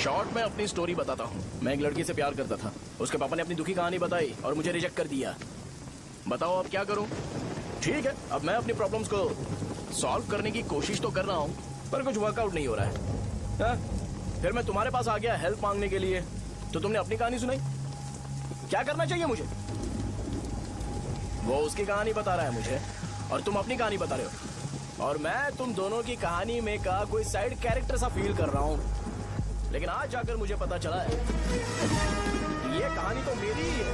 शॉर्ट में अपनी स्टोरी बताता हूँ। मैं एक लड़की से प्यार करता था। उसके पापा ने अपनी दुखी कहानी बताई और मुझे रिजेक्ट कर दिया। बताओ अब क्या करूँ? ठीक है, अब मैं अपनी प्रॉब्लम्स को सॉल्व करने की कोशिश तो कर रहा हूँ, पर कुछ वर्कआउट नहीं हो रहा है। फिर मैं तुम्हारे पास आ गया हेल्प मांगने के लिए, तो तुमने अपनी कहानी सुनाई। क्या करना चाहिए मुझे? वो उसकी कहानी बता रहा है मुझे, और तुम अपनी कहानी बता रहे हो, और मैं तुम दोनों की कहानी में का कोई साइड कैरेक्टर सा फील कर रहा हूँ। लेकिन आज जाकर मुझे पता चला है ये कहानी तो मेरी ही है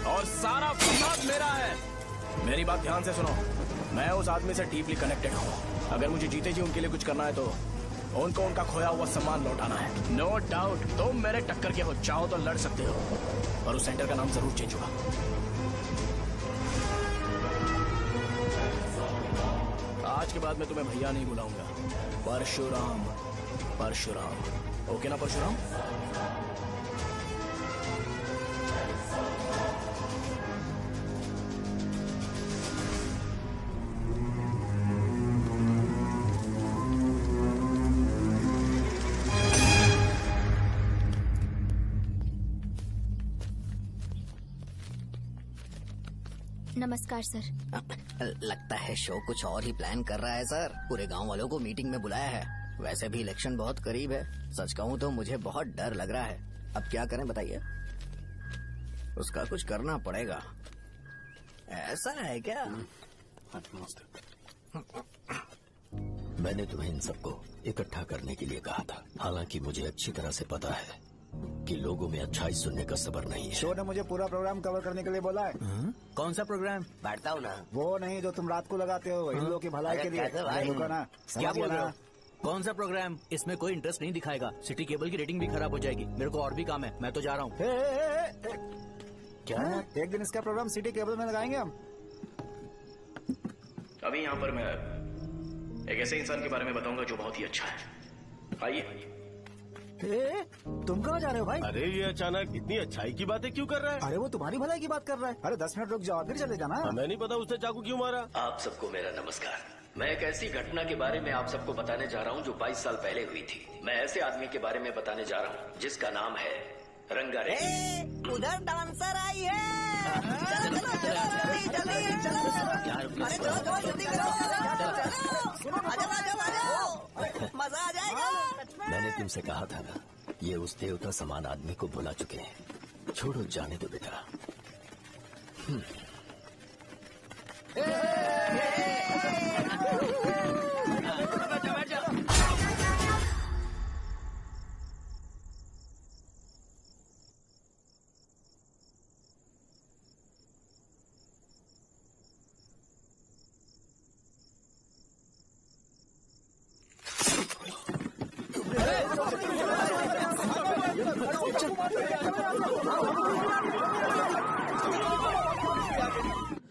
और सारा फसाद मेरा है। मेरी बात ध्यान से सुनो, मैं उस आदमी से डीपली कनेक्टेड हूँ। अगर मुझे जीते जी उनके लिए कुछ करना है तो उनको उनका खोया हुआ सम्मान लौटाना है। नो डाउट तुम मेरे टक्कर के हो, चाहो तो लड़ सकते हो, पर उस सेंटर का नाम जरूर चेंज होगा। आज के बाद मैं तुम्हें भैया नहीं बुलाऊंगा, परशुराम। परशुराम, ओके ना परशुराम? नमस्कार सर। लगता है शो कुछ और ही प्लान कर रहा है सर। पूरे गांव वालों को मीटिंग में बुलाया है। वैसे भी इलेक्शन बहुत करीब है। सच कहूँ तो मुझे बहुत डर लग रहा है। अब क्या करें बताइए? उसका कुछ करना पड़ेगा। ऐसा है क्या? मैंने तुम्हें इन सबको इकट्ठा करने के लिए कहा था। हालांकि मुझे अच्छी तरह से पता है कि लोगों में अच्छाई सुनने का सब्र नहीं है। शो ने मुझे पूरा प्रोग्राम कवर करने के लिए बोला है। कौन सा प्रोग्राम? बैठता हूँ ना। वो नहीं जो तुम रात को लगाते हो इन लोगों की भलाई के लिए। रुको ना, क्या समझ बोल रहे ना। हो? कौन सा प्रोग्राम? इसमें कोई इंटरेस्ट नहीं दिखाएगा। सिटी केबल की रेटिंग भी खराब हो जाएगी। मेरे को और भी काम है, मैं तो जा रहा हूँ। क्या? एक दिन इसका प्रोग्राम सिटी केबल में लगाएंगे हम। अभी यहाँ पर मैं एक ऐसे इंसान के बारे में बताऊंगा जो बहुत ही अच्छा है। आइए। तुम कहाँ जा रहे हो भाई? अरे ये अचानक इतनी अच्छाई की बातें क्यों कर रहा है? अरे वो तुम्हारी भलाई की बात कर रहा है। अरे 10 मिनट रुक जाओ फिर चले जाना। हमें नहीं पता उसने चाकू क्यों मारा। आप सबको मेरा नमस्कार। मैं एक ऐसी घटना के बारे में आप सबको बताने जा रहा हूँ जो 22 साल पहले हुई थी। मैं ऐसे आदमी के बारे में बताने जा रहा हूँ जिसका नाम है रंगारेड्डी। उधर डांसर आई है। चलो जल्दी चलो। अरे चलो जल्दी करो। मजा आ जाएगा। मैंने तुमसे कहा था ना, ये उस देवता समान आदमी को बुला चुके हैं। छोड़ो, जाने दो बेटा।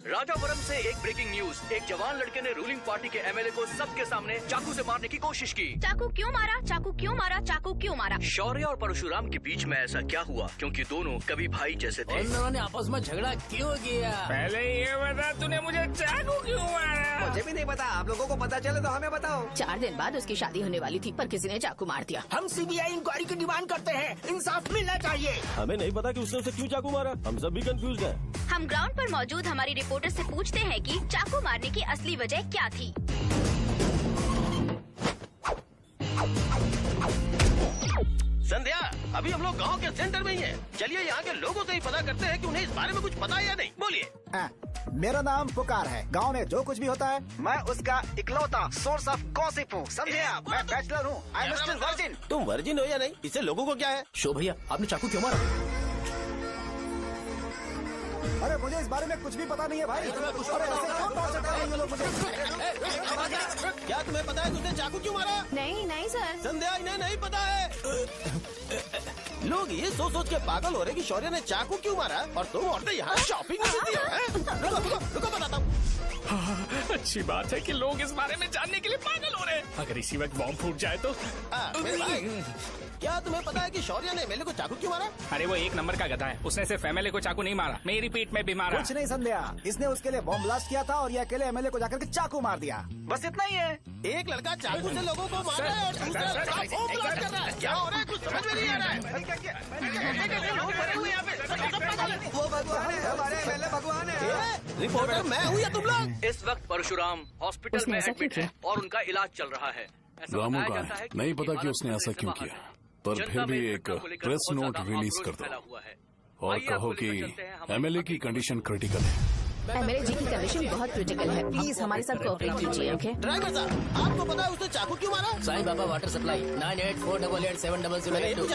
राजापुरम से एक ब्रेकिंग न्यूज। एक जवान लड़के ने रूलिंग पार्टी के एमएलए को सबके सामने चाकू से मारने की कोशिश की। चाकू क्यों मारा? चाकू क्यों मारा? चाकू क्यों मारा? शौर्य और परशुराम के बीच में ऐसा क्या हुआ? क्योंकि दोनों कभी भाई जैसे थे। उन दोनों ने आपस में झगड़ा क्यों किया? पहले ये बता, तूने मुझे चाकू क्यों मारा? मुझे भी नहीं पता। आप लोगों को पता चले तो हमें बताओ। 4 दिन बाद उसकी शादी होने वाली थी पर किसी ने चाकू मार दिया। हम सीबीआई इंक्वायरी की डिमांड करते हैं। इंसाफ मिलना चाहिए। हमें नहीं पता कि उसने उसे क्यों चाकू मारा। हम सब भी कंफ्यूज हैं। हम ग्राउंड पर मौजूद हमारी रिपोर्टर से पूछते हैं कि चाकू मारने की असली वजह क्या थी। संध्या, अभी हम लोग गांव के सेंटर में ही हैं। चलिए यहाँ के लोगों से ही पता करते हैं कि उन्हें इस बारे में कुछ पता है या नहीं। बोलिए। मेरा नाम पुकार है। गांव में जो कुछ भी होता है मैं उसका इकलौता सोर्स ऑफ गॉसिप हूँ। समझे आप? मैं बैचलर हूँ। I am still virgin. तुम वर्जिन हो या नहीं, इससे लोगों को क्या है? शो भैया, आपने चाकू क्यों मारा? अरे मुझे इस बारे में कुछ भी पता नहीं है भाई। अरे ऐसे क्यों टॉर्चर कर रहे हैं ये लोग मुझे? क्या तुम्हें पता है कि उसने चाकू क्यों मारा? नहीं सर। संध्या, इन्हें नहीं पता है। लोग ये सोच के पागल हो रहे कि शौर्य ने चाकू क्यों मारा और तुम औरतें यहाँ शॉपिंग में बिजी हैं। रुको बताता हूँ। अच्छी बात है कि लोग इस बारे में जानने के लिए पागल हो रहे हैं। अगर इसी वक्त बॉम्ब फूट जाए तो। मेरे भाई, क्या तुम्हें पता है कि शौर्य ने एमएलए को चाकू क्यों मारा? अरे वो एक नंबर का गधा है। उसने सिर्फ एमएलए को चाकू नहीं मारा, मेरी पीठ में भी मारा। कुछ नहीं संध्या, इसने उसके लिए बॉम्ब ब्लास्ट किया था और ये अकेले एमएलए को जाकर के चाकू मार दिया। बस इतना ही है। एक लड़का चाकू से लोगों को मार रहा है और दूसरा लड़का बॉम्ब ब्लास्ट कर रहा है। क्या हो रहा है? कुछ समझ में नहीं आ रहा है। लोग मरे हुए यहाँ पे। वो भगवान है, हमारे एमएलए भगवान है। रिपोर्टर मैं हूँ या तुम लोग? इस वक्त परशुराम हॉस्पिटल में एडमिट है और उनका इलाज चल रहा है। ऐसा रामू बताया का जाता है कि नहीं पता उनकी कि उसने हालत ऐसा क्यों खतरे से किया, बाहर है। पर जनता फिर भी में एक घटना को लेकर प्रेस बहुत नोट ज्यादा रिलीज आक्रोश कर फैला दो हुआ है। और आइए कहो आपको कि लेकर चलते हैं हमारे एमएलए की कंडीशन क्रिटिकल है। एमएलए जी की कंडीशन बहुत क्रिटिकल है। प्लीज हमारे साथ कोऑपरेट कीजिए। ओके ड्राइवर साहब, आपको पता है उसने चाकू क्यों मारा? Sai Baba water supply 9848870082।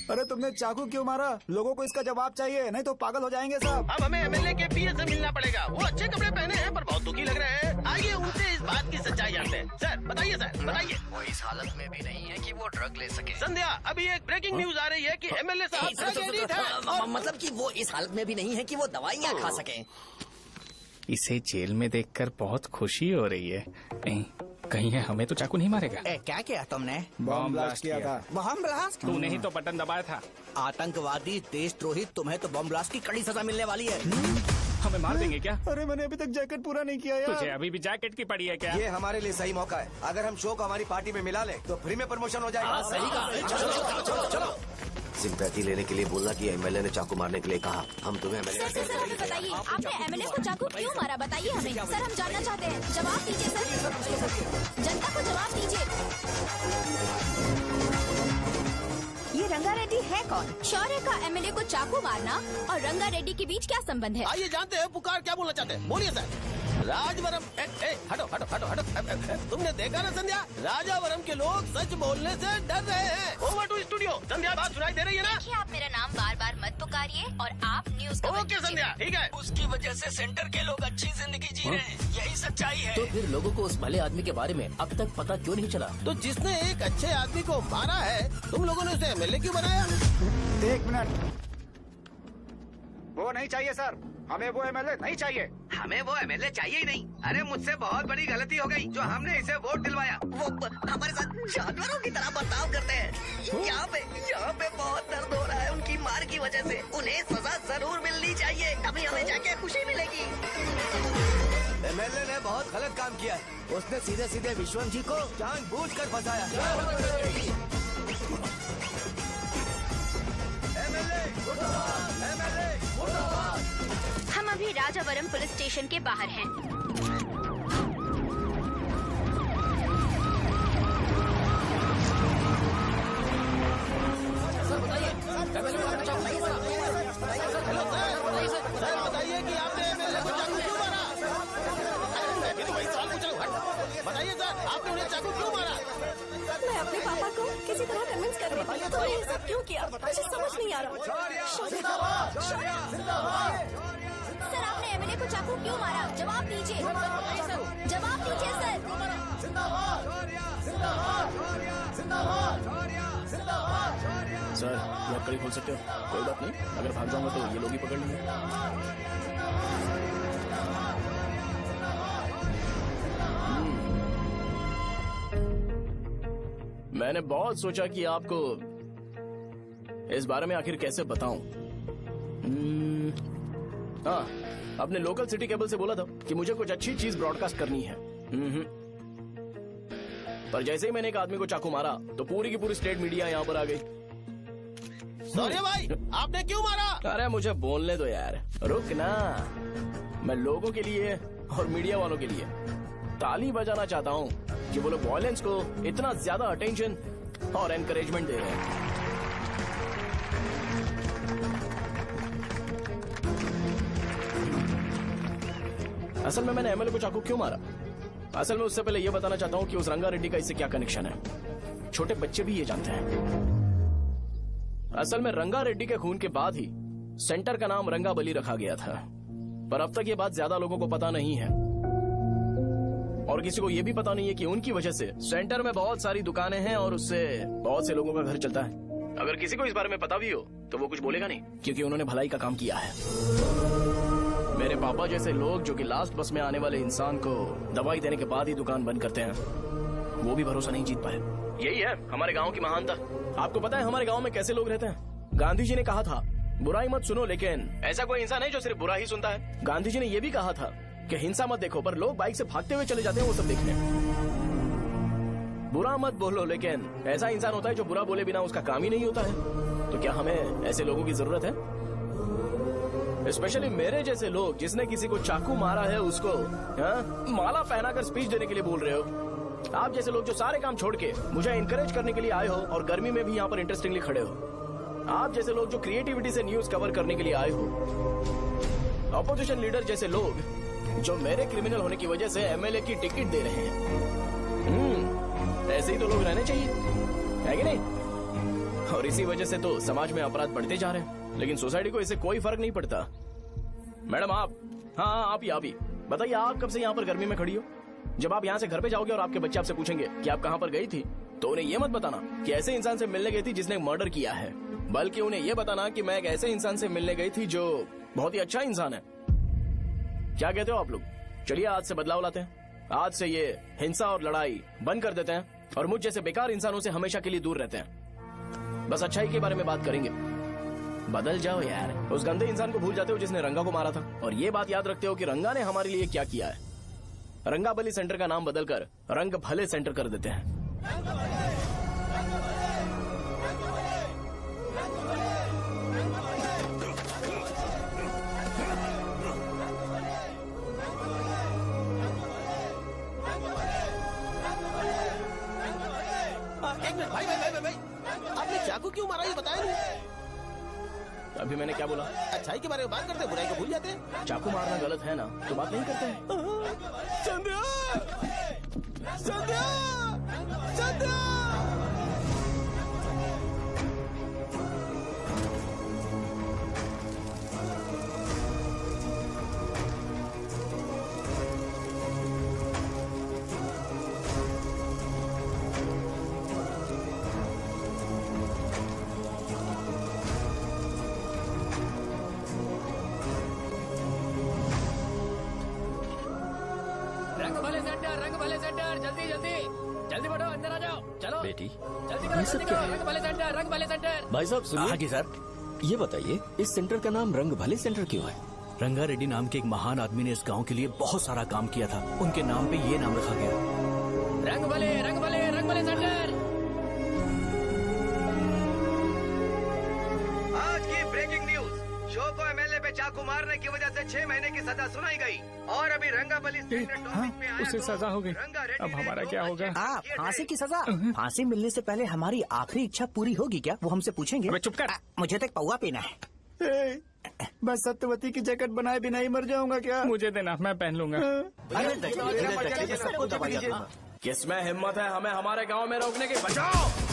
Sir अरे तुमने चाकू क्यों मारा? लोगों को इसका जवाब चाहिए, नहीं तो पागल हो जाएंगे सब। अब हमें एमएलए के पीए से मिलना पड़ेगा। वो अच्छे कपड़े पहने हैं पर बहुत दुखी लग रहे हैं। आइए उनसे इस बात की सच्चाई जानते हैं। सर बताइए, सर बताइए। वो इस हालत में भी नहीं है कि वो ड्रग ले सके। संध्या, अभी एक ब्रेकिंग न्यूज आ रही है कि एमएलए साहब ड्रग एडिक्ट हैं। मतलब कि वो इस हालत में भी नहीं है कि वो दवाइयाँ खा सके। इसे जेल में देखकर बहुत खुशी हो रही है। कहीं है हमें तो चाकू नहीं मारेगा। क्या किया तुमने? बॉम्ब ब्लास्ट किया था। Bomb blast? तूने ही तो बटन दबाया था। आतंकवादी, देशद्रोही, तुम्हें तो बॉम्ब ब्लास्ट की कड़ी सजा मिलने वाली है। हमें मार देंगे क्या? अरे मैंने अभी तक जैकेट पूरा नहीं किया यार। तुझे अभी भी जैकेट की पड़ी है क्या? ये हमारे लिए सही मौका है। अगर हम शो को हमारी पार्टी में मिला ले तो फ्री में प्रमोशन हो जाएगा। सही कहा। चलो। सिंपैथी लेने के लिए बोलना कि एमएलए ने चाकू मारने के लिए कहा। हम तुम्हें एमएलए सर हमें बताइए, आपने एमएलए को चाकू क्यों मारा? बताइए हमें। सर हम जानना चाहते हैं, जवाब दीजिए सर। जनता को जवाब दीजिए। ये रंगा रेड्डी है कौन? शौर्य का एमएलए को चाकू मारना और रंगा रेड्डी के बीच क्या संबंध है? आइए जानते हैं पुकार क्या बोलना चाहते हैं। बोलिए सर। राजवरम हटो हटो हटो हटो। तुमने देखा ना संध्या, राजावरम के लोग सच बोलने से डर रहे हैं। Over to studio. संध्या बात सुनाई दे रही है ना? देखिए आप मेरा नाम बार बार मत पुकारिए और आप न्यूज का ओके संध्या, ठीक है। उसकी वजह से सेंटर के लोग अच्छी जिंदगी जी रहे हैं, यही सच्चाई है। तो फिर लोगों को उस भले आदमी के बारे में अब तक पता क्यों नहीं चला? तो जिसने एक अच्छे आदमी को मारा है, तुम लोगों ने उसे एमएलए क्यों बनाया? 1 मिनट। वो नहीं चाहिए सर, हमें वो एमएलए नहीं चाहिए। हमें वो एमएलए चाहिए ही नहीं। अरे मुझसे बहुत बड़ी गलती हो गई जो हमने इसे वोट दिलवाया। वो हमारे साथ जानवरों की तरह बर्ताव करते हैं। यहाँ पे बहुत दर्द हो रहा है उनकी मार की वजह से। उन्हें सजा जरूर मिलनी चाहिए, तभी हमें जाके खुशी मिलेगी। एमएलए ने बहुत गलत काम किया है। उसने सीधे सीधे विश्वम जी को जानबूझकर फंसाया। हम अभी राजावरम पुलिस स्टेशन के बाहर हैं। सर बताइए कि आपने एमएलए को चाकू क्यों मारा? मैं तो वही सवाल पूछ रहा हूँ। बताइए सर, आपने उन्हें चाकू क्यों मारा? मैं अपने पापा को किसी तरह कन्विंस कर रही थी। तो ये सब क्यों किया मुझे समझ नहीं आ रहा। सर आपने एमएलए को चाकू क्यों मारा? जवाब दीजिए। जवाब दीजिए सर। सर आप कड़ी खोल सकते हो? कोई बात नहीं, अगर भाग जाऊंगा तो ये लोग ही पकड़ लेंगे। मैंने बहुत सोचा कि आपको इस बारे में आखिर कैसे बताऊं। हाँ, अपने लोकल सिटी केबल से बोला था कि मुझे कुछ अच्छी चीज ब्रॉडकास्ट करनी है। पर जैसे ही मैंने एक आदमी को चाकू मारा तो पूरी की पूरी स्टेट मीडिया यहाँ पर आ गई। सॉरी भाई, आपने क्यों मारा? अरे मुझे बोलने दो यार, रुक ना। मैं लोगों के लिए और मीडिया वालों के लिए ताली बजाना चाहता हूँ कि वो लोग वायलेंस को इतना ज्यादा अटेंशन और एनकरेजमेंट दे रहे हैं। असल में मैंने एमएलए को चाकू क्यों मारा? असल में उससे पहले ये बताना चाहता हूँ कि उस रंगा रेड्डी का इससे क्या कनेक्शन है। छोटे बच्चे भी ये जानते हैं। असल में रंगा रेड्डी के खून के बाद ही सेंटर का नाम रंगा बली रखा गया था, पर अब तक ये बात ज्यादा लोगों को पता नहीं है और किसी को ये भी पता नहीं है कि उनकी वजह से सेंटर में बहुत सारी दुकानें हैं और उससे बहुत से लोगों का घर चलता है। अगर किसी को इस बारे में पता भी हो तो वो कुछ बोलेगा नहीं, क्योंकि उन्होंने भलाई का काम किया है। मेरे पापा जैसे लोग जो कि लास्ट बस में आने वाले इंसान को दवाई देने के बाद ही दुकान बंद करते हैं, वो भी भरोसा नहीं जीत पाए। यही है हमारे गांव की महानता। आपको पता है हमारे गांव में कैसे लोग रहते हैं? गांधी जी ने कहा था बुराई मत सुनो, लेकिन ऐसा कोई इंसान है जो सिर्फ बुरा ही सुनता है। गांधी जी ने यह भी कहा था कि हिंसा मत देखो, पर लोग बाइक से भागते हुए चले जाते हैं वो सब देखने। बुरा मत बोलो, लेकिन ऐसा इंसान होता है जो बुरा बोले बिना उसका काम ही नहीं होता है। तो क्या हमें ऐसे लोगों की जरूरत है? स्पेशली मेरे जैसे लोग जिसने किसी को चाकू मारा है उसको माला पहनाकर स्पीच देने के लिए बोल रहे हो। आप जैसे लोग जो सारे काम छोड़ के मुझे इंकरेज करने के लिए आए हो और गर्मी में भी यहाँ पर इंटरेस्टिंगली खड़े हो। आप जैसे लोग जो क्रिएटिविटी से न्यूज कवर करने के लिए आए हो। अपोजिशन लीडर जैसे लोग जो मेरे क्रिमिनल होने की वजह से एमएलए की टिकट दे रहे हैं। ऐसे ही तो लोग रहने चाहिए, है कि नहीं? और इसी वजह से तो समाज में अपराध बढ़ते जा रहे हैं, लेकिन सोसाइटी को इससे कोई फर्क नहीं पड़ता। मैडम आप, हाँ आप ही बताइए, आप कब से यहाँ पर गर्मी में खड़ी हो? जब आप यहाँ से घर पे जाओगे और आपके बच्चे आपसे पूछेंगे कि आप कहाँ पर गई थी, तो उन्हें ये मत बताना कि ऐसे इंसान से मिलने गई थी जिसने मर्डर किया है, बल्कि उन्हें ये बताना कि मैं एक ऐसे इंसान से मिलने गई थी जो बहुत ही अच्छा इंसान है। क्या कहते हो आप लोग? चलिए आज से बदलाव लाते हैं। आज से ये हिंसा और लड़ाई बंद कर देते हैं और मुझ जैसे बेकार इंसानों से हमेशा के लिए दूर रहते हैं। बस अच्छाई के बारे में बात करेंगे। बदल जाओ यार, उस गंदे इंसान को भूल जाते हो जिसने रंगा को मारा था, और ये बात याद रखते हो कि रंगा ने हमारे लिए क्या किया है। रंगाबली सेंटर का नाम बदलकर रंग भले सेंटर कर देते हैं। एक मिनट भाई, आपने चाकू क्यों मारा ये बताया नहीं? अभी मैंने क्या बोला? अच्छाई के बारे में बात करते हैं, बुराई को भूल जाते हैं। चाकू मारना गलत है ना, तो बात नहीं करते हैं। संध्या! संध्या! संध्या! रंग भले सेंटर, जल्दी जल्दी जल्दी बढ़ो, अंदर आ जाओ। चलो बेटी, जल्दी बढ़ो, जल्दी करो। रंग भले सेंटर, रंग भले सेंटर। भाई साहब सुनिए। हाँ जी सर। ये बताइए, इस सेंटर का नाम रंग भले सेंटर क्यों है? रंगा रेड्डी नाम के एक महान आदमी ने इस गांव के लिए बहुत सारा काम किया था, उनके नाम पे ये नाम रखा गया। रंग भले, रंग भले, रंग भले सेंटर। आज की ब्रेकिंग न्यूज, शो को एमएलए पे चाकू मारने की वजह से 6 महीने की सजा सुनाई गई, और अभी रंगाबली उसे सजा हो गई, अब हमारा क्या होगा? आप फांसी की सजा? फांसी मिलने से पहले हमारी आखिरी इच्छा पूरी होगी क्या, वो हमसे पूछेंगे? चुप कर। मुझे तो एक पौवा पीना है। मैं सत्यवती की जैकेट बनाए बिना ही मर जाऊंगा क्या? मुझे देना, मैं पहन लूंगा। किसमें हिम्मत है हमें हमारे गांव में रोकने की? बचाओ!